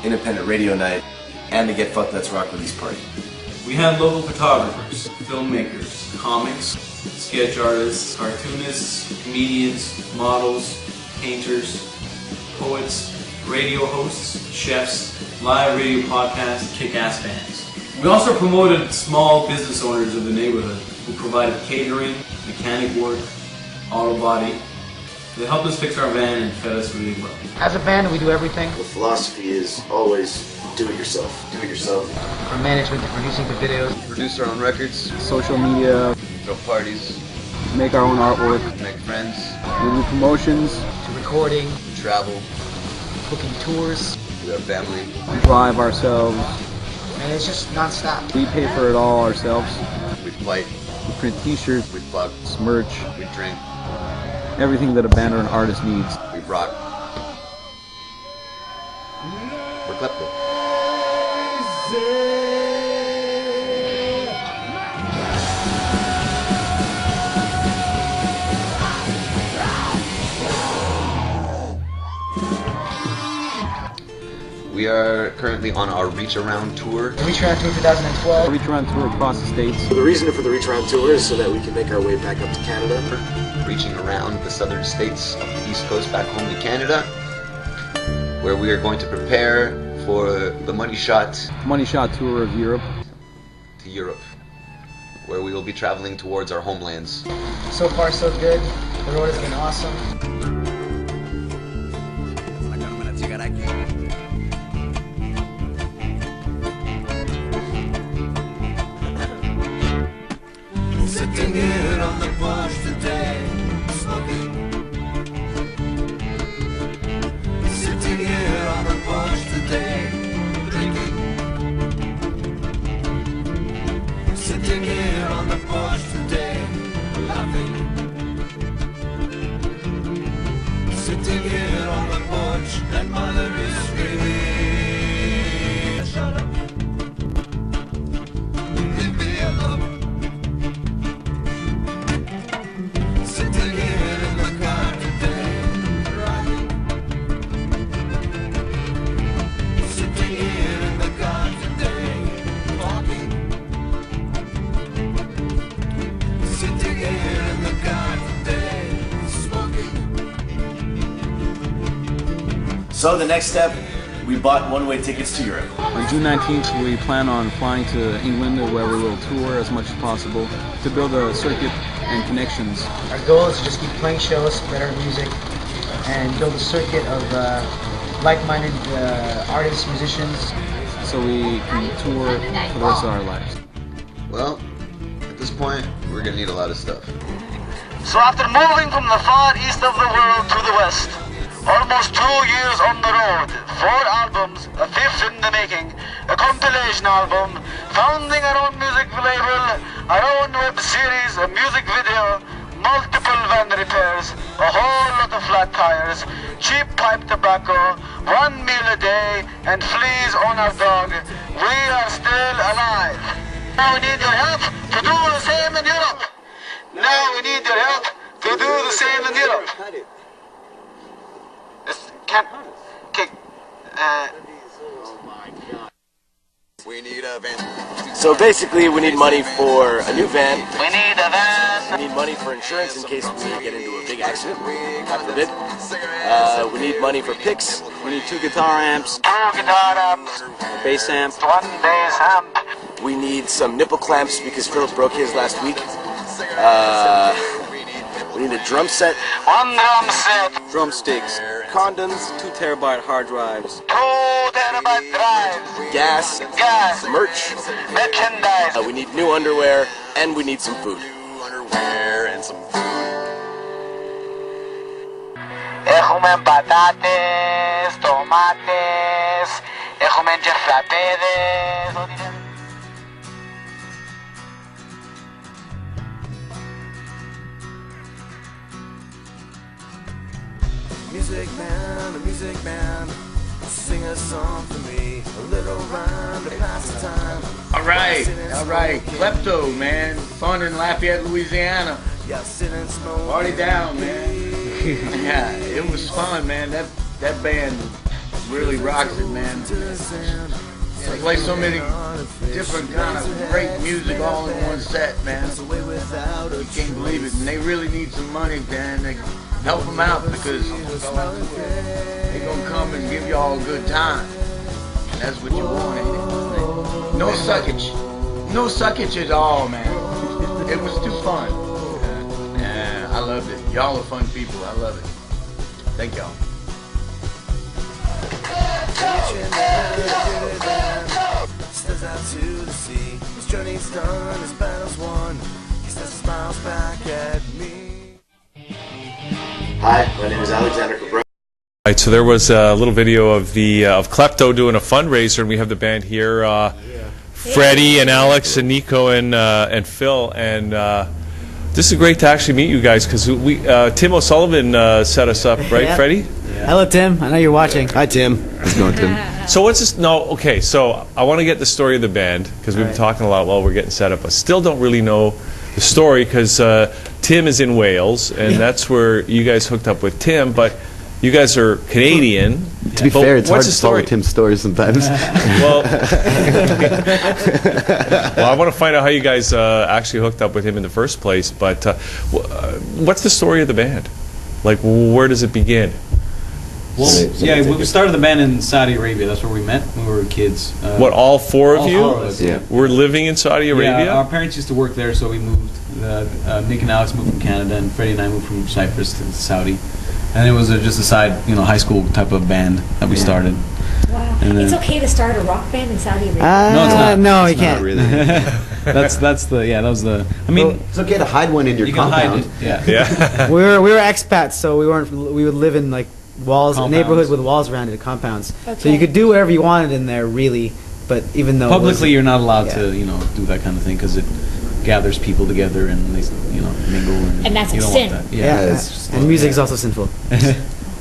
Speaker 11: Independent Radio Night, and the Get Fucked Let's Rock Release Party.
Speaker 15: We had local photographers, filmmakers, comics, sketch artists, cartoonists, comedians, models, painters, poets, radio hosts, chefs, live radio podcasts, kick-ass bands. We also promoted small business owners of the neighborhood who provided catering, mechanic work, auto body. They helped us fix our van and fed us really well.
Speaker 16: As a band, we do everything.
Speaker 11: The philosophy is always do it yourself. Do it yourself.
Speaker 16: From management to producing the videos.
Speaker 17: Produce our own records,
Speaker 15: Social media,
Speaker 17: throw parties,
Speaker 15: make our own artwork,
Speaker 17: make friends,
Speaker 15: we do promotions,
Speaker 16: To recording,
Speaker 17: travel,
Speaker 16: booking tours.
Speaker 17: with our family.
Speaker 15: drive ourselves.
Speaker 16: And it's just non-stop.
Speaker 15: We pay for it all ourselves.
Speaker 17: We fight,
Speaker 15: We print t-shirts,
Speaker 17: we fuck,
Speaker 15: merch,
Speaker 17: we drink,
Speaker 15: everything that a band or an artist needs.
Speaker 17: we rock. We're Clepto. We are currently on our Reach Around tour.
Speaker 16: The Reach Around Tour 2012.
Speaker 15: We run tour across the states.
Speaker 11: The reason for the Reach Around tour is so that we can make our way back up to Canada.
Speaker 17: Reaching around the southern states of the East Coast back home to Canada, where we are going to prepare for the Money Shot
Speaker 15: tour of Europe.
Speaker 17: to Europe, where we will be traveling towards our homelands.
Speaker 16: So far, so good. The road has been awesome.
Speaker 18: Sitting here on the porch today, smoking. Sitting here on the porch today, drinking. Sitting here on the porch today, laughing. Sitting here on the porch, and mother is screaming. Shut up. Leave me alone. Sitting here in the car today, driving. Sitting here in the car today, talking. Sitting here in the car today, smoking.
Speaker 11: So the next step, we bought one-way tickets to Europe.
Speaker 15: On June 19th, we plan on flying to England, where we will tour as much as possible to build a circuit and connections.
Speaker 16: Our goal is to just keep playing shows, spread our music, and build a circuit of like-minded artists, musicians.
Speaker 15: So we can tour for the rest of our lives.
Speaker 17: Well, at this point, we're gonna need a lot of stuff.
Speaker 19: So after moving from the far east of the world to the west, almost 2 years on the road, 4 albums, a 5th in the making, a compilation album, founding our own music label, our own web series, a music video, multiple van repairs, a whole lot of flat tires, cheap pipe tobacco, 1 meal a day, and fleas on our dog, we are still alive. Now we need your help to do the same in Europe. Now we need your help to do the same in Europe. Can't kick.
Speaker 11: We need a van. So basically, we need money for a new van.
Speaker 19: We need a van.
Speaker 11: We need money for insurance in case we get into a big accident, God forbid. We need money for picks.
Speaker 20: We need 2 guitar amps.
Speaker 19: 2 guitar amps.
Speaker 20: A bass amp.
Speaker 19: 1 bass amp.
Speaker 11: We need some nipple clamps because Philip broke his last week. We need a drum set.
Speaker 19: 1 drum set.
Speaker 20: Drumsticks. Condoms. 2 terabyte hard drives.
Speaker 19: 2 terabyte drives.
Speaker 11: Gas.
Speaker 19: Gas.
Speaker 11: Merch.
Speaker 19: Merchandise.
Speaker 11: We need new underwear, and we need some food.
Speaker 19: Έχουμε πατάτες, τομάτες, έχουμε και saberes olvidar.
Speaker 18: Music man, sing a song for me, a little rhyme to pass the time.
Speaker 21: All right. Clepto, man. Fun in Lafayette, Louisiana.
Speaker 18: Yeah, sit and smoke.
Speaker 21: Party down, man. Yeah, it was fun, man. That band really rocks it, man. They play so many different kind of great music all in one set, man. You can't believe it. And they really need some money, man. They help them out because they're going to come and give you all a good time. And that's what you want, ain't it? No suckage. No suckage at all, man. It was too fun. Yeah, I loved it. Y'all are fun people. I love it. Thank y'all.
Speaker 18: Steps out to the sea. His journey's done, his battle's won. He says smiles back at me.
Speaker 11: Hi, my name is Alexander Cabral.
Speaker 1: Right, so there was a little video of the of Clepto doing a fundraiser, and we have the band here, Freddie and Alex and Nico and Phil, and this is great to actually meet you guys because we Tim O'Sullivan set us up, right,
Speaker 22: Yeah.
Speaker 1: Freddie?
Speaker 22: Hello, Tim. I know you're watching.
Speaker 11: Hi, Tim. How's it going, Tim?
Speaker 1: So what's this? No, okay. So I want to get the story of the band because we've been talking a lot while we're getting set up. I still don't really know the story because Tim is in Wales, and that's where you guys hooked up with Tim. But you guys are Canadian.
Speaker 11: To be fair, it's hard
Speaker 1: what's
Speaker 11: to
Speaker 1: the story?
Speaker 11: follow Tim's stories sometimes.
Speaker 1: Well, I want to find out how you guys actually hooked up with him in the first place. But what's the story of the band? Like, where does it begin?
Speaker 23: Well, yeah, we started the band in Saudi Arabia. That's where we met when we were kids.
Speaker 1: What, all four of you?
Speaker 23: All four of us, yeah.
Speaker 1: Were living in Saudi Arabia?
Speaker 23: Yeah, our parents used to work there, so we moved. Nick and Alex moved from Canada, and Freddie and I moved from Cyprus to Saudi. And it was just a side, high school type of band that we started.
Speaker 2: Wow.
Speaker 23: And then-
Speaker 2: It's okay to start a rock band in Saudi Arabia.
Speaker 23: No, it's not.
Speaker 22: No, you
Speaker 23: It's not
Speaker 22: can't.
Speaker 23: really. that was the. I mean,
Speaker 11: it's okay to hide one in your
Speaker 23: you can hide
Speaker 11: compound.
Speaker 23: it. Yeah.
Speaker 22: we were expats, so we would live in like walls,
Speaker 23: Compounds.
Speaker 22: neighborhoods with walls around it, compounds. So
Speaker 2: Okay.
Speaker 22: you could do whatever you wanted in there, really. But even though
Speaker 23: Publicly, you're not allowed
Speaker 22: Yeah.
Speaker 23: to, do that kind of thing because it gathers people together and they, mingle.
Speaker 2: And that's a
Speaker 23: you don't
Speaker 2: sin.
Speaker 23: Want that.
Speaker 22: yeah, and music is also sinful.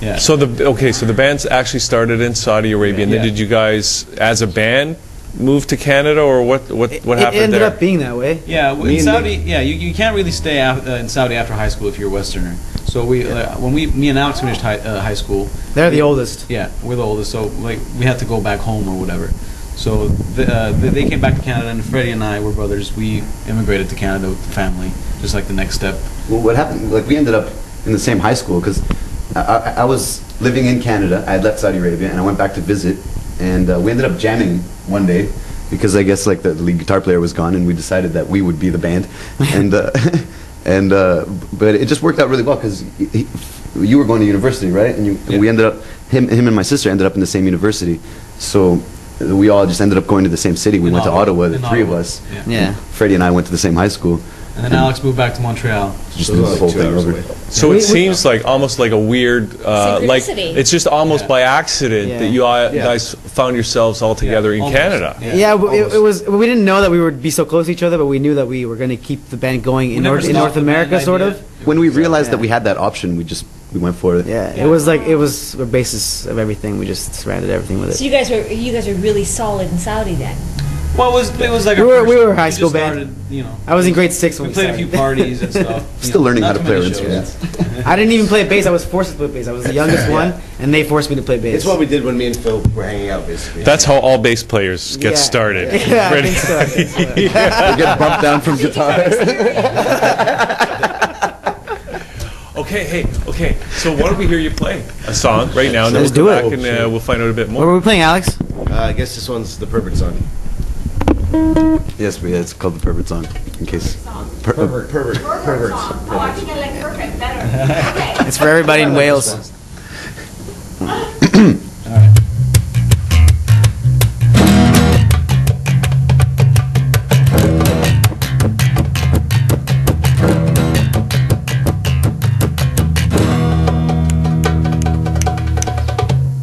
Speaker 23: Yeah.
Speaker 1: So the band's actually started in Saudi Arabia, and then
Speaker 23: Yeah.
Speaker 1: did you guys, as a band, move to Canada, or what
Speaker 22: It
Speaker 1: happened
Speaker 22: ended
Speaker 1: there?
Speaker 22: up being that way.
Speaker 23: Yeah, in Saudi, you can't really stay in Saudi after high school if you're a Westerner. So when me and Alex finished high school,
Speaker 22: They're the oldest.
Speaker 23: Yeah, we're the oldest, so we had to go back home or whatever. So they came back to Canada, and Freddie and I were brothers. We immigrated to Canada with the family, just like the next step.
Speaker 11: Well, what happened? Like, we ended up in the same high school because I was living in Canada. I had left Saudi Arabia, and I went back to visit. And we ended up jamming one day because I guess like the lead guitar player was gone, and we decided that we would be the band. And but it just worked out really well because you were going to university, right? And we ended up him and my sister ended up in the same university. So we all just ended up going to the same city. We went to Ottawa, the three of us.
Speaker 23: Yeah.
Speaker 11: Freddie and I went to the same high school.
Speaker 23: And then Alex moved back to Montreal.
Speaker 11: Just moved the whole thing over.
Speaker 1: So it seems like almost like a weird, like
Speaker 2: Synchronicity.
Speaker 1: it's just almost by accident
Speaker 22: Yeah.
Speaker 1: that you guys found yourselves all together in
Speaker 23: almost.
Speaker 1: Canada.
Speaker 22: Yeah, it was. We didn't know that we would be so close to each other, but we knew that we were going to keep the band going in
Speaker 23: never
Speaker 22: North
Speaker 23: stopped the
Speaker 22: America,
Speaker 23: band
Speaker 22: sort
Speaker 23: idea.
Speaker 22: of.
Speaker 11: When we realized
Speaker 22: Yeah.
Speaker 11: that we had that option, we went for it.
Speaker 22: Yeah, it was the basis of everything. We just surrounded everything with
Speaker 2: So
Speaker 22: it.
Speaker 2: you guys are really solid in Saudi then.
Speaker 23: Well, it was like
Speaker 22: We
Speaker 23: our
Speaker 22: were
Speaker 23: first-
Speaker 22: a high school
Speaker 23: just
Speaker 22: band.
Speaker 23: started,
Speaker 22: I was in grade 6 when
Speaker 23: we played a few parties and stuff.
Speaker 11: Still learning how to play our
Speaker 23: many shows.
Speaker 11: instruments.
Speaker 22: I didn't even play bass. I was forced to play bass. I was the youngest one, and they forced me to play bass.
Speaker 7: It's what we did when me and Phil were hanging out, basically.
Speaker 1: That's how all bass players get
Speaker 22: Yeah.
Speaker 1: started.
Speaker 22: Yeah, I
Speaker 1: Ready?
Speaker 22: think so. I think so.
Speaker 11: They get bumped down from guitar.
Speaker 1: Okay. So why don't we hear you play a song right now, and then
Speaker 22: Let's
Speaker 1: we'll
Speaker 22: do
Speaker 1: come
Speaker 22: it.
Speaker 1: back and we'll find out a bit
Speaker 22: What
Speaker 1: more.
Speaker 22: were we playing, Alex?
Speaker 7: I guess this one's the perfect song.
Speaker 11: Yes, it's called the Pervert Song. In case.
Speaker 7: Pervert.
Speaker 2: Oh, I think I like perfect better.
Speaker 22: It's for everybody in Wales.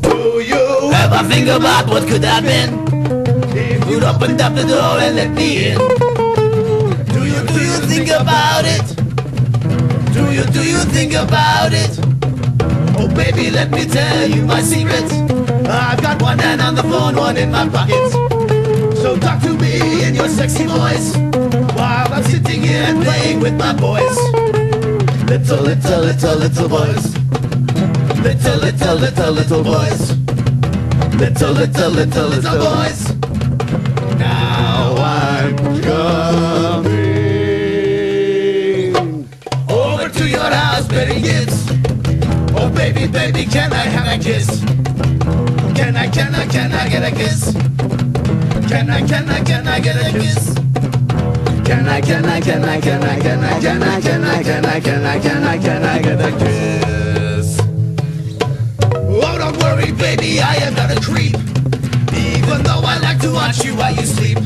Speaker 18: Do you ever think about what could have been? You'd open up the door and let me in. Do you think about it? Do you think about it? Oh baby, let me tell you my secret. I've got one hand on the phone, one in my pocket. So talk to me in your sexy voice while I'm sitting here and playing with my boys. Little boys. Little boys. Little boys. Now I'm coming over to your house, better gifts. Oh baby, can I have a kiss? Can I get a kiss? Can I get a kiss? Can I get a kiss? Oh, don't worry, baby, I am not a creep. Even though I like to watch you while you sleep.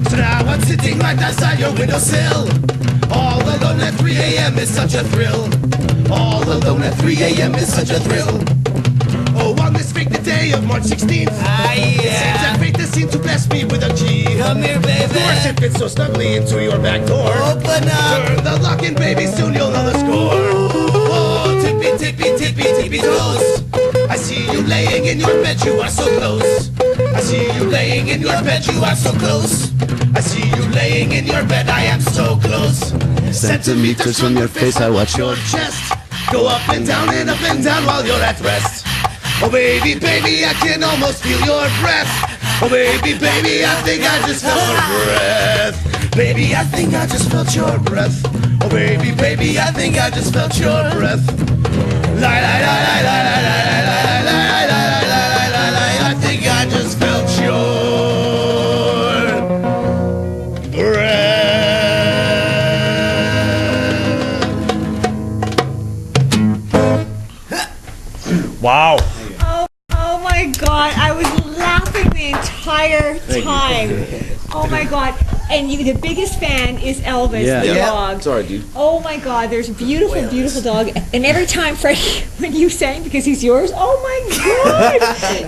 Speaker 18: So now I'm sitting right outside your windowsill. All alone at 3 a.m. is such a thrill. All alone at 3 a.m. is such a thrill. Oh, on this fateful day of March 16th, seems that fate has seemed to bless me with a key. Come here, baby. Force it fits so snugly into your back door. Open up. Turn the lock in, baby, soon you'll know the score. Oh, tippy toes. I see you laying in your bed, you are so close. I see you laying in your bed, you are so close. I see you laying in your bed, I am so close. Centimeters from your face, I watch your chest go up and down while you're at rest. Oh baby, I can almost feel your breath. Oh baby, I think I just felt your breath. Baby, I think I just felt your breath. Oh baby, I think I just felt your breath. I think I just felt your breath.
Speaker 1: Wow.
Speaker 2: Oh my God, I was laughing the entire time. Oh my God. And the biggest fan is Elvis, the dog.
Speaker 3: Sorry, dude.
Speaker 2: Oh my God, there's a beautiful dog. And every time, Freddie, when you sang, because he's yours, oh my God,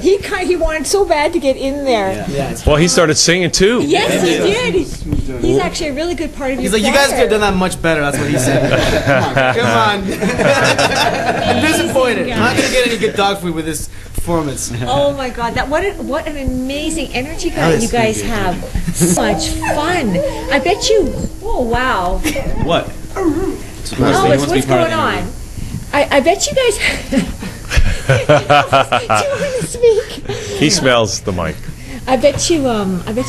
Speaker 2: he wanted so bad to get in there.
Speaker 1: Well, he started singing too.
Speaker 2: Yes, he did. He's actually a really good part of your
Speaker 22: He's like, you guys could have done that much better. That's what he said. Come on. I'm disappointed. I'm not going to get any good dog food with this performance.
Speaker 2: Oh my God, what an amazing energy you guys have. So much fun. I bet you, oh wow.
Speaker 23: What?
Speaker 2: Elvis, what's going on? I bet you guys, do you want to speak?
Speaker 1: He smells the mic.
Speaker 2: I bet you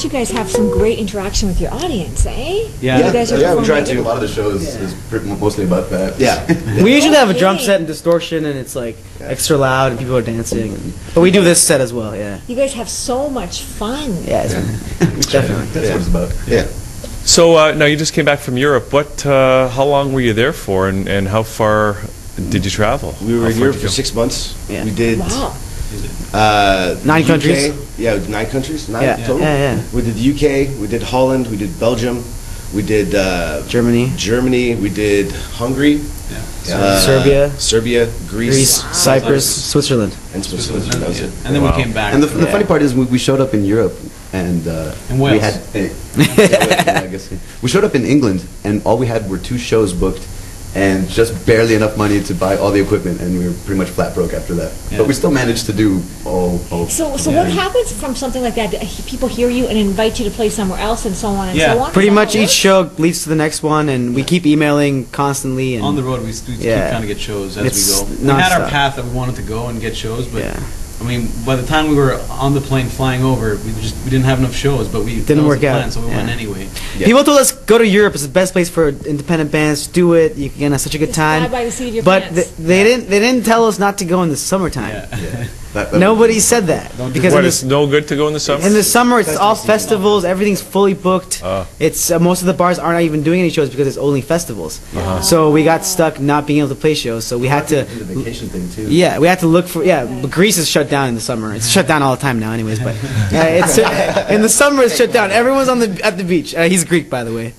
Speaker 2: guys have some great interaction with your audience, eh?
Speaker 11: Yeah,
Speaker 2: You guys are
Speaker 11: we try to.
Speaker 2: performing-
Speaker 11: A lot of the shows is mostly about that. Yeah.
Speaker 22: We usually have a drum set and distortion, and it's like extra loud, and people are dancing. But we do this set as well, yeah.
Speaker 2: You guys have so much fun.
Speaker 22: Yeah, definitely.
Speaker 11: That's what it's about. Yeah.
Speaker 1: So now you just came back from Europe. How long were you there for, and how far did you travel?
Speaker 3: We were
Speaker 1: How
Speaker 3: in
Speaker 1: far
Speaker 3: Europe
Speaker 1: did you
Speaker 3: for
Speaker 1: go?
Speaker 3: 6 months.
Speaker 22: Yeah.
Speaker 3: We did
Speaker 22: 9
Speaker 3: UK,
Speaker 22: countries.
Speaker 3: Yeah, 9 countries. 9
Speaker 22: Yeah.
Speaker 3: total.
Speaker 22: Yeah.
Speaker 3: We did the UK. We did Holland. We did Belgium. We did
Speaker 22: Germany.
Speaker 3: We did Hungary. Serbia, Greece,
Speaker 22: Cyprus, Switzerland.
Speaker 3: and Switzerland. That was it.
Speaker 23: And then we came back.
Speaker 11: And the funny part is we showed up in Europe and
Speaker 23: In Wales.
Speaker 11: we had I guess we showed up in England and all we had were 2 shows booked and just barely enough money to buy all the equipment, and we were pretty much flat broke after that.
Speaker 23: Yeah.
Speaker 11: But we still managed to do all.
Speaker 2: So what happens from something like that? People hear you and invite you to play somewhere else, and so on and so on.
Speaker 22: Pretty
Speaker 2: Is that
Speaker 22: much
Speaker 2: how it
Speaker 22: each show leads to the next one, and we keep emailing constantly. And
Speaker 23: On the road, we keep trying to get shows as
Speaker 22: It's
Speaker 23: we go. We had our
Speaker 22: nonstop.
Speaker 23: path that we wanted to go and get shows, but I mean, by the time we were on the plane flying over, we didn't have enough shows, but
Speaker 22: Didn't
Speaker 23: that was
Speaker 22: work the
Speaker 23: plan,
Speaker 22: out.
Speaker 23: so we went anyway.
Speaker 22: People told us go to Europe. It's the best place for independent bands. Do it. You can have such a good time.
Speaker 2: fly by the seat of your
Speaker 22: But
Speaker 2: pants.
Speaker 22: they didn't tell us not to go in the summertime. Nobody said that because
Speaker 1: What,
Speaker 22: in
Speaker 1: it's no good to go in the summer?
Speaker 22: in the summer it's all festivals. Everything's fully booked. It's most of the bars aren't even doing any shows because it's only festivals. So we got stuck not being able to play shows. So we had to.
Speaker 11: The vacation thing too.
Speaker 22: Yeah, we had to look for. Yeah, but Greece is shut down in the summer. It's shut down all the time now, anyways. But it's in the summer it's shut down. Everyone's at the beach. He's Greek, by the way.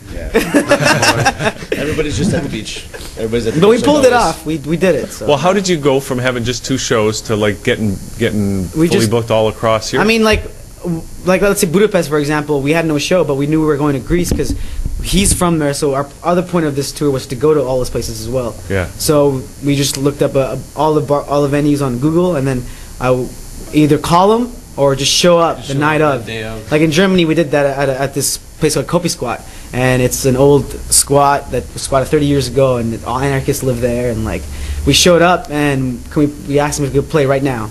Speaker 3: Everybody's just at the beach. Everybody's at the
Speaker 22: But we
Speaker 3: beach
Speaker 22: pulled it
Speaker 3: always.
Speaker 22: off. We did it. So.
Speaker 1: Well, how did you go from having just 2 shows to like getting
Speaker 22: We
Speaker 1: fully
Speaker 22: just-
Speaker 1: booked all across here?
Speaker 22: I mean, like like let's say Budapest, for example, we had no show, but we knew we were going to Greece because he's from there. So our other point of this tour was to go to all those places as well.
Speaker 1: Yeah.
Speaker 22: So we just looked up all the venues on Google, and then I would either call them or just show up the night of. Like in Germany, we did that at this place called Kopi Squat, and it's an old squat that was squatted 30 years ago, and all anarchists live there. And like we showed up, and we asked them if we could play right now.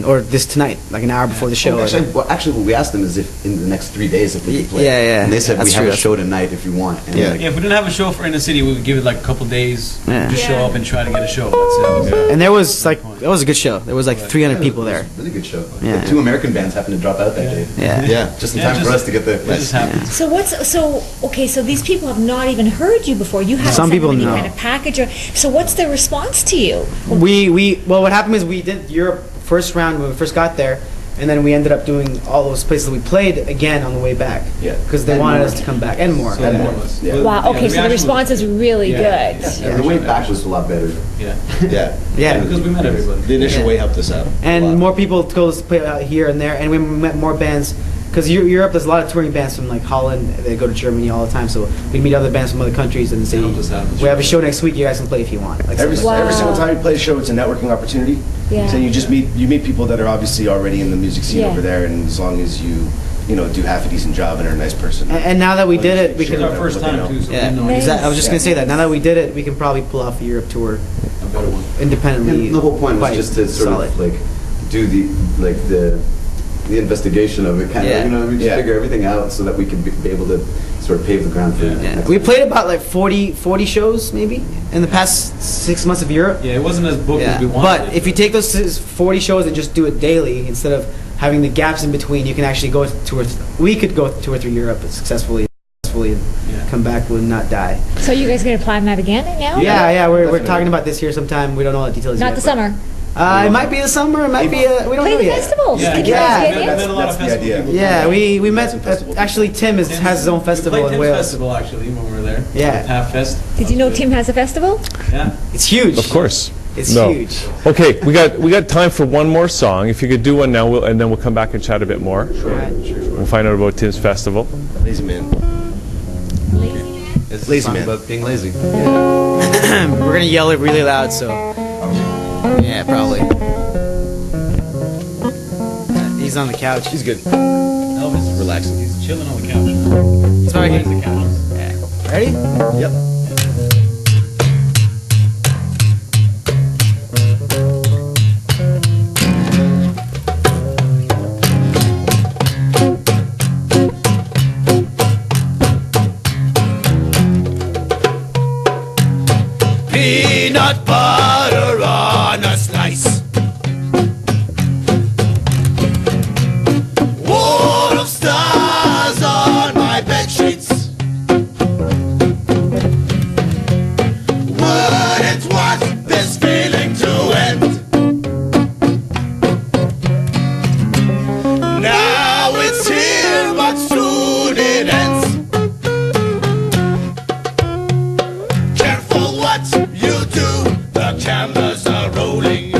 Speaker 22: Or this tonight, like an hour before the show.
Speaker 11: Actually, what we asked them is if in the next 3 days if we could play.
Speaker 22: Yeah.
Speaker 11: And they said
Speaker 22: That's
Speaker 11: we have
Speaker 22: true.
Speaker 11: a show tonight if you want. And
Speaker 23: Yeah, if we didn't have a show in the city, we would give it like a couple days.
Speaker 22: Yeah.
Speaker 23: Just show up and try to get a show. That's it.
Speaker 22: And there was like it was a good show. There was like 300 people there.
Speaker 11: Really good show.
Speaker 22: Yeah.
Speaker 11: The 2 American bands happened to drop out that day.
Speaker 22: Yeah.
Speaker 11: Just in time for us to get the.
Speaker 2: So these people have not even heard you before. You haven't
Speaker 22: Some
Speaker 2: sent
Speaker 22: people
Speaker 2: them any
Speaker 22: know.
Speaker 2: kind of package. So what's their response to you?
Speaker 22: Well, what happened is we did Europe first round when we first got there, and then we ended up doing all those places we played again on the way back.
Speaker 11: Yeah.
Speaker 22: Because they
Speaker 11: And
Speaker 22: wanted
Speaker 11: more.
Speaker 22: us to come back and more.
Speaker 11: And more. Yeah.
Speaker 2: Wow. Okay, so the response is really good.
Speaker 11: Yeah, the way back was a lot better.
Speaker 23: Yeah.
Speaker 22: Yeah.
Speaker 23: Because we met everybody.
Speaker 4: The initial way helped us out.
Speaker 22: And more people go to play out here and there, and we met more bands. Because Europe, there's a lot of touring bands from like Holland. They go to Germany all the time, so we meet other bands from other countries and say, "We have a show next week. You guys can play if you want." Like
Speaker 3: Every
Speaker 22: something like
Speaker 3: single time you play a show, it's a networking opportunity.
Speaker 2: Yeah.
Speaker 3: So you just meet people that are obviously already in the music scene
Speaker 2: Yeah.
Speaker 3: over there, and as long as you do half a decent job and are a nice person.
Speaker 22: And now that we did it, we can.
Speaker 3: It's our first time, too, so we
Speaker 22: Yeah,
Speaker 3: know.
Speaker 22: exactly. I was just gonna
Speaker 3: Yeah.
Speaker 22: say that. Now that we did it, we can probably pull off a Europe tour
Speaker 23: A better one.
Speaker 22: independently.
Speaker 11: The whole point was
Speaker 22: quite
Speaker 11: just to sort
Speaker 22: solid.
Speaker 11: of like do the investigation of it, kind
Speaker 22: Yeah.
Speaker 11: of, we just
Speaker 22: Yeah.
Speaker 11: figure everything out so that we can be able to sort of pave the ground for next
Speaker 22: We played about like 40 shows maybe in the past 6 months of Europe.
Speaker 23: Yeah, it wasn't as booked as we wanted.
Speaker 22: But if you take those 40 shows and just do it daily instead of having the gaps in between, you can actually go we could go 2 or 3 Europe successfully and come back and not die.
Speaker 2: So you guys going to plan that again now?
Speaker 22: Yeah, we're talking about this here sometime. We don't know all the details
Speaker 2: Not
Speaker 22: yet.
Speaker 2: the summer.
Speaker 22: It might be the summer. It might be. We don't
Speaker 2: Play
Speaker 22: know
Speaker 2: the
Speaker 22: yet.
Speaker 2: festivals.
Speaker 22: Yeah,
Speaker 2: Did you guys get
Speaker 23: We met
Speaker 2: it?
Speaker 23: a lot of festival people.
Speaker 22: Yeah, we met. Actually, Tim has his own festival
Speaker 23: We
Speaker 22: in
Speaker 23: played Tim's
Speaker 22: Wales.
Speaker 23: festival actually when we were there.
Speaker 22: Yeah.
Speaker 23: Half Fest.
Speaker 2: Did you know Tim has a festival?
Speaker 23: Yeah.
Speaker 22: It's huge.
Speaker 1: Of course.
Speaker 22: It's
Speaker 1: No.
Speaker 22: huge.
Speaker 1: Okay, we got time for one more song. If you could do one now, and then we'll come back and chat a bit more. Sure. We'll find out about Tim's festival.
Speaker 3: Lazy man.
Speaker 11: It's
Speaker 3: Lazy
Speaker 11: a song
Speaker 3: man.
Speaker 11: about being lazy.
Speaker 22: We're gonna yell it really loud, so yeah, probably. He's on the couch.
Speaker 3: He's good.
Speaker 23: Elvis is
Speaker 3: Relaxing.
Speaker 23: He's chilling on the couch.
Speaker 22: He's probably
Speaker 23: the couch.
Speaker 22: Yeah. Ready?
Speaker 3: Yep.
Speaker 18: Peanut butter on a slice. Wall of stars on my bed sheets. Wouldn't want this feeling to end. Now it's here, but soon it ends. Careful what you do, the cameras are rolling.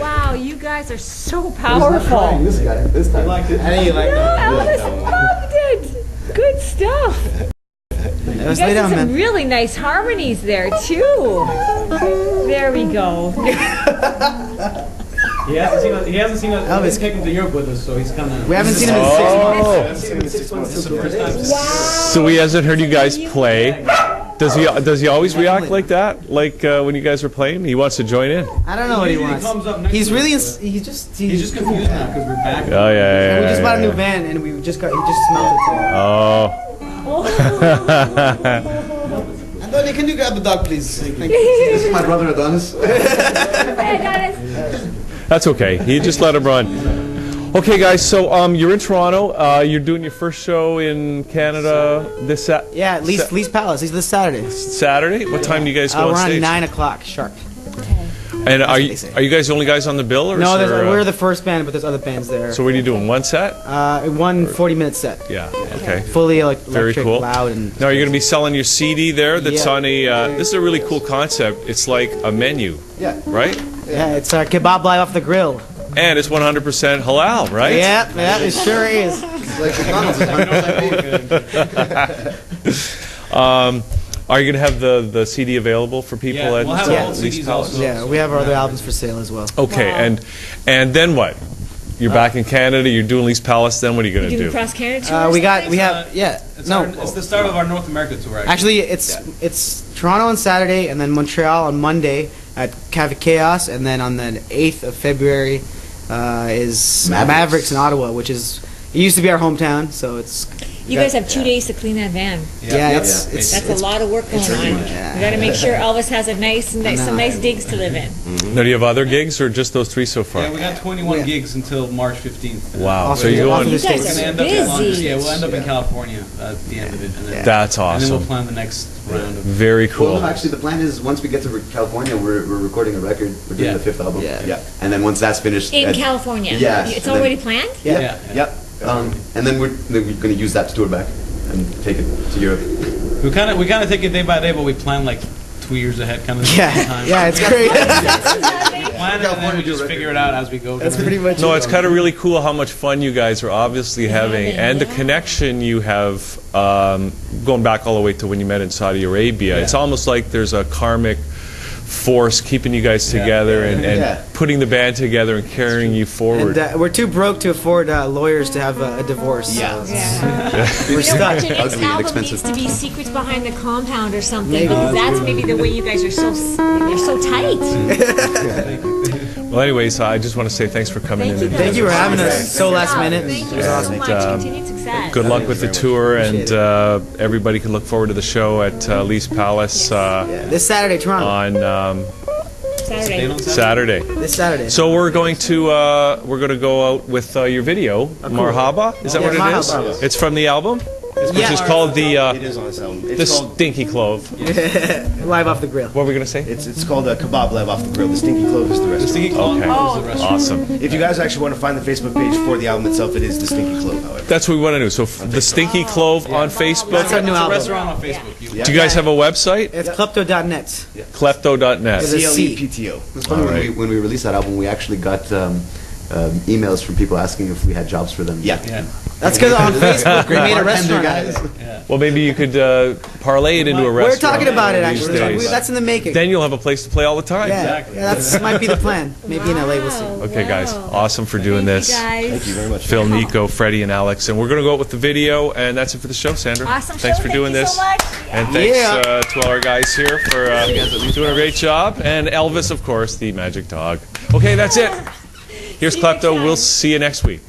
Speaker 2: Wow, you guys are so powerful.
Speaker 11: This guy, this time.
Speaker 22: I think you like that.
Speaker 2: Elvis loved it. Good stuff. You
Speaker 22: Let's
Speaker 2: guys
Speaker 22: lay down,
Speaker 2: did some
Speaker 22: man.
Speaker 2: really nice harmonies there too. There we go.
Speaker 23: He hasn't seen us.
Speaker 22: Elvis.
Speaker 23: Elvis came to Europe with us, so he's kind of.
Speaker 22: We haven't seen him in 6 months.
Speaker 23: This is the first time.
Speaker 1: So he hasn't heard you guys play. Does he always react like that? Like when you guys are playing, he wants to join in.
Speaker 22: I don't know what he wants.
Speaker 23: Comes up next
Speaker 22: He's
Speaker 23: to
Speaker 22: really,
Speaker 23: us,
Speaker 22: he's just
Speaker 23: confused now because we're back.
Speaker 1: Oh yeah.
Speaker 22: We just bought a new
Speaker 1: yeah.
Speaker 22: van and we just got, he just smelled it today.
Speaker 1: Oh.
Speaker 22: Anthony, can you grab the dog, please? Thank you.
Speaker 11: This is my brother Adonis.
Speaker 1: That's okay. He just let him run. Okay, guys. So you're in Toronto. You're doing your first show in Canada this
Speaker 22: Yeah, Lee's Palace. He's this Saturday.
Speaker 1: Saturday. What time do you guys go on
Speaker 22: We're
Speaker 1: stage?
Speaker 22: on 9 o'clock sharp.
Speaker 1: And are you guys the only guys on the bill, or
Speaker 22: No,
Speaker 1: is there,
Speaker 22: we're the first band, but there's other bands there.
Speaker 1: So what are you doing? One set?
Speaker 22: One 40-minute set.
Speaker 1: Yeah. Okay.
Speaker 22: Fully electric,
Speaker 1: Very cool.
Speaker 22: loud, and
Speaker 1: Now you're going to be selling your CD there. That's
Speaker 22: Yeah.
Speaker 1: on a. This is a really cool concept. It's like a menu.
Speaker 22: Yeah.
Speaker 1: Right.
Speaker 22: yeah, it's kebab live off the grill.
Speaker 1: And it's 100% halal, right?
Speaker 22: Yeah, it sure is.
Speaker 1: Are you going to have the CD available for people
Speaker 22: Yeah,
Speaker 1: at
Speaker 22: we'll have all
Speaker 1: Lee's
Speaker 22: CDs
Speaker 1: Palace?
Speaker 22: also. Yeah, we have our other albums for sale as well.
Speaker 1: Okay, and then what? You're back in Canada. You're doing Lee's Palace. Then what are you going to
Speaker 2: You
Speaker 1: do?
Speaker 2: doing cross Canada tour?
Speaker 22: We have
Speaker 23: It's the start of our North America tour.
Speaker 22: Actually, it's Toronto on Saturday, and then Montreal on Monday at Cafe Chaos, and then on the 8th of February is Mavericks in Ottawa, which is it used to be our hometown, so it's.
Speaker 2: You guys have 2 days to clean that van.
Speaker 22: It's
Speaker 2: That's a lot of work going on. We got to make sure Elvis has some nice digs to live in.
Speaker 1: Now, do you have other gigs or just those three so far?
Speaker 23: Yeah, we got 21 gigs until March 15th.
Speaker 1: Wow. So you're going.
Speaker 23: We're gonna end up in London.
Speaker 2: busy.
Speaker 23: Yeah, we'll end up in California at the end of it. And then,
Speaker 1: That's
Speaker 23: And then
Speaker 1: awesome.
Speaker 23: we'll plan the next round of.
Speaker 1: Very cool.
Speaker 11: Well, no, actually, the plan is once we get to California, we're recording a record. We're doing the 5th album. Yeah. And then once that's finished.
Speaker 2: In California?
Speaker 11: Yeah.
Speaker 2: It's
Speaker 11: and then-
Speaker 2: already planned?
Speaker 11: Yeah. Yep. And then we're going to use that to tour back and take it to Europe.
Speaker 23: We kind of take it day by day, but we plan like 2 years ahead, kind of.
Speaker 22: Yeah, it's great.
Speaker 23: Plan it and then we just figure it out as we go.
Speaker 22: That's pretty much
Speaker 1: No,
Speaker 22: it.
Speaker 1: it's kind of really cool how much fun you guys are obviously having, and the connection you have going back all the way to when you met in Saudi Arabia. It's almost like there's a karmic force keeping you guys together and putting the band together and carrying you forward.
Speaker 22: And we're too broke to afford lawyers to have a divorce.
Speaker 2: Yeah.
Speaker 22: We're stuck.
Speaker 2: Your next album needs to be Secrets Behind the Compound or something, because that's maybe the way you guys are so tight.
Speaker 1: Well, anyways, I just want to say thanks for coming in.
Speaker 22: Thank you for having us so last minute.
Speaker 2: Thank
Speaker 22: It
Speaker 2: you
Speaker 22: was
Speaker 2: so
Speaker 22: awesome.
Speaker 2: much. Continued success.
Speaker 1: Good luck with the tour, and everybody can look forward to the show at Lee's Palace
Speaker 22: This Saturday, Toronto.
Speaker 1: on Saturday.
Speaker 22: This Saturday.
Speaker 1: So we're going to go out with your video, Marhaba. Is that what it is?
Speaker 22: Marhaba.
Speaker 1: It's from the album, which is called the.
Speaker 3: It is on this album.
Speaker 1: The Stinky Clove.
Speaker 22: Live off the grill.
Speaker 1: What were we gonna say?
Speaker 3: It's called a kebab live off the grill. The Stinky Clove is the restaurant.
Speaker 23: Stinky Clove
Speaker 1: Okay.
Speaker 23: is the restaurant.
Speaker 1: Awesome.
Speaker 3: If you guys actually want to find the Facebook page for the album itself, it is the Stinky Clove. However,
Speaker 1: That's what we want to do. So the Stinky Clove on Facebook.
Speaker 22: That's our new
Speaker 23: It's a
Speaker 22: album.
Speaker 23: restaurant on Facebook.
Speaker 1: Do you guys have a website?
Speaker 22: It's klepto.net.
Speaker 1: Klepto.net.
Speaker 22: With a C.
Speaker 3: CLEPTO.
Speaker 11: It's funny, when we released that album, we actually got emails from people asking if we had jobs for them.
Speaker 23: Yeah.
Speaker 22: That's because on Facebook we made a restaurant.
Speaker 1: Well, maybe you could parlay it into a
Speaker 22: We're
Speaker 1: restaurant.
Speaker 22: talking about it
Speaker 1: these
Speaker 22: actually.
Speaker 1: days.
Speaker 22: That's in the making.
Speaker 1: Then you'll have a place to play all the time.
Speaker 22: Yeah, that's might be the plan. Maybe in LA, we'll see.
Speaker 1: Okay, guys. Awesome for doing this.
Speaker 3: Thank you very much.
Speaker 1: Phil, Nico, Freddie, and Alex. And we're going to go out with the video, and that's it for the show, Sandra.
Speaker 2: Awesome
Speaker 1: Thanks
Speaker 2: show.
Speaker 1: for doing
Speaker 2: Thank
Speaker 1: this.
Speaker 2: you so much.
Speaker 1: And thanks to all our guys here for doing a great job. And Elvis, of course, the magic dog. Okay, that's it. Here's Klepto. We'll see you next week.